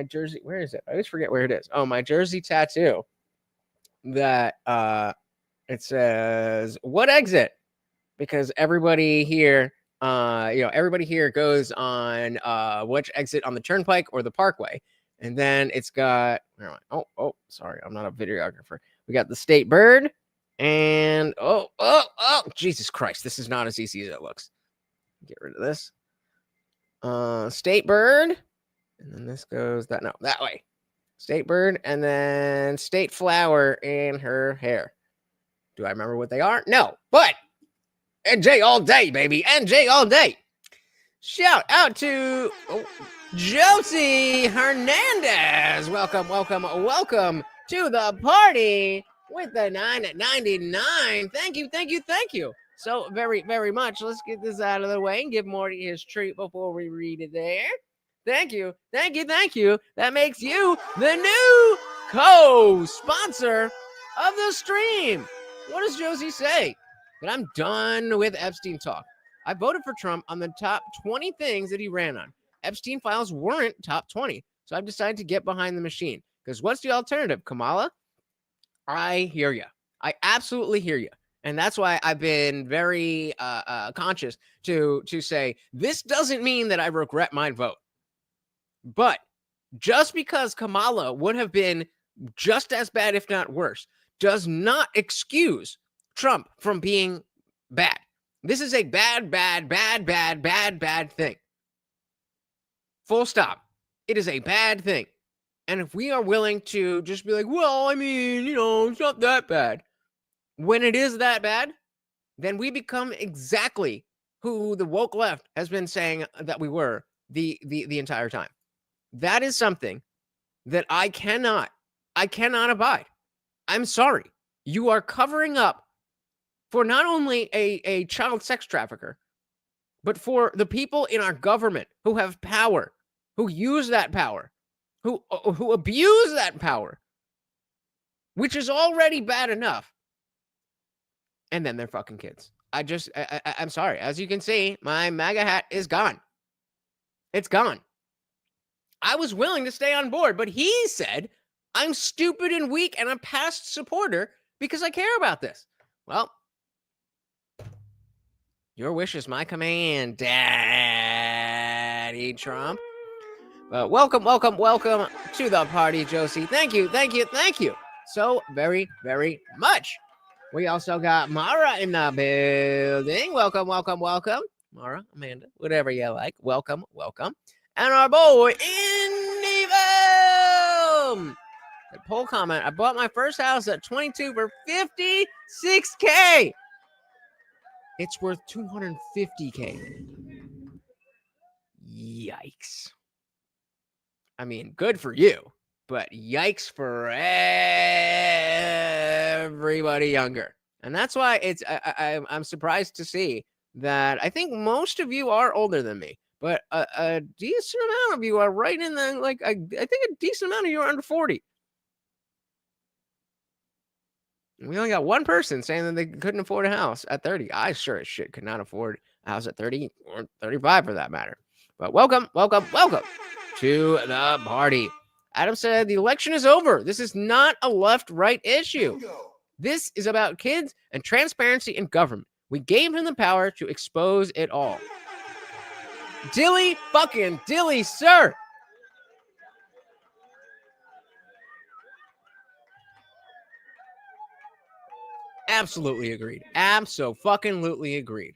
Speaker 1: Jersey. Where is it? I always forget where it is. Oh, my Jersey tattoo that it says, what exit? Because everybody here, everybody here goes on which exit on the turnpike or the parkway. And then it's got, oh, sorry, I'm not a videographer. We got the state bird and, oh, Jesus Christ. This is not as easy as it looks. Get rid of this. State bird. And then this goes that way. State bird and then state flower in her hair. Do I remember what they are? No, but NJ all day, baby. NJ all day. Shout out to Josie Hernandez. Welcome to the party with the 9 at 99. Thank you. So very, very much. Let's get this out of the way and give Morty his treat before we read it there. Thank you. That makes you the new co-sponsor of the stream. What does Josie say? That I'm done with Epstein talk. I voted for Trump on the top 20 things that he ran on. Epstein files weren't top 20. So I've decided to get behind the machine. Because what's the alternative, Kamala? I hear you. I absolutely hear you. And that's why I've been very conscious to say, this doesn't mean that I regret my vote. But just because Kamala would have been just as bad, if not worse, does not excuse Trump from being bad. This is a bad thing. Full stop. It is a bad thing. And if we are willing to just be like, well, I mean, it's not that bad. When it is that bad, then we become exactly who the woke left has been saying that we were the entire time. That is something that I cannot abide. I'm sorry. You are covering up for not only a child sex trafficker, but for the people in our government who have power, who use that power, who abuse that power, which is already bad enough. And then they're fucking kids. I'm sorry. As you can see, my MAGA hat is gone. It's gone. I was willing to stay on board, but he said I'm stupid and weak and a past supporter because I care about this. Well, your wish is my command, Daddy Trump. But welcome to the party, Josie. Thank you so very, very much. We also got Mara in the building. Welcome. Mara, Amanda, whatever you like. Welcome. And our boy, Indie The poll comment, I bought my first house at 22 for $56K. It's worth $250K. Yikes. I mean, good for you, but yikes for everybody younger. And that's why I'm surprised to see that I think most of you are older than me, but a decent amount of you are right in the, I think a decent amount of you are under 40. We only got one person saying that they couldn't afford a house at 30. I sure as shit could not afford a house at 30 or 35 for that matter. But welcome to the party. Adam said the election is over. This is not a left-right issue. This is about kids and transparency in government. We gave him the power to expose it all. Dilly fucking dilly, sir. Absolutely agreed. Abso-fucking-lutely agreed.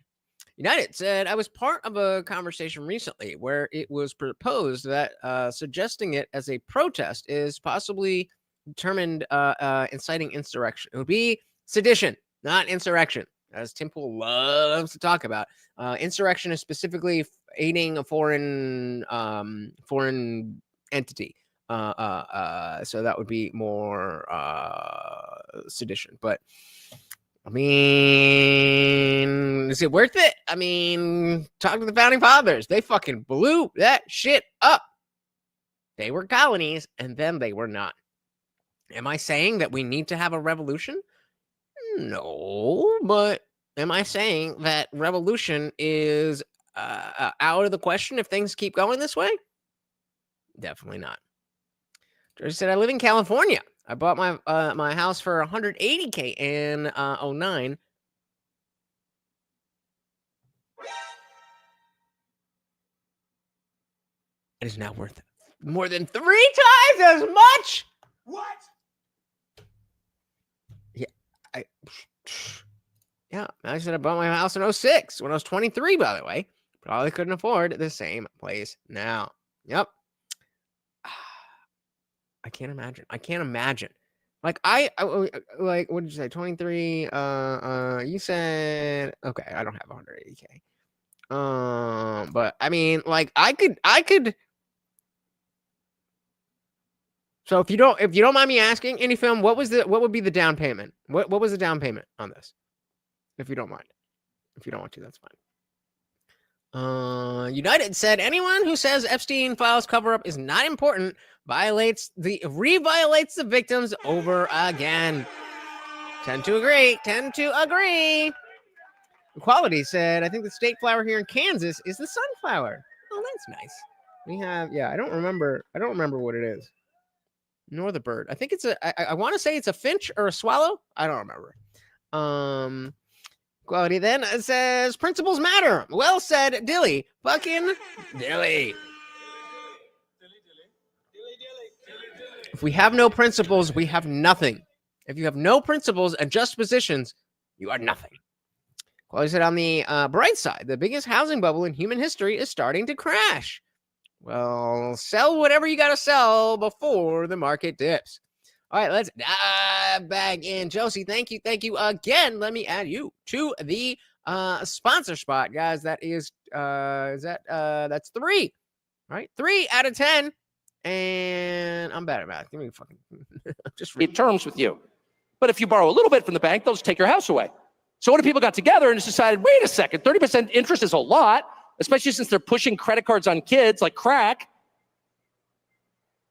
Speaker 1: United said, I was part of a conversation recently where it was proposed that suggesting it as a protest is possibly determined inciting insurrection. It would be sedition, not insurrection, as Tim Pool loves to talk about. Insurrection is specifically aiding a foreign entity. So that would be more sedition. But I mean, is it worth it? I mean, talk to the founding fathers. They fucking blew that shit up. They were colonies, and then they were not. Am I saying that we need to have a revolution? No, but am I saying that revolution is out of the question if things keep going this way? Definitely not. George said, I live in California. I bought my my house for $180K in 09. It is now worth more than 3 times as much.
Speaker 4: What?
Speaker 1: Yeah, I said I bought my house in 06 when I was 23, by the way. Probably couldn't afford the same place now. Yep. I can't imagine. Like I like, what did you say? 23. You said, okay, I don't have 180K. But I mean, like I could. So if you don't mind me asking, any film, what would be the down payment? What was the down payment on this? If you don't mind. If you don't want to, that's fine. United said anyone who says Epstein files cover up is not important violates the victims over again. Tend to agree. Equality said, I think the state flower here in Kansas is the sunflower. Oh, that's nice. We have, yeah, I don't remember what it is. Nor the bird. I think it's I want to say it's a finch or a swallow. I don't remember. Equality then says principles matter. Well said, Dilly. Fucking Dilly. If we have no principles, we have nothing. If you have no principles and just positions, you are nothing. Equality said on the bright side, the biggest housing bubble in human history is starting to crash. Well, sell whatever you got to sell before the market dips. All right, let's dive back in. Josie, thank you again. Let me add you to the sponsor spot, guys. That is that's 3, right? 3 out of 10. And I'm bad at math. Give me fucking just
Speaker 14: read terms with you. But if you borrow a little bit from the bank, they'll just take your house away. So what if people got together and just decided, wait a second, 30% interest is a lot, especially since they're pushing credit cards on kids like crack.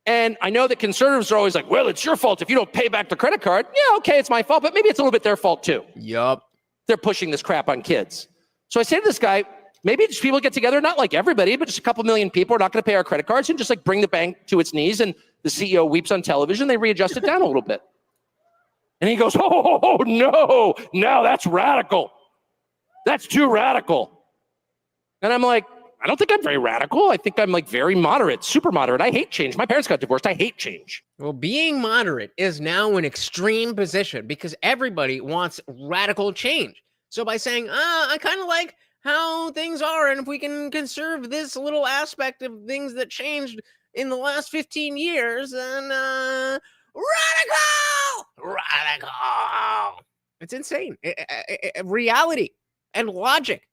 Speaker 14: And I know that conservatives are always like, well, it's your fault if you don't pay back the credit card. Yeah, okay, it's my fault, but maybe it's a little bit their fault too.
Speaker 1: Yup.
Speaker 14: They're pushing this crap on kids. So I say to this guy, maybe just people get together, not like everybody, but just a couple million people are not going to pay our credit cards and just like bring the bank to its knees, and the CEO weeps on television. They readjust it down a little bit. And he goes, oh, no, that's radical. That's too radical. And I'm like, I don't think I'm very radical. I think I'm like very moderate, super moderate. I hate change. My parents got divorced. I hate change.
Speaker 1: Well, being moderate is now an extreme position because everybody wants radical change. So by saying, I kind of like how things are, and if we can conserve this little aspect of things that changed in the last 15 years, then radical. It's insane. Reality and logic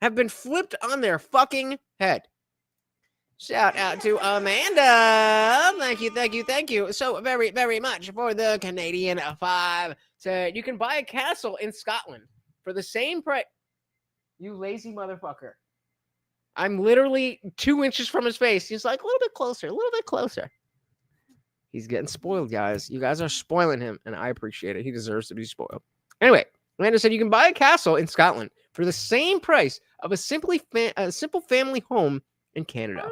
Speaker 1: have been flipped on their fucking head. Shout out to Amanda. Thank you so very, very much for the Canadian 5. Said you can buy a castle in Scotland for the same price. You lazy motherfucker. I'm literally 2 inches from his face. He's like, a little bit closer. He's getting spoiled, guys. You guys are spoiling him, and I appreciate it. He deserves to be spoiled. Anyway, Amanda said you can buy a castle in Scotland for the same price of a simple family home in Canada.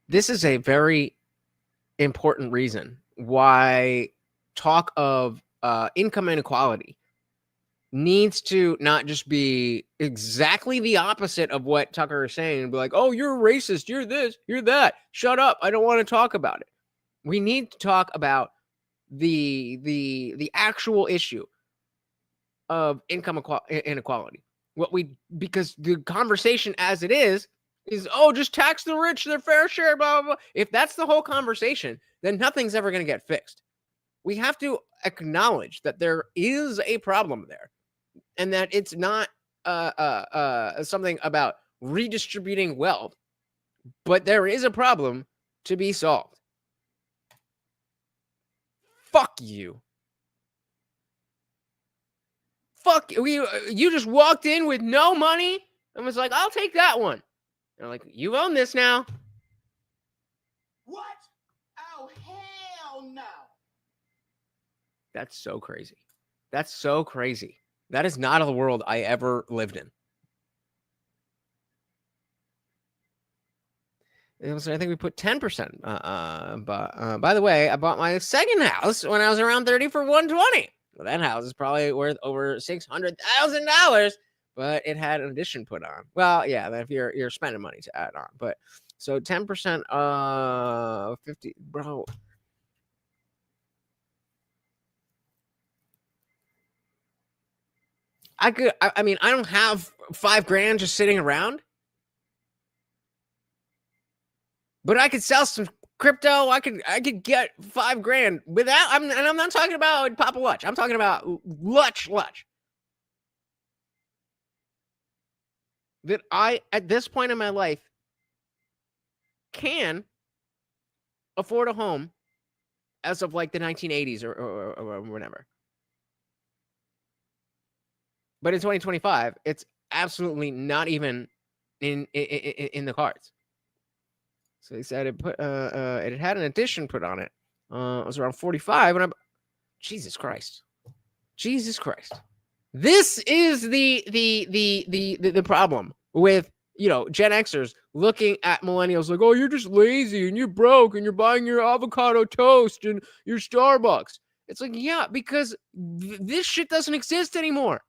Speaker 1: This is a very important reason why talk of income inequality needs to not just be exactly the opposite of what Tucker is saying and be like, oh, you're a racist, you're this, you're that. Shut up. I don't want to talk about it. We need to talk about the actual issue of income inequality. Because the conversation as it is oh, just tax the rich their fair share, blah, blah, blah. If that's the whole conversation, then nothing's ever going to get fixed. We have to acknowledge that there is a problem there, and that it's not something about redistributing wealth, but there is a problem to be solved. Fuck you. Fuck you. You just walked in with no money and was like, I'll take that one. They're like, you own this now.
Speaker 4: What? Oh, hell no.
Speaker 1: That's so crazy. That's so crazy. That is not a world I ever lived in. I think we put 10%. But by the way, I bought my second house when I was around 30 for $120. Well, that house is probably worth over $600,000, but it had an addition put on. Well, yeah, if you're spending money to add on. But so 10% 50, bro. I mean, I don't have $5,000 just sitting around, but I could sell some crypto. I could get $5,000 without. And I'm not talking about Papa Lutch. I'm talking about Lutch. That I, at this point in my life, can afford a home as of like the 1980s or whatever. But in 2025, it's absolutely not even in the cards. So he said it had an addition put on it. It was around 45, and Jesus Christ. This is the problem with, Gen Xers looking at millennials like, oh, you're just lazy and you're broke and you're buying your avocado toast and your Starbucks. It's like, yeah, because this shit doesn't exist anymore.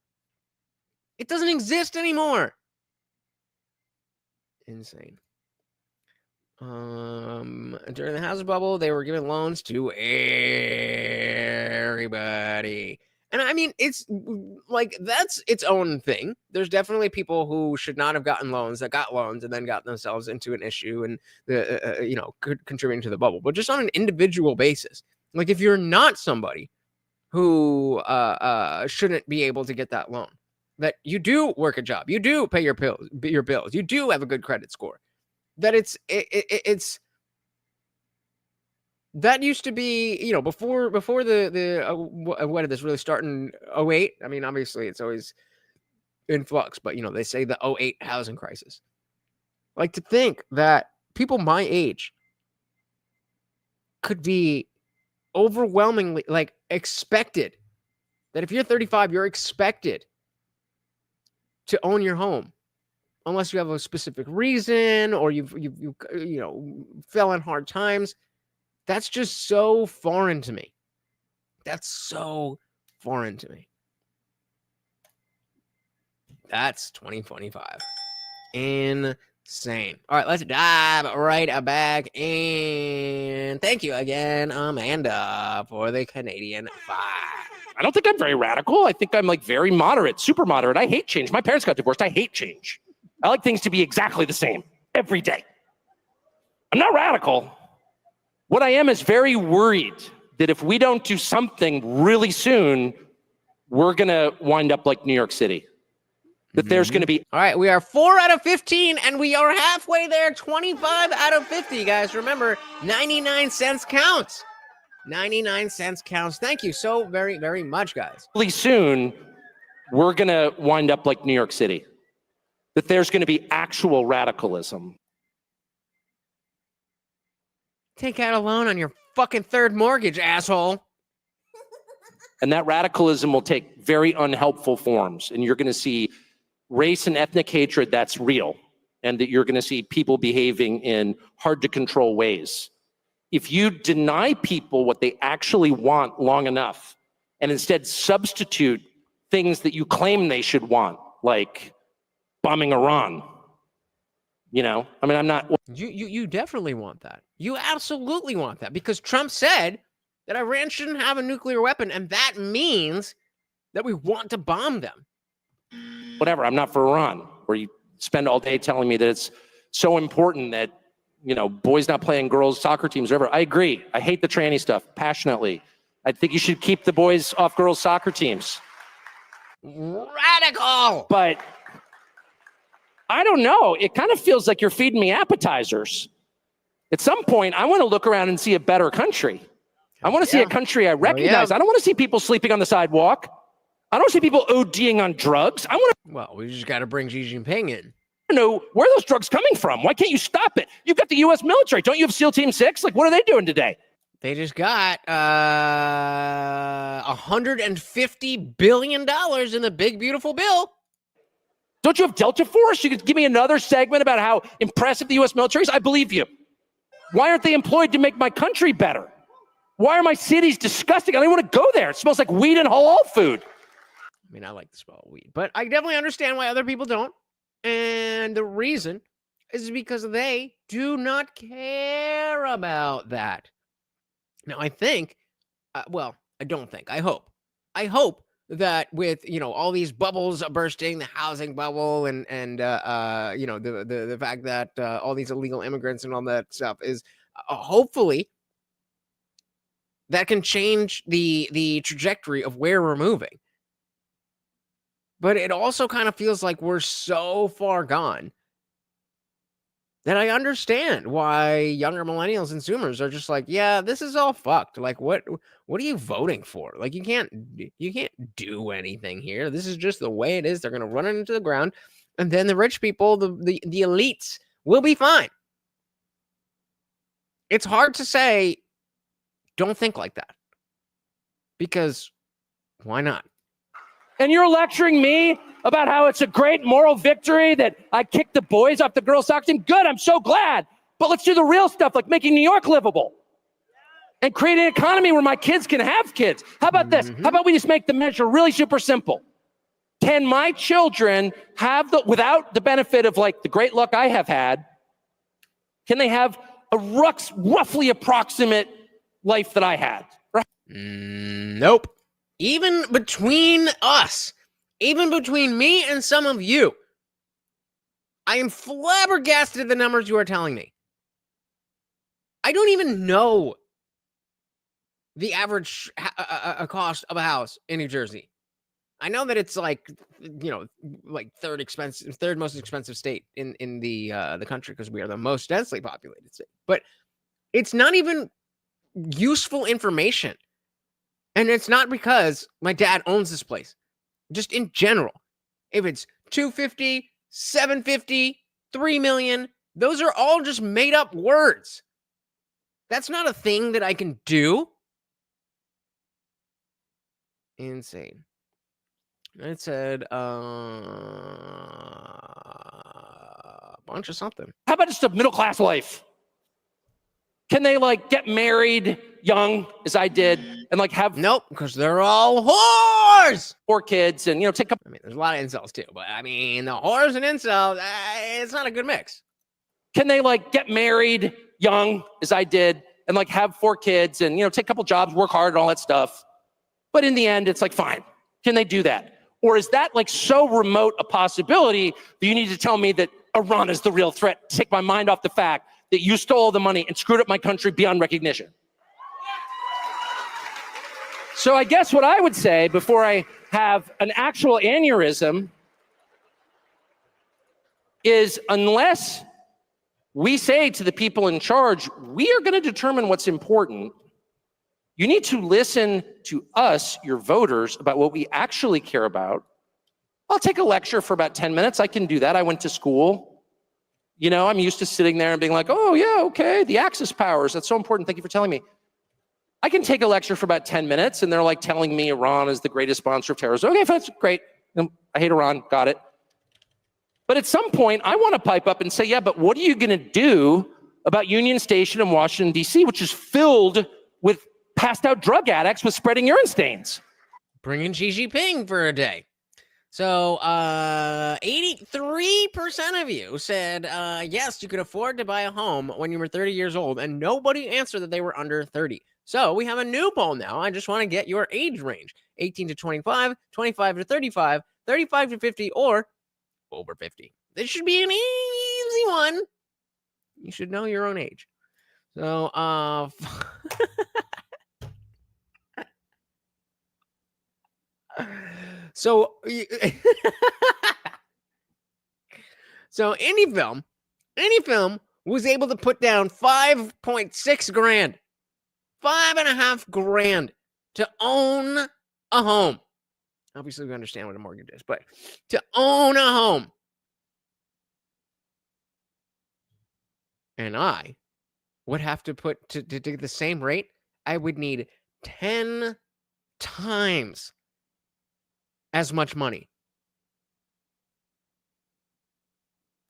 Speaker 1: It doesn't exist anymore. Insane. During the housing bubble, they were giving loans to everybody. And I mean, it's like, that's its own thing. There's definitely people who should not have gotten loans that got loans and then got themselves into an issue and, contributing to the bubble. But just on an individual basis, like if you're not somebody who shouldn't be able to get that loan, that you do work a job, you do pay your bills, you do have a good credit score, that it's that used to be, before the what did this really start in 2008? I mean, obviously it's always in flux, but they say the 2008 housing crisis. Like, to think that people my age could be overwhelmingly expected, that if you're 35, you're expected to own your home, unless you have a specific reason or you fell on hard times. That's just so foreign to me. That's 2025. Insane. All right, let's dive right back in. Thank you again, Amanda, for the Canadian 5.
Speaker 14: I don't think I'm very radical. I think I'm very moderate, super moderate. I hate change. My parents got divorced. I hate change. I like things to be exactly the same every day. I'm not radical. What I am is very worried that if we don't do something really soon, we're going to wind up like New York City. That there's going to be...
Speaker 1: All right, we are 4 out of 15, and we are halfway there. 25 out of 50, guys. Remember, 99 cents counts. 99 cents counts. Thank you so very, very much, guys.
Speaker 14: Really soon, we're going to wind up like New York City. That there's going to be actual radicalism.
Speaker 1: Take out a loan on your fucking third mortgage, asshole.
Speaker 14: And that radicalism will take very unhelpful forms. And you're going to see race and ethnic hatred that's real. And that you're going to see people behaving in hard to control ways. If you deny people what they actually want long enough, and instead substitute things that you claim they should want, like bombing Iran, I'm not...
Speaker 1: You definitely want that. You absolutely want that, because Trump said that Iran shouldn't have a nuclear weapon, and that means that we want to bomb them.
Speaker 14: Whatever, I'm not for Iran, where you spend all day telling me that it's so important that, you know, boys not playing girls' soccer teams or whatever. I agree. I hate the tranny stuff passionately. I think you should keep the boys off girls' soccer teams.
Speaker 1: Radical!
Speaker 14: But I don't know. It kind of feels like you're feeding me appetizers. At some point, I want to look around and see a better country. I want to see a country I recognize. I don't want to see people sleeping on the sidewalk. I don't see people ODing on drugs. I want to.
Speaker 1: Well, we just got to bring Xi Jinping in.
Speaker 14: I know where are those drugs coming from. Why can't you stop it? You've got the U.S. military. Don't you have SEAL Team 6? Like, what are they doing today?
Speaker 1: They just got $150 billion in the big, beautiful bill.
Speaker 14: Don't you have Delta Force? You could give me another segment about how impressive the U.S. military is? I believe you. Why aren't they employed to make my country better? Why are my cities disgusting? I don't even want to go there. It smells like weed and halal food.
Speaker 1: I mean, I like the smell of weed, but I definitely understand why other people don't. And the reason is because they do not care about that. Now, I think, well, I don't think, I hope that with, you know, all these bubbles bursting, the housing bubble and you know, the fact that all these illegal immigrants and all that stuff is hopefully that can change the trajectory of where we're moving. But it also kind of feels like we're so far gone that I understand why younger millennials and Zoomers are just like, yeah, this is all fucked. Like, what are you voting for? Like, you can't do anything here. This is just the way it is. They're gonna run it into the ground, and then the rich people, the elites, will be fine. It's hard to say, don't think like that, because why not?
Speaker 14: And you're lecturing me about how it's a great moral victory that I kicked the boys off the girls' soccer team? Good, I'm so glad. But let's do the real stuff, like making New York livable and create an economy where my kids can have kids. How about this? How about we just make the measure really super simple? Can my children have without the benefit of like the great luck I have had, can they have a roughly approximate life that I had? Right?
Speaker 1: Nope. Even between us, even between me and some of you, I am flabbergasted at the numbers you are telling me. I don't even know the average cost of a house in New Jersey. I know that it's like, you know, like third most expensive state in the country because we are the most densely populated state. But it's not even useful information. And it's not because my dad owns this place. Just in general, if it's 250, 750, 3 million, those are all just made up words. That's not a thing that I can do. Insane. It said a bunch of something.
Speaker 14: How about just a middle class life? Can they like get married young as I did and like have
Speaker 1: nope, because they're all whores.
Speaker 14: 4 kids and, you know, take a.
Speaker 1: I mean, there's a lot of incels too, but I mean, the whores and incels, it's not a good mix.
Speaker 14: Can they like get married young as I did and like have 4 kids and, you know, take a couple jobs, work hard and all that stuff? But in the end, it's like, fine. Can they do that? Or is that like so remote a possibility that you need to tell me that Iran is the real threat? Take my mind off the fact that you stole the money and screwed up my country beyond recognition. So I guess what I would say before I have an actual aneurysm is, unless we say to the people in charge, we are going to determine what's important, you need to listen to us, your voters, about what we actually care about. I'll take a lecture for about 10 minutes. I can do that. I went to school. You know, I'm used to sitting there and being like, oh, yeah, okay, the Axis powers. That's so important. Thank you for telling me. I can take a lecture for about 10 minutes, and they're like telling me Iran is the greatest sponsor of terrorism. Okay, that's great. I hate Iran. Got it. But at some point, I want to pipe up and say, yeah, but what are you going to do about Union Station in Washington, D.C., which is filled with passed out drug addicts with spreading urine stains?
Speaker 1: Bring in Xi Jinping for a day. So 83% of you said, yes, you could afford to buy a home when you were 30 years old, and nobody answered that they were under 30. So we have a new poll now. I just want to get your age range: 18 to 25, 25 to 35, 35 to 50, or over 50. This should be an easy one. You should know your own age. So, so, so any film was able to put down 5.6 grand, 5.5 grand to own a home. Obviously, we understand what a mortgage is, but to own a home. And I would have to put to get the same rate, I would need 10 times as much money.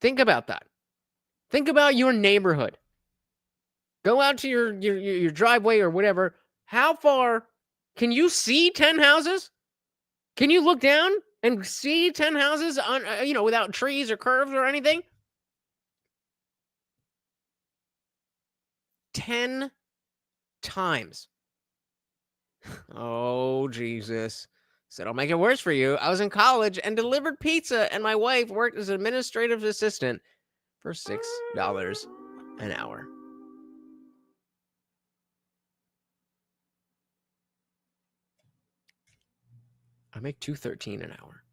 Speaker 1: Think about that. Think about your neighborhood. Go out to your driveway or whatever. How far can you see 10 houses? Can you look down and see 10 houses on without trees or curves or anything? 10 times. Oh, Jesus. Said, I'll make it worse for you. I was in college and delivered pizza, and my wife worked as an administrative assistant for $6 an hour. I make $2.13 an hour.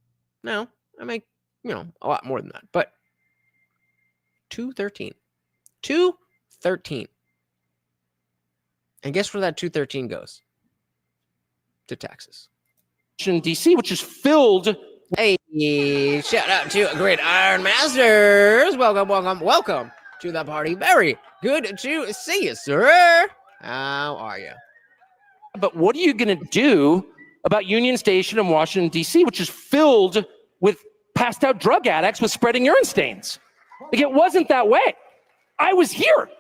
Speaker 1: No, I make, a lot more than that, but $2.13. $2.13. And guess where that $2.13 goes? To taxes.
Speaker 14: In DC, which is filled.
Speaker 1: Hey, shout out to Gridiron Masters. Welcome to the party. Very good to see you, sir. How are you?
Speaker 14: But what are you going to do about Union Station in Washington, D.C., which is filled with passed out drug addicts with spreading urine stains? Like, it wasn't that way. I was here.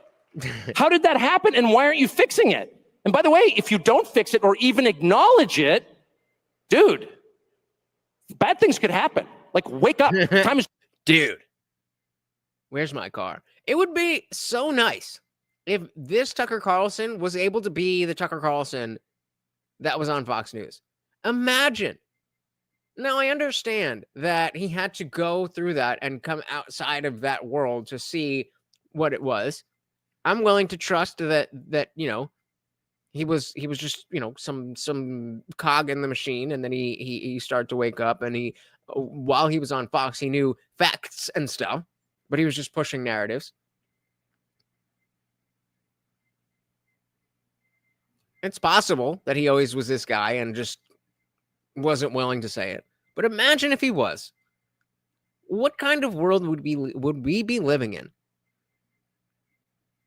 Speaker 14: How did that happen? And why aren't you fixing it? And by the way, if you don't fix it or even acknowledge it, dude, bad things could happen. Like, wake up. Time is.
Speaker 1: Dude, where's my car? It would be so nice if this Tucker Carlson was able to be the Tucker Carlson that was on Fox News. Imagine. Now, I understand that he had to go through that and come outside of that world to see what it was. I'm willing to trust that he was just, some cog in the machine, and then he started to wake up, and he, while he was on Fox, he knew facts and stuff, but he was just pushing narratives. It's possible that he always was this guy and just wasn't willing to say it. But imagine if he was. What kind of world would we be living in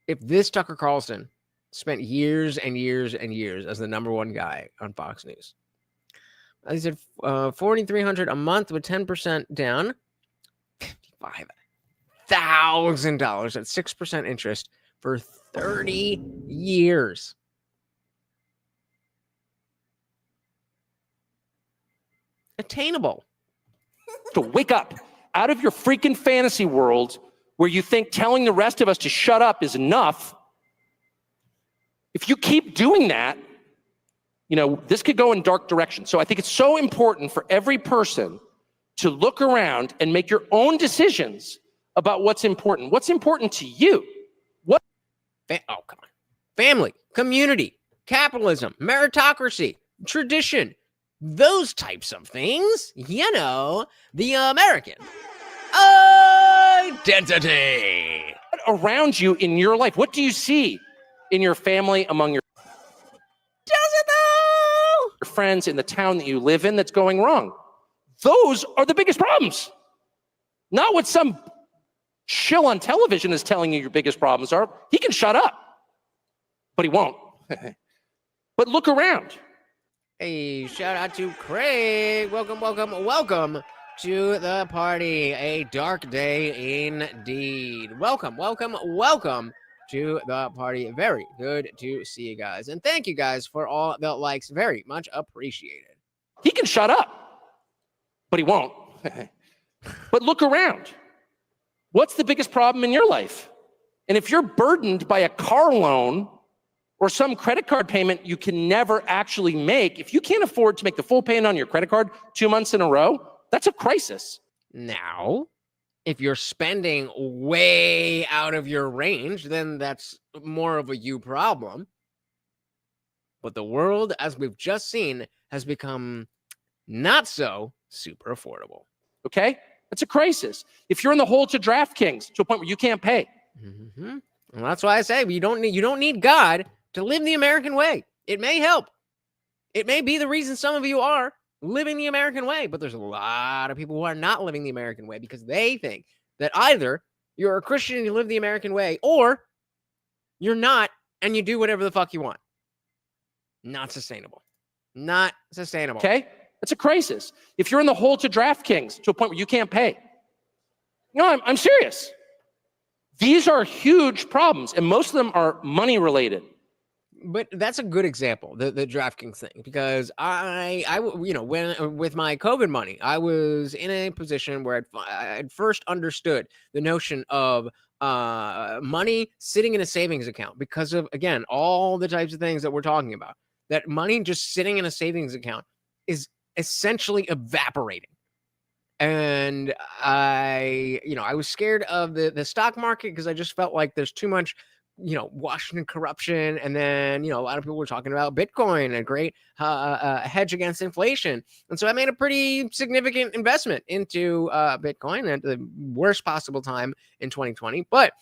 Speaker 1: if this Tucker Carlson spent years and years and years as the number one guy on Fox News? He said $4,300 a month with 10% down, $55,000 at 6% interest for 30 years. Attainable.
Speaker 14: To wake up out of your freaking fantasy world where you think telling the rest of us to shut up is enough. If you keep doing that, this could go in dark direction. So I think it's so important for every person to look around and make your own decisions about what's important. What's important to you? Oh, come on.
Speaker 1: Family, community, capitalism, meritocracy, tradition, those types of things. The American identity.
Speaker 14: Around you in your life, what do you see in your family, among your friends, in the town that you live in that's going wrong? Those are the biggest problems. Not what some shill on television is telling you your biggest problems are. He can shut up, but he won't. But look around.
Speaker 1: Hey, shout out to Craig. Welcome to the party. A dark day indeed. Welcome to the party. Very good to see you guys. And thank you guys for all the likes. Very much appreciated.
Speaker 14: He can shut up, but he won't. But look around. What's the biggest problem in your life? And if you're burdened by a car loan or some credit card payment you can never actually make, if you can't afford to make the full payment on your credit card 2 months in a row, that's a crisis.
Speaker 1: Now, if you're spending way out of your range, then that's more of a you problem. But the world, as we've just seen, has become not so super affordable.
Speaker 14: Okay? That's a crisis. If you're in the hole to DraftKings to a point where you can't pay.
Speaker 1: Mm-hmm. And that's why I say you don't need God to live the American way. It may help. It may be the reason some of you are living the American way, but there's a lot of people who are not living the American way because they think that either you're a Christian and you live the American way, or you're not and you do whatever the fuck you want. Not sustainable. Not sustainable.
Speaker 14: Okay? That's a crisis. If you're in the hole to DraftKings to a point where you can't pay. No, I'm serious. These are huge problems, and most of them are money related.
Speaker 1: But that's a good example, the DraftKings thing, because I when with my COVID money, I was in a position where I'd first understood the notion of money sitting in a savings account because of, again, all the types of things that we're talking about. That money just sitting in a savings account is essentially evaporating. And I was scared of the stock market because I just felt like there's too much, Washington corruption. And then, a lot of people were talking about Bitcoin, a great hedge against inflation. And so I made a pretty significant investment into Bitcoin at the worst possible time in 2020. But,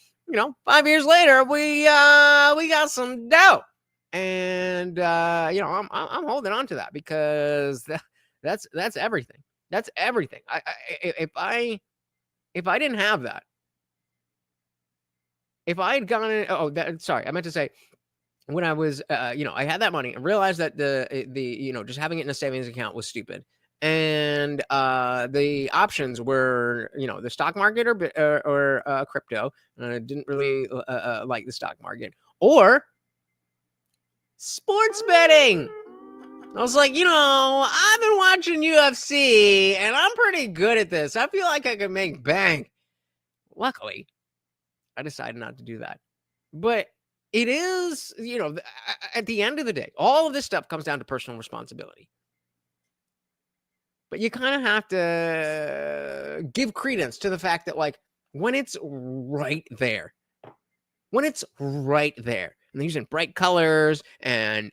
Speaker 1: 5 years later, we got some doubt. And, I'm holding on to that because that's everything. That's everything. If I didn't have that, if I had gone, I meant to say, when I was, I had that money and realized that the just having it in a savings account was stupid, and the options were, the stock market or crypto, and I didn't really like the stock market, or sports betting. I was like, I've been watching UFC and I'm pretty good at this. I feel like I could make bank. Luckily, I decided not to do that. But it is, at the end of the day, all of this stuff comes down to personal responsibility. But you kind of have to give credence to the fact that, like, when it's right there, and they're using bright colors and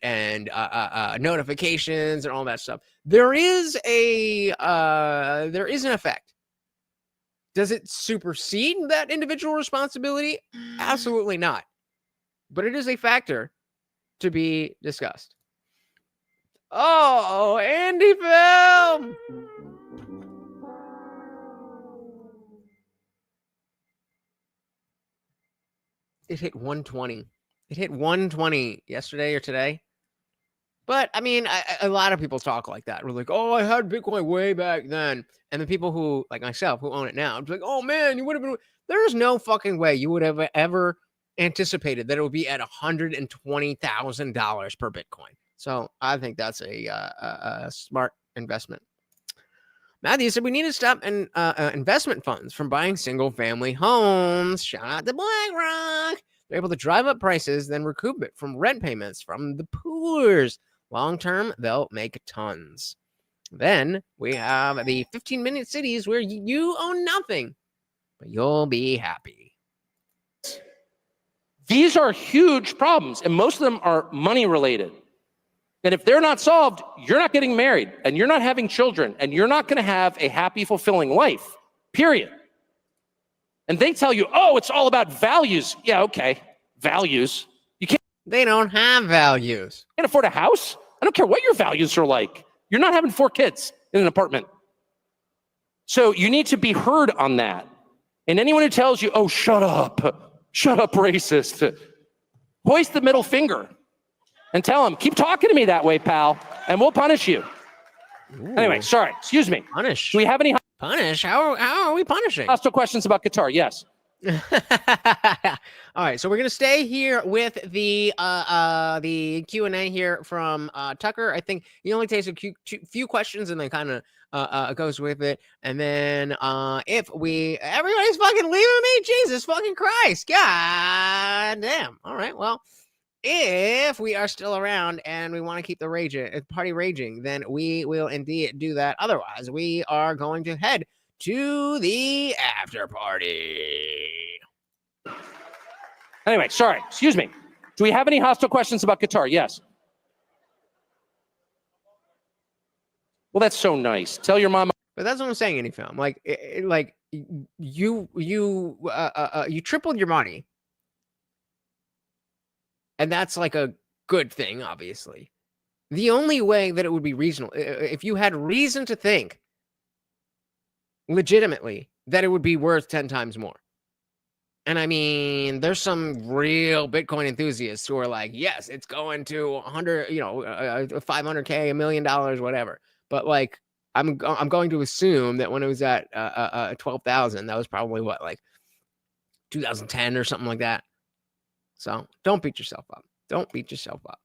Speaker 1: notifications and all that stuff, there is an effect. Does it supersede that individual responsibility? Absolutely not. But it is a factor to be discussed. Oh, Andy fell. It hit 120. It hit 120 yesterday or today. But, I mean, a lot of people talk like that. We're like, oh, I had Bitcoin way back then. And the people who, like myself, who own it now, I'm like, oh, man, you would have been. There's no fucking way you would have ever anticipated that it would be at $120,000 per Bitcoin. So I think that's a smart investment. Matthew said we need to stop investment funds from buying single-family homes. Shout out to BlackRock. They're able to drive up prices, then recoup it from rent payments from the poolers. Long term, they'll make tons. Then we have the 15-minute cities where you own nothing, but you'll be happy.
Speaker 14: These are huge problems, and most of them are money related. And if they're not solved, you're not getting married, and you're not having children, and you're not going to have a happy, fulfilling life, period. And they tell you, oh, it's all about values. Yeah, okay, values.
Speaker 1: They don't have values.
Speaker 14: You can't afford a house? I don't care what your values are like. You're not having 4 kids in an apartment. So you need to be heard on that. And anyone who tells you, oh, shut up, racist, hoist the middle finger and tell them, keep talking to me that way, pal, and we'll punish you.
Speaker 1: Ooh.
Speaker 14: Anyway, sorry, excuse me.
Speaker 1: Punish.
Speaker 14: Do we have any
Speaker 1: punish? How are we punishing?
Speaker 14: Hostile questions about Qatar? Yes.
Speaker 1: All right, so we're gonna stay here with the Q&A here from Tucker. I think he only takes a few questions and then kind of goes with it. And then if everybody's fucking leaving me, Jesus fucking Christ, god damn. All right, well, if we are still around and we want to keep the party raging, then we will indeed do that. Otherwise, we are going to head to the after party.
Speaker 14: Anyway, sorry, excuse me. Do we have any hostile questions about Qatar? Yes. Well, that's so nice. Tell your mom.
Speaker 1: But that's what I'm saying, any film. Like, you tripled your money. And that's like a good thing, obviously. The only way that it would be reasonable, if you had reason to think legitimately that it would be worth 10 times more. And I mean, there's some real Bitcoin enthusiasts who are like, yes, it's going to 100, 500K, $1 million, whatever. But like, I'm going to assume that when it was at 12,000, that was probably what, like 2010 or something like that. So don't beat yourself up. Don't beat yourself up.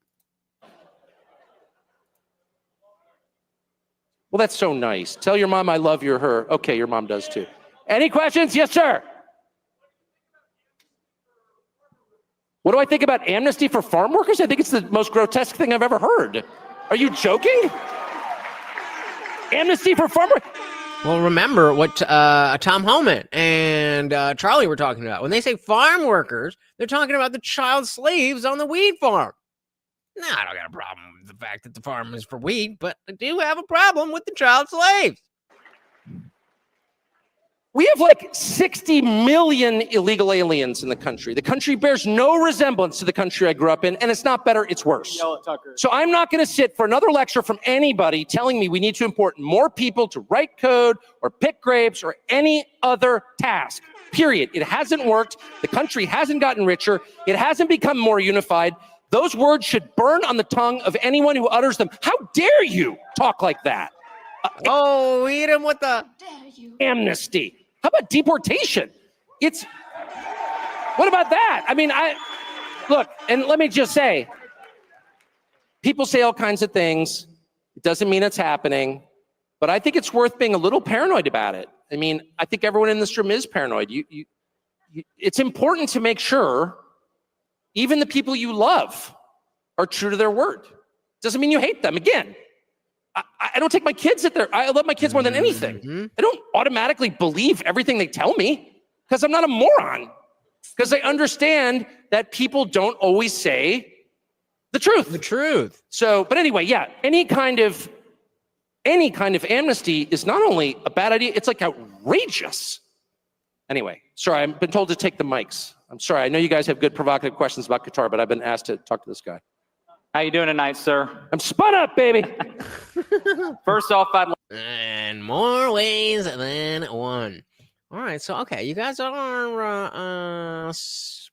Speaker 14: Well, that's so nice. Tell your mom I love her. Okay, your mom does too. Any questions? Yes, sir. What do I think about amnesty for farm workers? I think it's the most grotesque thing I've ever heard. Are you joking? Amnesty for farm workers?
Speaker 1: Well, remember what Tom Homan and Charlie were talking about. When they say farm workers, they're talking about the child slaves on the weed farm. Nah, I don't got a problem with the fact that the farm is for weed, but I do have a problem with the child slaves.
Speaker 14: We have like 60 million illegal aliens in the country. The country bears no resemblance to the country I grew up in, and it's not better, it's worse.
Speaker 15: Yell at Tucker.
Speaker 14: So I'm not going to sit for another lecture from anybody telling me we need to import more people to write code or pick grapes or any other task. Period. It hasn't worked. The country hasn't gotten richer. It hasn't become more unified. Those words should burn on the tongue of anyone who utters them. How dare you talk like that?
Speaker 1: Oh, eat him with the
Speaker 14: amnesty. How about deportation? What about that? I mean, look, and let me just say, people say all kinds of things. It doesn't mean it's happening, but I think it's worth being a little paranoid about it. I mean, I think everyone in this room is paranoid. It's important to make sure even the people you love are true to their word. Doesn't mean you hate them. Again, I don't take my kids I love my kids more than anything. I don't automatically believe everything they tell me because I'm not a moron. Because I understand that people don't always say the truth.
Speaker 1: The truth.
Speaker 14: So, but anyway, yeah, any kind of amnesty is not only a bad idea, it's like outrageous. Anyway, sorry, I've been told to take the mics. I'm sorry, I know you guys have good provocative questions about Qatar, but I've been asked to talk to this guy.
Speaker 15: How you doing tonight, sir?
Speaker 14: I'm spun up, baby.
Speaker 15: First off,
Speaker 1: and more ways than one. All right, so okay, you guys are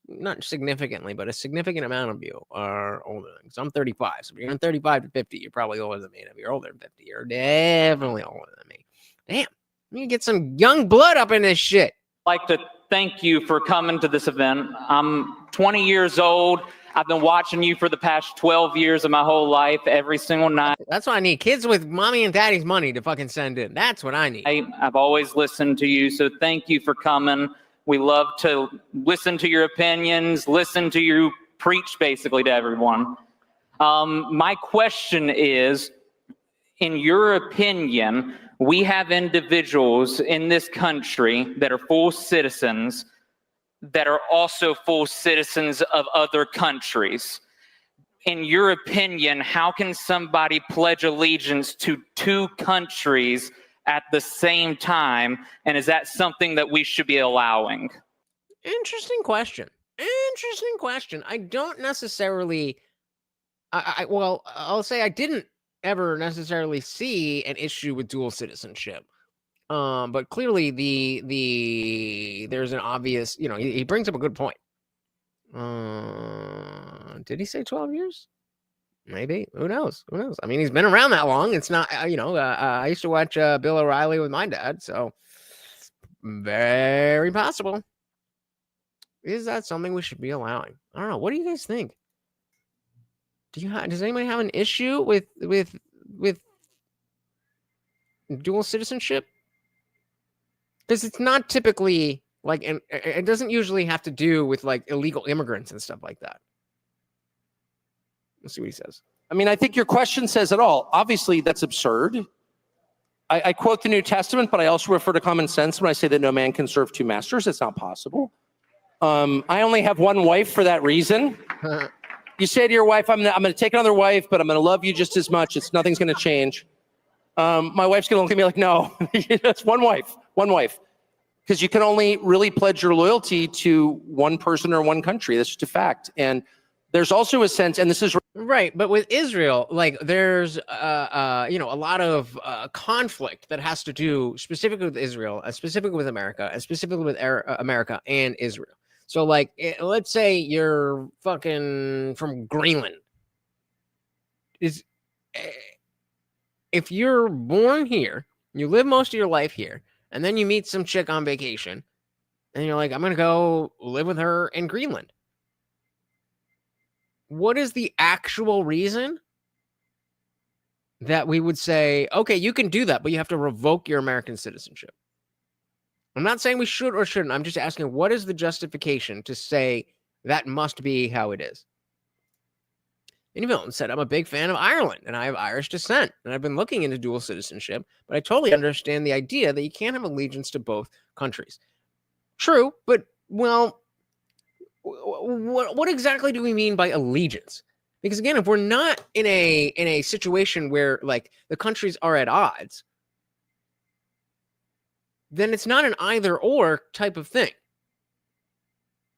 Speaker 1: not significantly, but a significant amount of you are older. Because I'm 35, so if you're in 35 to 50, you're probably older than me. And if you're older than 50, you're definitely older than me. Damn, you get some young blood up in this shit.
Speaker 15: I'd like to thank you for coming to this event. I'm 20 years old. I've been watching you for the past 12 years of my whole life, every single night.
Speaker 1: That's what I need. Kids with mommy and daddy's money to fucking send in. That's what I need.
Speaker 15: I've always listened to you, so thank you for coming. We love to listen to your opinions, listen to you preach basically to everyone. My question is, in your opinion, we have individuals in this country that are full citizens that are also full citizens of other countries. In your opinion, how can somebody pledge allegiance to two countries at the same time? And is that something that we should be allowing?
Speaker 1: Interesting question. Interesting question. I don't necessarily, well, I'll say I didn't ever necessarily see an issue with dual citizenship. But clearly there's an obvious, he brings up a good point. Did he say 12 years? Maybe. Who knows? I mean, he's been around that long. It's not, I used to watch Bill O'Reilly with my dad, so very possible. Is that something we should be allowing? I don't know. What do you guys think? Does anybody have an issue with dual citizenship? Because it's not typically like, and it doesn't usually have to do with like illegal immigrants and stuff like that. Let's see what he says.
Speaker 14: I mean, I think your question says it all. Obviously, that's absurd. I quote the New Testament, but I also refer to common sense when I say that no man can serve two masters. It's not possible. I only have one wife for that reason. You say to your wife, I'm going to take another wife, but I'm going to love you just as much. Nothing's going to change. My wife's going to look at me like, no, that's one wife. Because you can only really pledge your loyalty to one person or one country. That's just a fact. And there's also a sense, and this is
Speaker 1: right, but with Israel, like there's a lot of conflict that has to do specifically with Israel, specifically with America, and specifically with America and Israel. So like, let's say you're fucking from Greenland. If you're born here, you live most of your life here, and then you meet some chick on vacation, and you're like, I'm going to go live with her in Greenland. What is the actual reason that we would say, okay, you can do that, but you have to revoke your American citizenship? I'm not saying we should or shouldn't. I'm just asking, what is the justification to say that must be how it is? And Milton said, I'm a big fan of Ireland, and I have Irish descent, and I've been looking into dual citizenship, but I totally understand the idea that you can't have allegiance to both countries. True, but, well, what exactly do we mean by allegiance? Because again, if we're not in a situation where like the countries are at odds, then it's not an either or type of thing.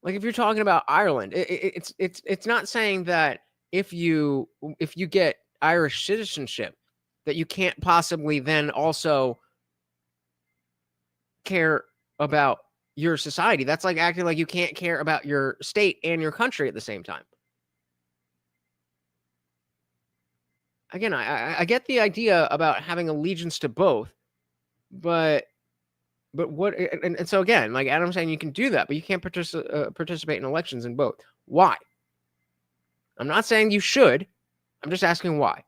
Speaker 1: Like if you're talking about Ireland, it's not saying that if you get Irish citizenship that you can't possibly then also care about your society. That's like acting like you can't care about your state and your country at the same time. Again, I get the idea about having allegiance to both, but what? And so again, like Adam's saying, you can do that, but you can't participate in elections in both. Why? I'm not saying you should. I'm just asking why.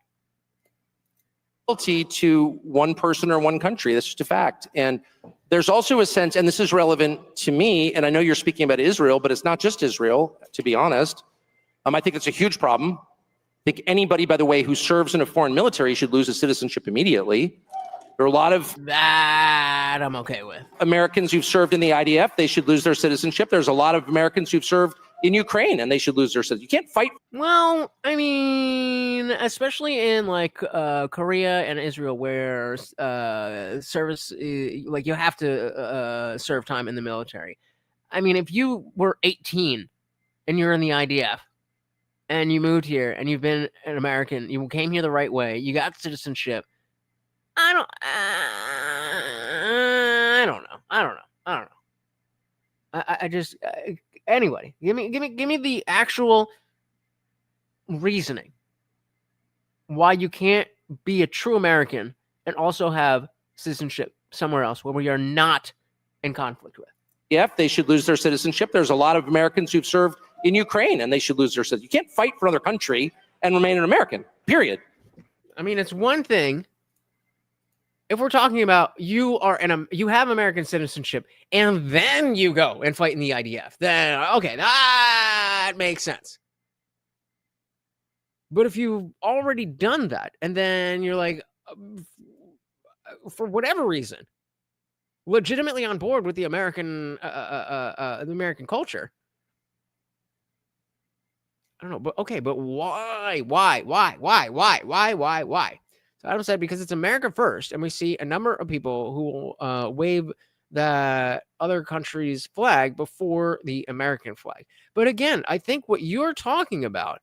Speaker 14: Loyalty to one person or one country. That's just a fact. And there's also a sense, and this is relevant to me, and I know you're speaking about Israel, but it's not just Israel, to be honest. I think it's a huge problem. I think anybody, by the way, who serves in a foreign military should lose his citizenship immediately. There are a lot of
Speaker 1: that I'm okay with.
Speaker 14: Americans who've served in the IDF, they should lose their citizenship. There's a lot of Americans who've served in Ukraine, and they should lose their citizenship. You can't fight.
Speaker 1: Well, I mean, especially in like Korea and Israel, where service, like you have to serve time in the military. I mean, if you were 18 and you're in the IDF and you moved here and you've been an American, you came here the right way, you got citizenship. I don't know. I just anyway, give me the actual reasoning why you can't be a true American and also have citizenship somewhere else where we are not in conflict with.
Speaker 14: They should lose their citizenship. There's a lot of Americans who've served in Ukraine, and they should lose their citizenship. You can't fight for another country and remain an American, period.
Speaker 1: I mean, it's one thing if we're talking about you have American citizenship and then you go and fight in the IDF, then okay, that makes sense. But if you've already done that and then you're like, for whatever reason, legitimately on board with the American culture, I don't know, but okay, but why? So Adam said, because it's America first, and we see a number of people who will wave the other country's flag before the American flag. But again, I think what you're talking about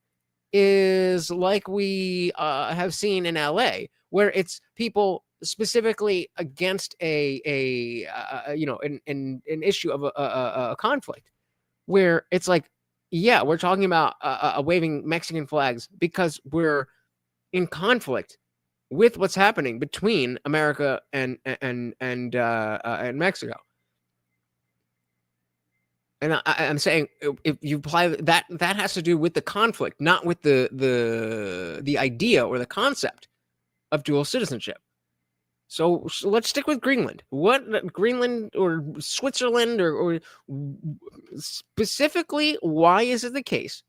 Speaker 1: is like we have seen in LA, where it's people specifically against an issue of a conflict, where it's like, yeah, we're talking about waving Mexican flags because we're in conflict with what's happening between America and Mexico. And I'm saying if you apply that has to do with the conflict, not with the idea or the concept of dual citizenship. So let's stick with Greenland. What Greenland or Switzerland or specifically, why is it the case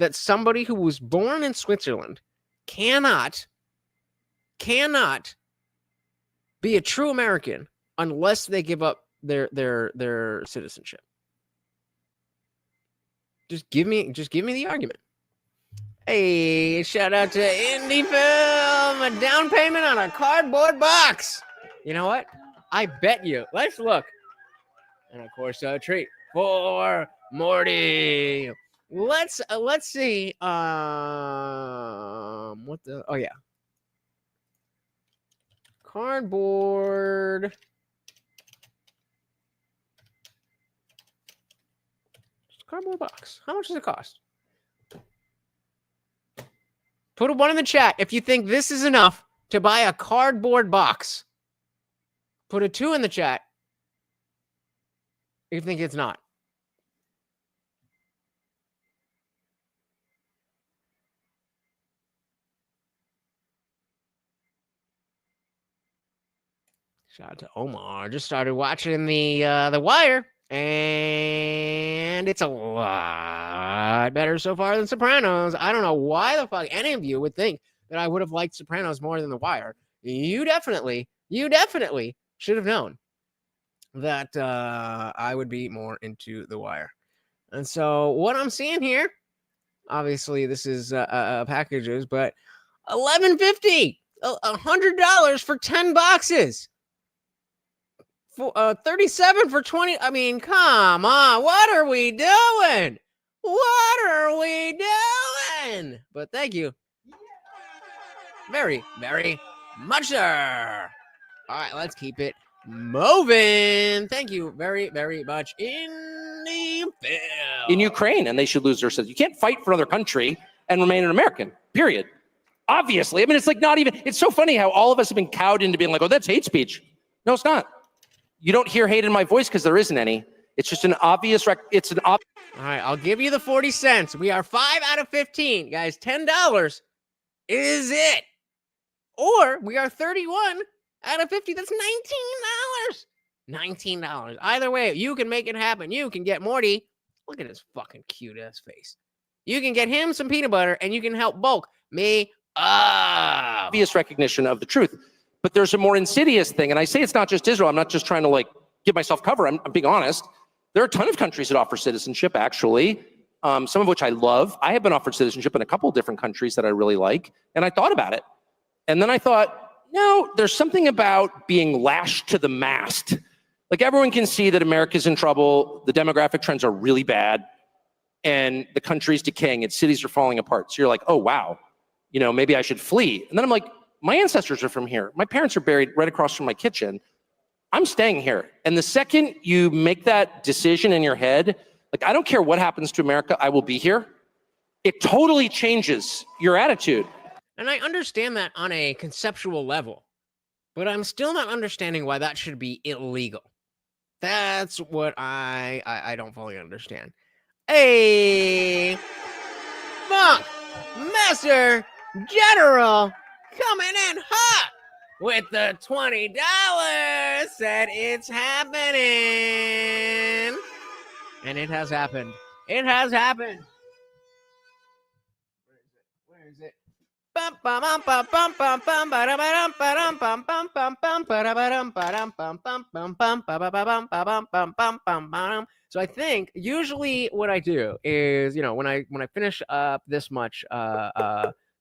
Speaker 1: that somebody who was born in Switzerland cannot be a true American unless they give up their citizenship. Just give me the argument. Hey, shout out to Indie Film, a down payment on a cardboard box. You know what? I bet you. Let's look. And of course, a treat for Morty. Let's see. What the? Oh yeah. Cardboard. Cardboard box. How much does it cost? Put a 1 in the chat if you think this is enough to buy a cardboard box. Put a 2 in the chat if you think it's not. Shout out to Omar. Just started watching the Wire, and it's a lot better so far than Sopranos. I don't know why the fuck any of you would think that I would have liked Sopranos more than The Wire. You definitely should have known that I would be more into The Wire. And so what I'm seeing here, obviously this is packages, but $11.50, $100 for 10 boxes. 37 for 20. I mean, come on. What are we doing? What are we doing? But thank you very, very much, sir. All right, let's keep it moving. Thank you very, very much. In
Speaker 14: Ukraine, and they should lose their citizenship. You can't fight for another country and remain an American, period. Obviously. I mean, it's like not even, it's so funny how all of us have been cowed into being like, oh, that's hate speech. No, it's not. You don't hear hate in my voice because there isn't any. It's just an obvious, All
Speaker 1: right, I'll give you the 40 cents. We are 5 out of 15. Guys, $10 is it. Or we are 31 out of 50. That's $19. $19. Either way, you can make it happen. You can get Morty. Look at his fucking cute ass face. You can get him some peanut butter and you can help bulk me up.
Speaker 14: Obvious recognition of the truth. But there's a more insidious thing. And I say it's not just Israel. I'm not just trying to like give myself cover. I'm being honest. There are a ton of countries that offer citizenship, actually, some of which I love. I have been offered citizenship in a couple of different countries that I really like. And I thought about it. And then I thought, no, there's something about being lashed to the mast. Like everyone can see that America's in trouble. The demographic trends are really bad. And the country's decaying and cities are falling apart. So you're like, oh, wow, you know, maybe I should flee. And then I'm like, my ancestors are from here. My parents are buried right across from my kitchen. I'm staying here. And the second you make that decision in your head, like, I don't care what happens to America, I will be here. It totally changes your attitude.
Speaker 1: And I understand that on a conceptual level, but I'm still not understanding why that should be illegal. That's what I don't fully understand. Hey, Funk Master General coming in hot with the $20. Said it's happening. And it has happened. It has happened. Where is it? So I think usually what I do is, you know, when I finish up this much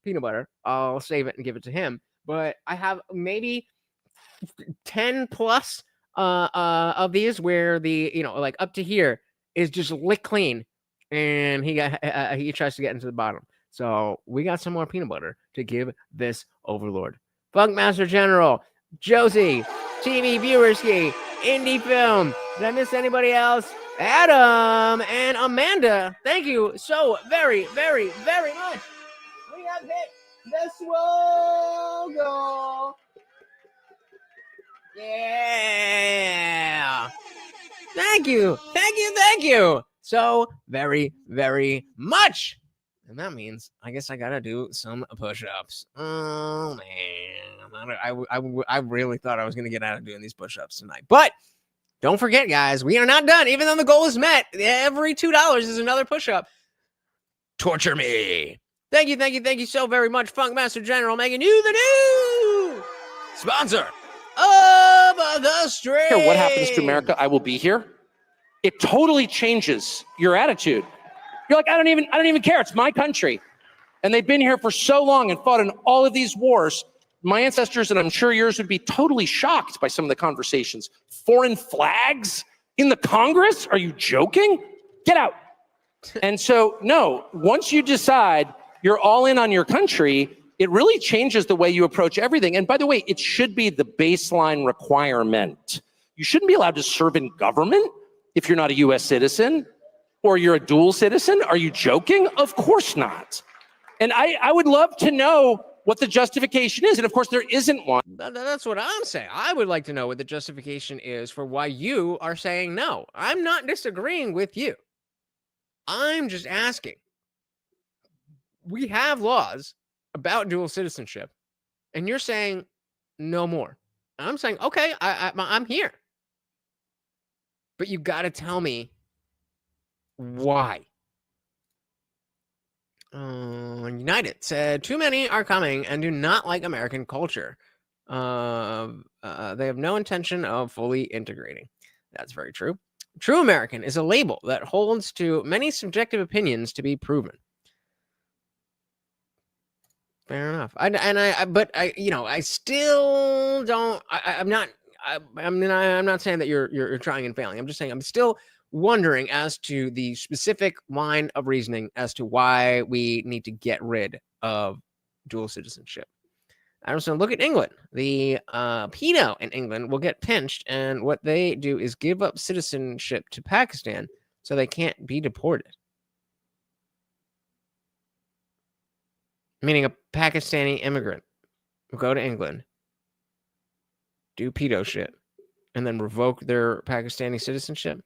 Speaker 1: peanut butter, I'll save it and give it to him. But I have maybe 10 plus of these where the, you know, like up to here is just lick clean, and he tries to get into the bottom. So we got some more peanut butter to give this overlord. Funkmaster General, Josie, TV Viewerski, Indie Film. Did I miss anybody else? Adam and Amanda, thank you so very, very, very much. We have hit the swole goal. Yeah. Thank you. Thank you. Thank you so very, very much. And that means I guess I gotta do some push-ups. Oh man, I really thought I was gonna get out of doing these push-ups tonight. But don't forget, guys, we are not done. Even though the goal is met, every $2 is another push-up. Torture me. Thank you so very much, Funkmaster General, making you the new sponsor of the stream.
Speaker 14: Here, what happens to America? I will be here. It totally changes your attitude. You're like, I don't even care. It's my country. And they've been here for so long and fought in all of these wars. My ancestors, and I'm sure yours, would be totally shocked by some of the conversations. Foreign flags in the Congress? Are you joking? Get out. And so, no, once you decide you're all in on your country, it really changes the way you approach everything. And by the way, it should be the baseline requirement. You shouldn't be allowed to serve in government if you're not a US citizen or you're a dual citizen. Are you joking? Of course not. And I would love to know what the justification is. And of course, there isn't one.
Speaker 1: That's what I'm saying. I would like to know what the justification is for why you are saying no. I'm not disagreeing with you. I'm just asking. We have laws about dual citizenship, and you're saying no more. I'm saying, okay, I'm here. But you got to tell me why. United said, too many are coming and do not like American culture. They have no intention of fully integrating. That's very true. True American is a label that holds to many subjective opinions to be proven. Fair enough. I still don't. I'm not saying that you're trying and failing. I'm just saying I'm still wondering as to the specific line of reasoning as to why we need to get rid of dual citizenship. I also look at England. The pedo in England will get pinched, and what they do is give up citizenship to Pakistan so they can't be deported. Meaning a Pakistani immigrant will go to England, do pedo shit, and then revoke their Pakistani citizenship.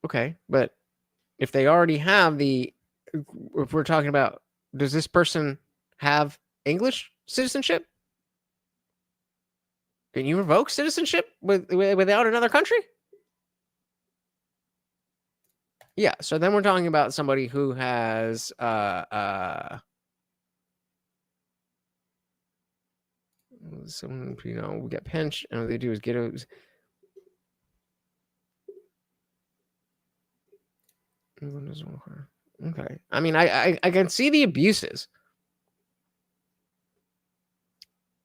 Speaker 1: Okay, but if they already have if we're talking about, does this person have English citizenship? Can you revoke citizenship without another country? Yeah, so then we're talking about somebody who has someone, we get pinched, and what they do is get it. Okay. I mean, I can see the abuses.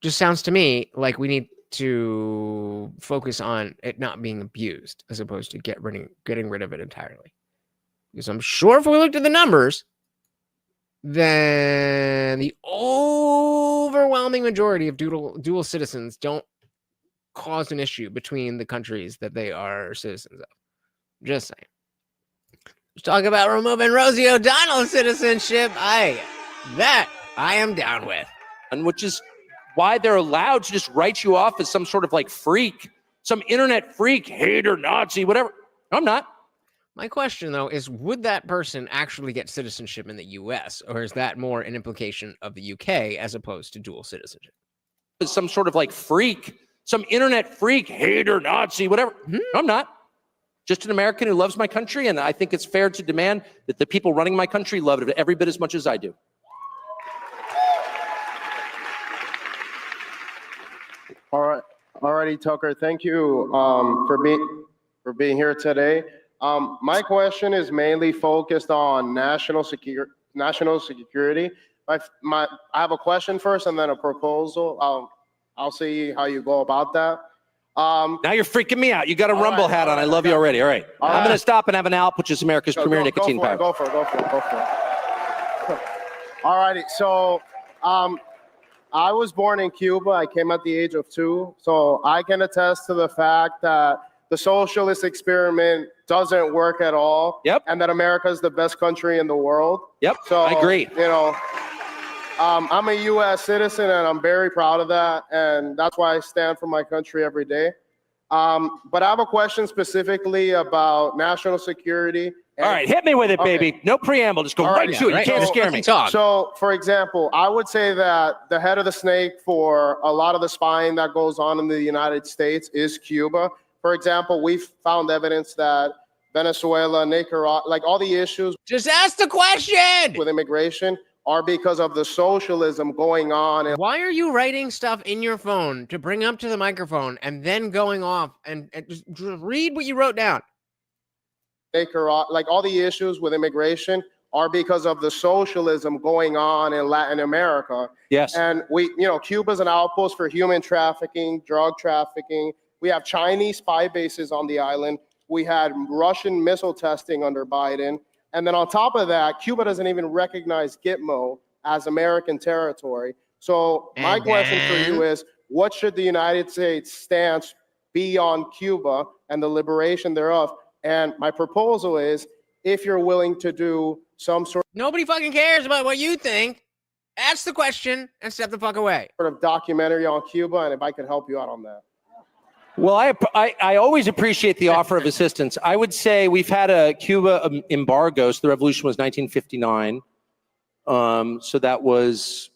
Speaker 1: Just sounds to me like we need to focus on it not being abused as opposed to getting rid of it entirely. Because I'm sure if we looked at the numbers, then the overwhelming majority of dual citizens don't cause an issue between the countries that they are citizens of. Just saying. Let's talk about removing Rosie O'Donnell's citizenship. I am down with.
Speaker 14: And which is why they're allowed to just write you off as some sort of like freak, some internet freak, hater, Nazi, whatever. I'm not.
Speaker 1: My question, though, is would that person actually get citizenship in the U.S., or is that more an implication of the U.K. as opposed to dual citizenship?
Speaker 14: Some sort of like freak, some internet freak, hater, Nazi, whatever. I'm not. Just an American who loves my country, and I think it's fair to demand that the people running my country love it every bit as much as I do.
Speaker 16: All righty, Tucker. Thank you for being here today. My question is mainly focused on national security. I have a question first, and then a proposal. I'll see how you go about that.
Speaker 14: Now you're freaking me out. You got a Rumble hat on. I love you already. All right. I'm going to stop and have an Alp, which is America's premier nicotine pouch.
Speaker 16: Go for it. All righty. So I was born in Cuba. I came at the age of 2. So I can attest to the fact that the socialist experiment doesn't work at all.
Speaker 14: Yep.
Speaker 16: And that America is the best country in the world.
Speaker 14: Yep.
Speaker 16: So
Speaker 14: I agree.
Speaker 16: I'm a U.S. citizen, and I'm very proud of that, and that's why I stand for my country every day. But I have a question specifically about national security.
Speaker 14: All right, hit me with it, baby. No preamble. Just go right to it. You can't scare me.
Speaker 16: So, for example, I would say that the head of the snake for a lot of the spying that goes on in the United States is Cuba. For example, we've found evidence that Venezuela, Nicaragua, like all the issues.
Speaker 1: Just ask the question.
Speaker 16: With immigration are because of the socialism going on.
Speaker 1: Why are you writing stuff in your phone to bring up to the microphone and then going off and just read what you wrote down?
Speaker 16: Nicaragua, like all the issues with immigration are because of the socialism going on in Latin America.
Speaker 14: Yes.
Speaker 16: And Cuba's an outpost for human trafficking, drug trafficking. We have Chinese spy bases on the island. We had Russian missile testing under Biden. And then on top of that, Cuba doesn't even recognize Gitmo as American territory. So my question for you is, what should the United States stance be on Cuba and the liberation thereof? And my proposal is, if you're willing to do some sort
Speaker 1: Nobody fucking cares about what you think. Ask the question and step the fuck away.
Speaker 16: of documentary on Cuba, and if I could help you out on that.
Speaker 14: Well, I always appreciate the offer of assistance. I would say we've had a Cuba embargo. So the revolution was 1959. So that was,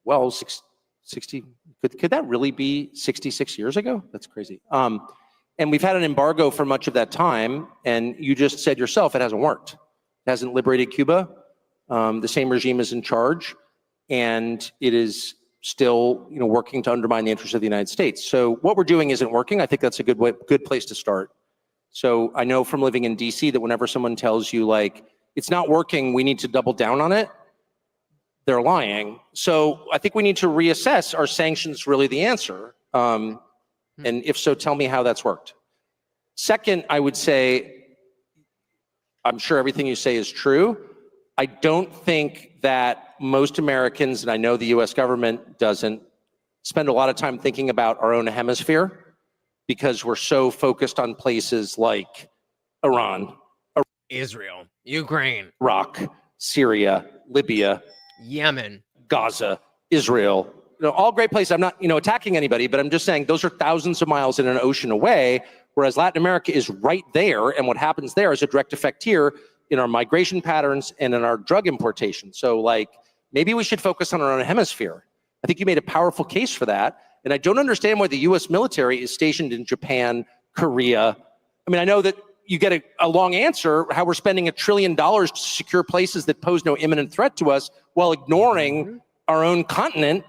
Speaker 14: well, 60. Could that really be 66 years ago? That's crazy. And we've had an embargo for much of that time. And you just said yourself, it hasn't worked. It hasn't liberated Cuba. The same regime is in charge. And it is still, working to undermine the interests of the United States. So what we're doing isn't working. I think that's a good place to start. So I know from living in DC that whenever someone tells you like, it's not working, we need to double down on it, they're lying. So I think we need to reassess, are sanctions really the answer? And if so, tell me how that's worked. Second, I would say, I'm sure everything you say is true. I don't think that most Americans, and I know the US government doesn't, spend a lot of time thinking about our own hemisphere because we're so focused on places like Iran,
Speaker 1: Israel, Ukraine,
Speaker 14: Iraq, Syria, Libya,
Speaker 1: Yemen,
Speaker 14: Gaza, Israel, all great places. I'm not, attacking anybody, but I'm just saying those are thousands of miles in an ocean away, whereas Latin America is right there, and what happens there is a direct effect here in our migration patterns and in our drug importation. So maybe we should focus on our own hemisphere. I think you made a powerful case for that. And I don't understand why the US military is stationed in Japan, Korea. I mean, I know that you get a long answer, how we're spending $1 trillion to secure places that pose no imminent threat to us while ignoring our own continent.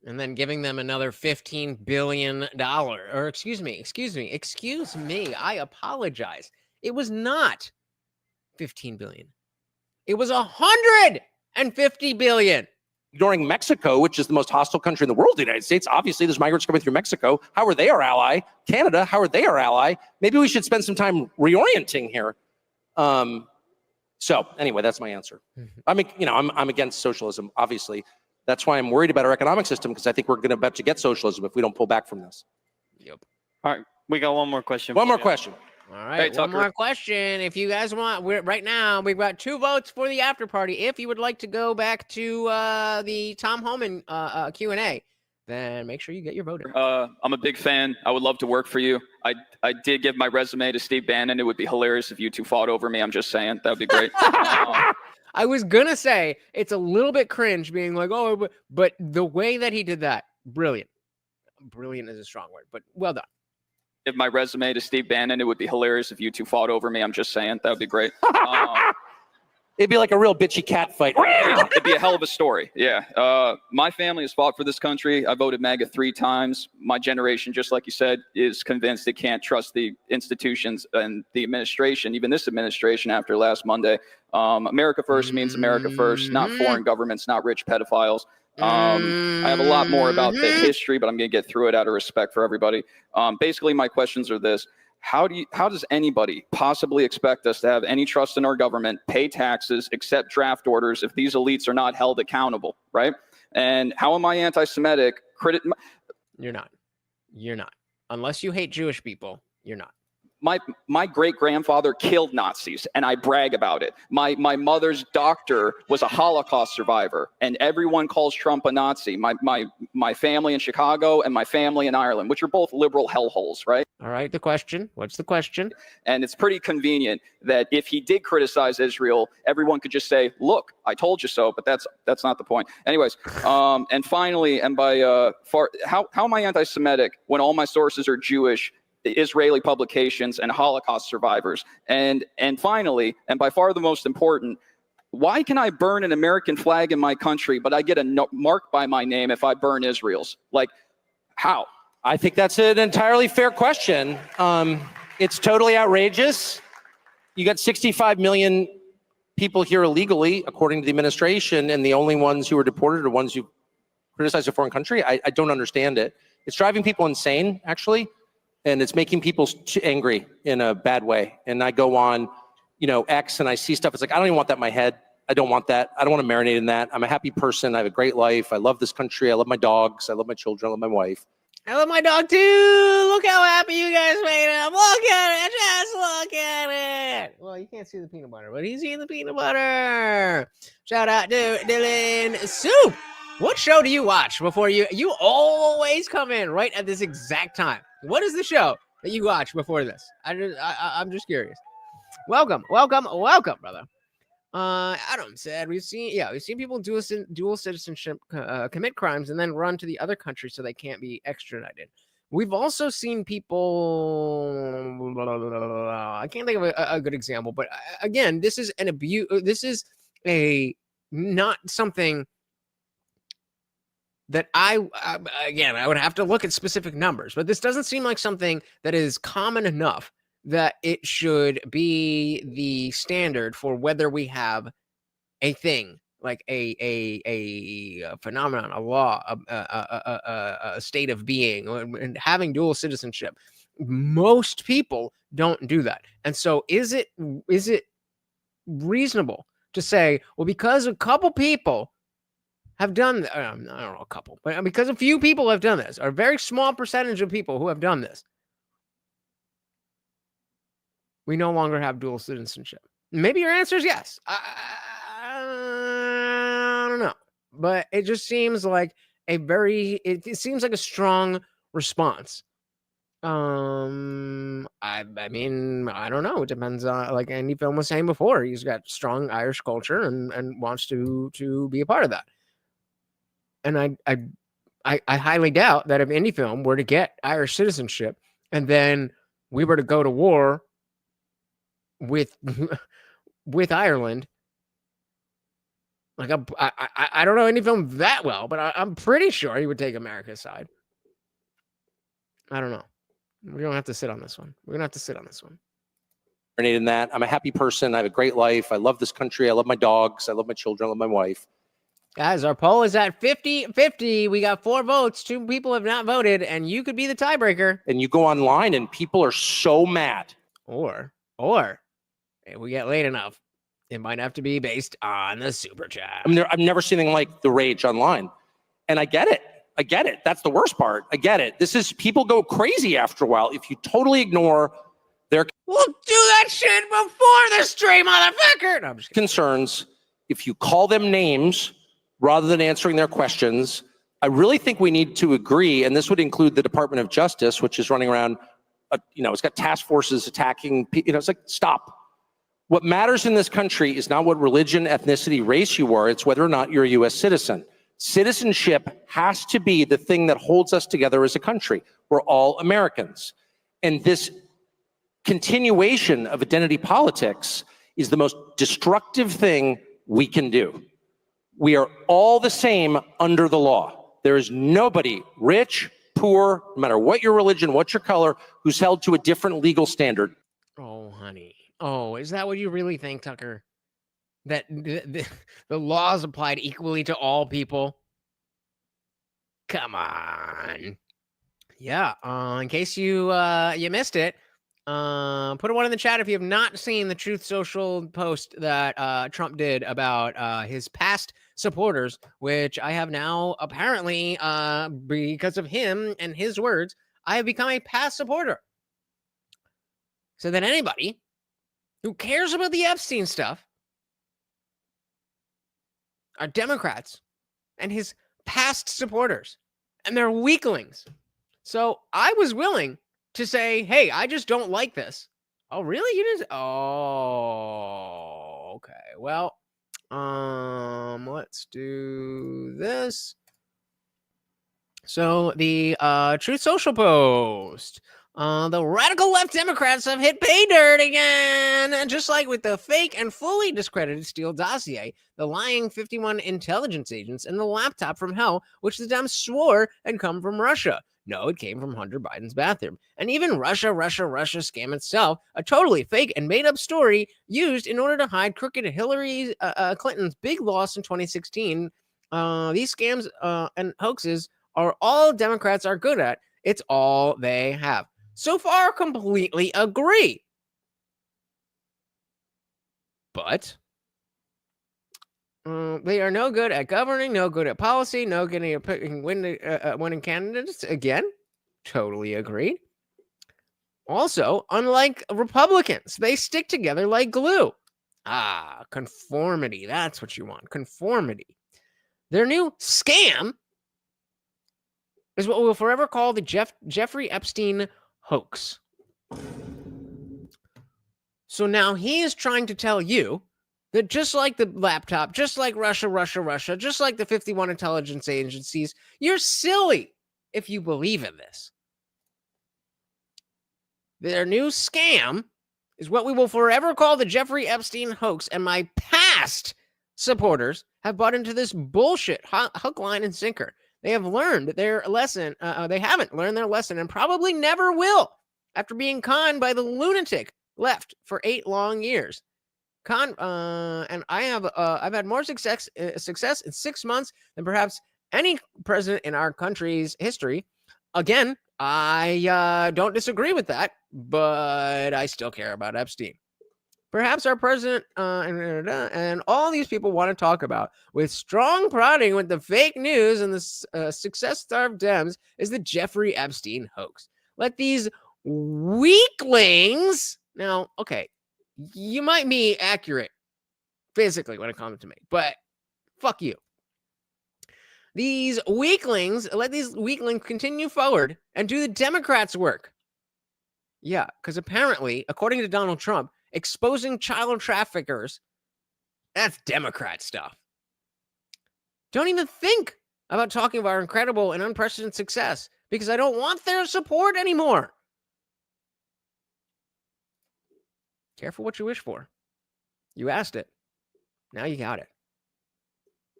Speaker 1: And then giving them another $15 billion, or excuse me, I apologize. It was not 15 billion. It was 150 billion.
Speaker 14: Ignoring Mexico, which is the most hostile country in the world, the United States. Obviously, there's migrants coming through Mexico. How are they our ally? Canada, how are they our ally? Maybe we should spend some time reorienting here. So anyway, that's my answer. I'm against socialism, obviously. That's why I'm worried about our economic system, because I think we're about to get socialism if we don't pull back from this.
Speaker 1: Yep.
Speaker 17: All right, we got one more question.
Speaker 14: One more question.
Speaker 1: All right, one more question. If you guys want, right now we've got 2 votes for the after party. If you would like to go back to the Tom Homan Q&A, then make sure you get your vote in.
Speaker 18: I'm a big fan. I would love to work for you. I did give my resume to Steve Bannon. It would be hilarious if you two fought over me. I'm just saying. That would be great.
Speaker 1: I was going to say, it's a little bit cringe being like, oh, but the way that he did that, brilliant. Brilliant is a strong word, but well done.
Speaker 18: Give my resume to Steve Bannon. It would be hilarious if you two fought over me. I'm just saying. That would be great.
Speaker 14: It'd be like a real bitchy cat fight.
Speaker 18: It'd be a hell of a story. Yeah. My family has fought for this country. I voted MAGA 3 times. My generation, just like you said, is convinced it can't trust the institutions and the administration, even this administration after last Monday. America first means America first, not foreign governments, not rich pedophiles. I have a lot more about the history, but I'm going to get through it out of respect for everybody. Basically, my questions are this. How does anybody possibly expect us to have any trust in our government, pay taxes, accept draft orders if these elites are not held accountable, right? And how am I anti-Semitic?
Speaker 1: You're not. Unless you hate Jewish people, you're not.
Speaker 18: My great-grandfather killed Nazis, and I brag about it. My mother's doctor was a Holocaust survivor, and everyone calls Trump a Nazi. My family in Chicago and my family in Ireland, which are both liberal hellholes, right?
Speaker 1: All right, the question. What's the question?
Speaker 18: And it's pretty convenient that if he did criticize Israel, everyone could just say, look, I told you so, but that's not the point. Anyways, and finally, and by how am I anti-Semitic when all my sources are Jewish? Israeli publications and Holocaust survivors. And finally, and by far the most important, why can I burn an American flag in my country, but I get a mark by my name if I burn Israel's? Like, how?
Speaker 14: I think that's an entirely fair question. It's totally outrageous. You got 65 million people here illegally, according to the administration, and the only ones who are deported are ones who criticize a foreign country. I don't understand it. It's driving people insane, actually, and it's making people angry in a bad way. And I go on, X, and I see stuff. It's like, I don't even want that in my head. I don't want that. I don't want to marinate in that. I'm a happy person. I have a great life. I love this country. I love my dogs. I love my children. I love my wife.
Speaker 1: I love my dog too. Look how happy you guys made him. Look at it. Just look at it. Well, you can't see the peanut butter, but he's eating the peanut butter. Shout out to Dylan Soup. What show do you watch before you always come in right at this exact time? What is the show that you watch before this? I'm just curious. Welcome, brother. Adam said we've seen people dual citizenship commit crimes and then run to the other country so they can't be extradited. We've also seen people. I can't think of a good example, but again, this is an abuse. This is not something that I would have to look at specific numbers, but this doesn't seem like something that is common enough that it should be the standard for whether we have a thing like a phenomenon, a law, a state of being, and having dual citizenship. Most people don't do that. And so is it reasonable to say, well, because a couple people have done, I don't know, a couple, but because a few people have done this, or a very small percentage of people who have done this, we no longer have dual citizenship? Maybe your answer is yes. I don't know. But it just seems like it seems like a strong response. I mean, I don't know. It depends on, like Andy Film was saying before, he's got strong Irish culture and wants to be a part of that. And I highly doubt that if Indie Film were to get Irish citizenship and then we were to go to war with Ireland, like I don't know Indie Film that well, but I'm pretty sure he would take America's side. I don't know. We're gonna have to sit on this one. In that, I'm a happy person. I have a great life. I love this country. I love my dogs. I love my children. I love my wife. Guys, our poll is at 50-50. We got 4 votes. 2 people have not voted, and you could be the tiebreaker. And you go online, and people are so mad. Or if we get late enough, it might have to be based on the super chat. I mean, I've never seen anything like the rage online, and I get it. That's the worst part. I get it. This is, people go crazy after a while if you totally ignore their. We'll do that shit before the stream, motherfucker. No, I'm just concerns. If you call them names rather than answering their questions, I really think we need to agree, and this would include the Department of Justice, which is running around, it's got task forces attacking, it's like, stop. What matters in this country is not what religion, ethnicity, race you are, it's whether or not you're a U.S. citizen. Citizenship has to be the thing that holds us together as a country. We're all Americans. And this continuation of identity politics is the most destructive thing we can do. We are all the same under the law. There is nobody, rich, poor, no matter what your religion, what your color, who's held to a different legal standard. Oh, honey. Oh, is that what you really think, Tucker? That the laws applied equally to all people? Come on. Yeah. In case you missed it, put a 1 in the chat if you have not seen the Truth Social post that Trump did about his past supporters, which I have now apparently, because of him and his words, I have become a past supporter. So that anybody who cares about the Epstein stuff are Democrats and his past supporters, and they're weaklings. So I was willing to say, hey, I just don't like this. Oh, really? You didn't? Oh, okay. Well, let's do this. So the Truth Social post. The radical left Democrats have hit pay dirt again. And just like with the fake and fully discredited Steele dossier, the lying 51 intelligence agents, and the laptop from hell, which the Dems swore had come from Russia. No, it came from Hunter Biden's bathroom. And even Russia scam itself, a totally fake and made-up story used in order to hide crooked Hillary Clinton's big loss in 2016. These scams and hoaxes are all Democrats are good at. It's all they have. So far, completely agree. But they are no good at governing, no good at policy, no good at picking winning candidates. Again, totally agree. Also, unlike Republicans, they stick together like glue. Conformity. That's what you want. Conformity. Their new scam is what we'll forever call the Jeffrey Epstein hoax. So now he is trying to tell you that just like the laptop, just like Russia, just like the 51 intelligence agencies, you're silly if you believe in this. Their new scam is what we will forever call the Jeffrey Epstein hoax, and my past supporters have bought into this bullshit hook, line, and sinker. They have learned their lesson. They haven't learned their lesson and probably never will after being conned by the lunatic left for 8 long years. And I've had more success in 6 months than perhaps any president in our country's history. Again, I don't disagree with that, but I still care about Epstein. Perhaps our president and all these people want to talk about with strong prodding with the fake news and the success-starved Dems is the Jeffrey Epstein hoax. Let these weaklings... Now, okay, you might be accurate physically when it comes to me, but fuck you. Let these weaklings continue forward and do the Democrats' work. Yeah, because apparently, according to Donald Trump, exposing child traffickers, that's Democrat stuff. Don't even think about talking about our incredible and unprecedented success because I don't want their support anymore. Careful what you wish for. You asked it. Now you got it.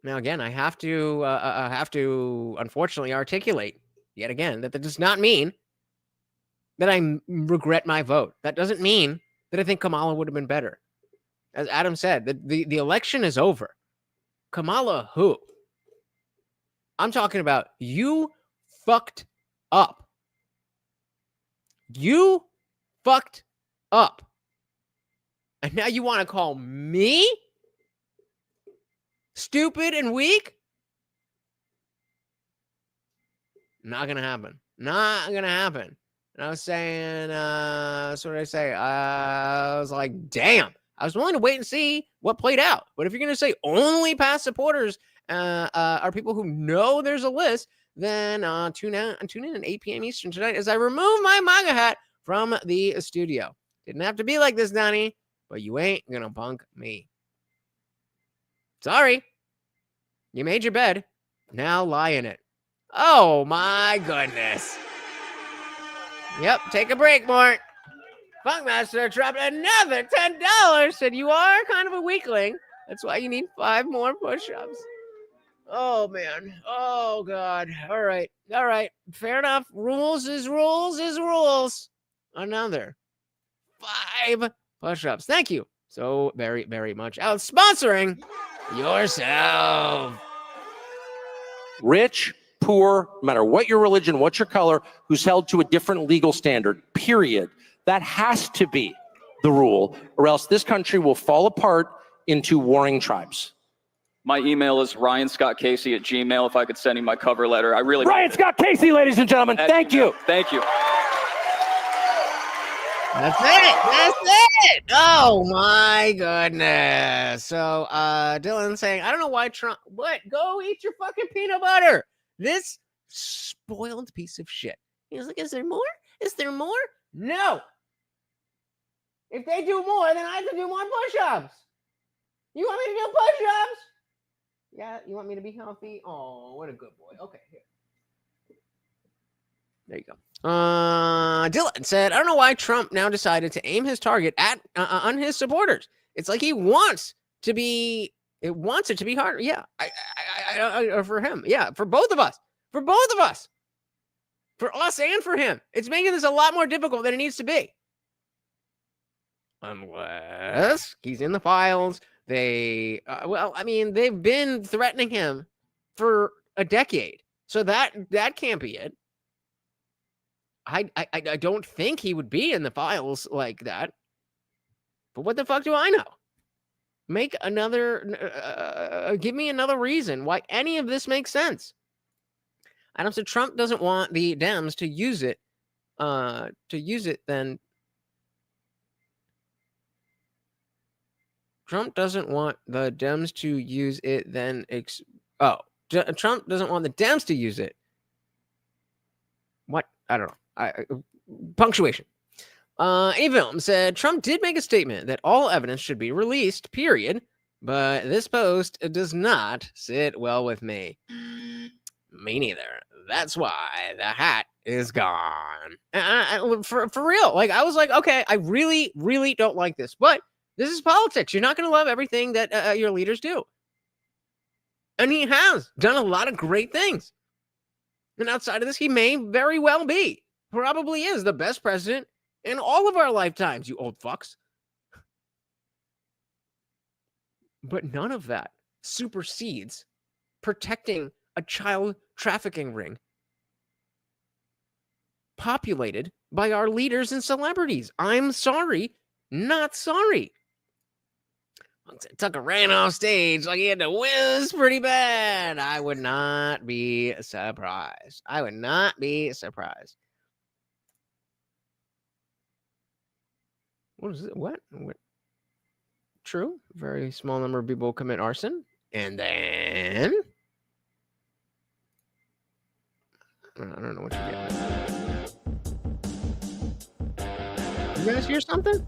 Speaker 1: Now, again, I have to unfortunately articulate yet again that does not mean that I regret my vote. That doesn't mean that I think Kamala would have been better. As Adam said, the election is over. Kamala who? I'm talking about you fucked up. You fucked up. And now you want to call me stupid and weak? Not going to happen. Not going to happen. And I was saying, so what did I say? I was like, damn. I was willing to wait and see what played out. But if you're going to say only past supporters are people who know there's a list, then tune in at 8 p.m. Eastern tonight as I remove my MAGA hat from the studio. Didn't have to be like this, Donnie, but you ain't going to punk me. Sorry. You made your bed. Now lie in it. Oh, my goodness. Yep, take a break, Mort. Funkmaster dropped another $10. Said you are kind of a weakling. That's why you need 5 more push-ups. Oh, man. Oh, God. All right. Fair enough. Rules is rules is rules. Another 5 push-ups. Thank you so very, very much. Out sponsoring yourself.
Speaker 14: Rich, poor, no matter what your religion, what your color, who's held to a different legal standard, period. That has to be the rule, or else this country will fall apart into warring tribes.
Speaker 18: My email is ryanscottcasey@gmail. If I could send you my cover letter, I really...
Speaker 14: Ryan Scott Casey, ladies and gentlemen, thank you.
Speaker 18: Thank you.
Speaker 1: That's it. Oh my goodness. So Dylan saying, I don't know why Trump, what? Go eat your fucking peanut butter. This spoiled piece of shit. He was like, is there more? Is there more? No. If they do more, then I have to do more push-ups. You want me to do push-ups? Yeah, you want me to be healthy? Oh, what a good boy. Okay, here. There you go. Dylan said, I don't know why Trump now decided to aim his target at on his supporters. It's like he wants to be. It wants it to be harder. Yeah, I for him. Yeah, for both of us. For both of us. For us and for him. It's making this a lot more difficult than it needs to be. Unless he's in the files. They, well, I mean, they've been threatening him for a decade. So that can't be it. I don't think he would be in the files like that. But what the fuck do I know? Make another, give me another reason why any of this makes sense. Adam said Trump doesn't want the Dems to use it, then. Trump doesn't want the Dems to use it, then. Trump doesn't want the Dems to use it. What? I don't know. Punctuation. Avim said Trump did make a statement that all evidence should be released, period. But this post does not sit well with me. Me neither. That's why the hat is gone. For real. Like, I was like, okay, I really, really don't like this. But this is politics. You're not going to love everything that your leaders do. And he has done a lot of great things. And outside of this, he may very well be. Probably is the best president in all of our lifetimes, you old fucks. But none of that supersedes protecting a child trafficking ring populated by our leaders and celebrities. I'm sorry, not sorry. Tucker ran off stage like he had to whiz pretty bad. I would not be surprised. I would not be surprised. What is it? What? True. Very small number of people commit arson. And then I don't know what you get. You guys hear something?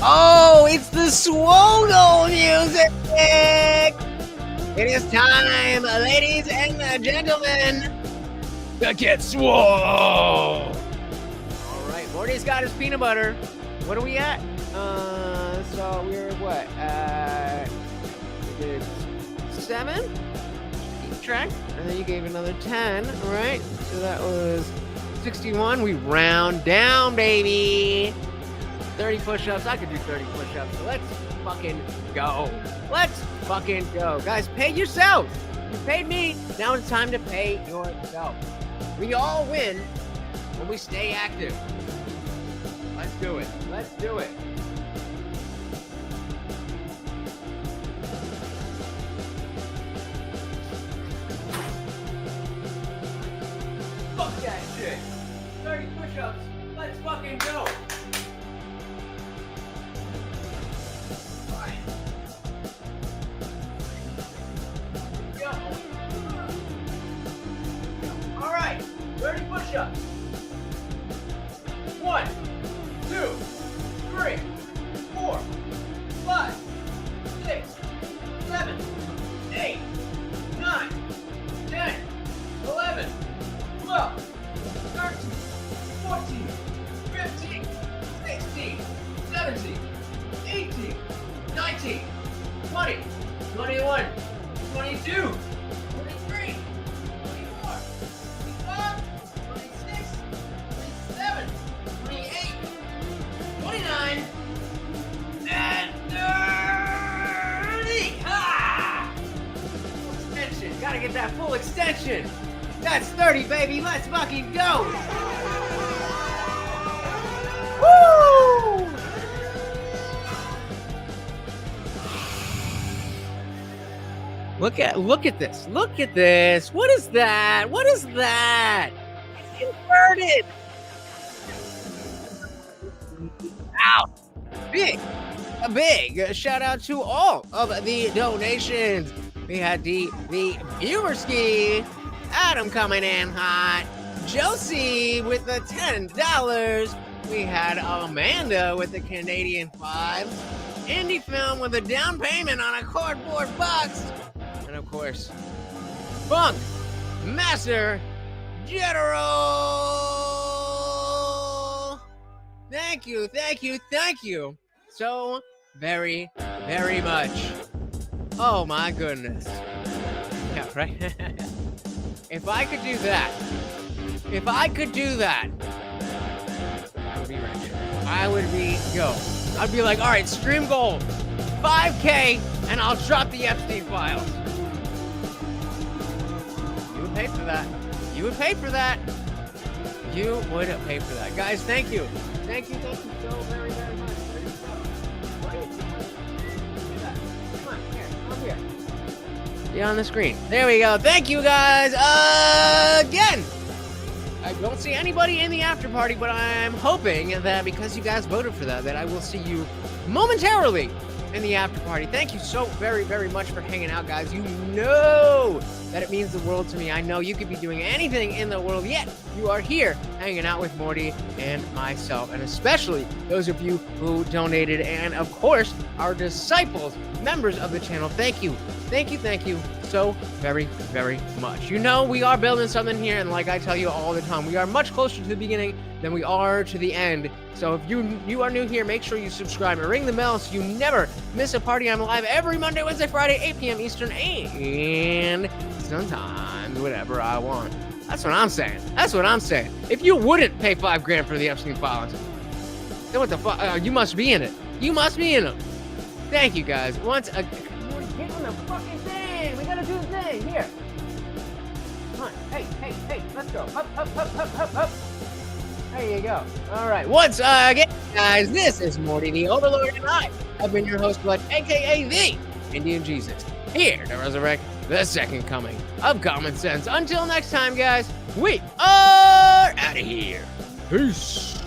Speaker 1: Oh, it's the Swoggle music! It is time, ladies and gentlemen, to get swole! All right, Morty's got his peanut butter. What are we at? So we're what? We did 7? Keep track. And then you gave another 10, all right? So that was 61. We round down, baby. 30 push-ups. I could do 30 push-ups. So let's fucking go. Let's fucking go. Guys, pay yourself. You paid me. Now it's time to pay yourself. We all win when we stay active. Let's do it. Let's do it. Fuck that shit. 30 push-ups. Let's fucking go. All right, 30 push-ups. 1, 2, 3, 4, 5, 6, 7, 8, 9, 10, 11, 12, 13, 14, 15, 16, 17, 18, 19, 20, 21, 22, 23, 24, 25, 26, 27, 28, 29, and 30. Ha! Full extension. Gotta get that full extension. That's 30, baby. Let's fucking go. Woo! Look at this. Look at this. What is that? What is that? It's inverted. Ow. A big shout out to all of the donations. We had the viewerski, Adam coming in hot, Josie with the $10, We had Amanda with the Canadian 5. Indie film with a down payment on a cardboard box. And of course, Funk Master General. Thank you so very, very much. Oh my goodness. Yeah, right? If I could do that, I would be rich. I would be, I'd be like, all right, stream goal, 5K, and I'll drop the Epstein files. You would pay for that. You would pay for that. Guys, thank you. Thank you so very, very much. Come on, here. Be on the screen. There we go. Thank you guys again. I don't see anybody in the after party, but I'm hoping that because you guys voted for that I will see you momentarily in the after party. Thank you so very, very much for hanging out, guys. You know that it means the world to me. I know you could be doing anything in the world, yet you are here hanging out with Morty and myself, and especially those of you who donated, and of course, our disciples, members of the channel. Thank you so very, very much. You know, we are building something here, and like I tell you all the time, we are much closer to the beginning than we are to the end. So if you are new here, make sure you subscribe and ring the bell so you never miss a party. I'm live every Monday, Wednesday, Friday, 8 p.m. Eastern, and sometimes whatever I want. That's what I'm saying. If you wouldn't pay $5,000 for the Epstein files, then what the fuck? You must be in it. them. Thank you guys. Once again, get on the fucking thing. We gotta do the thing. Here. Come on. Hey. Let's go. Up. There you go. All right. Once again, guys, this is Morty the Overlord, and I have been your host, aka the Indian Jesus, here to resurrect the second coming of common sense. Until next time, guys, we are out of here. Peace.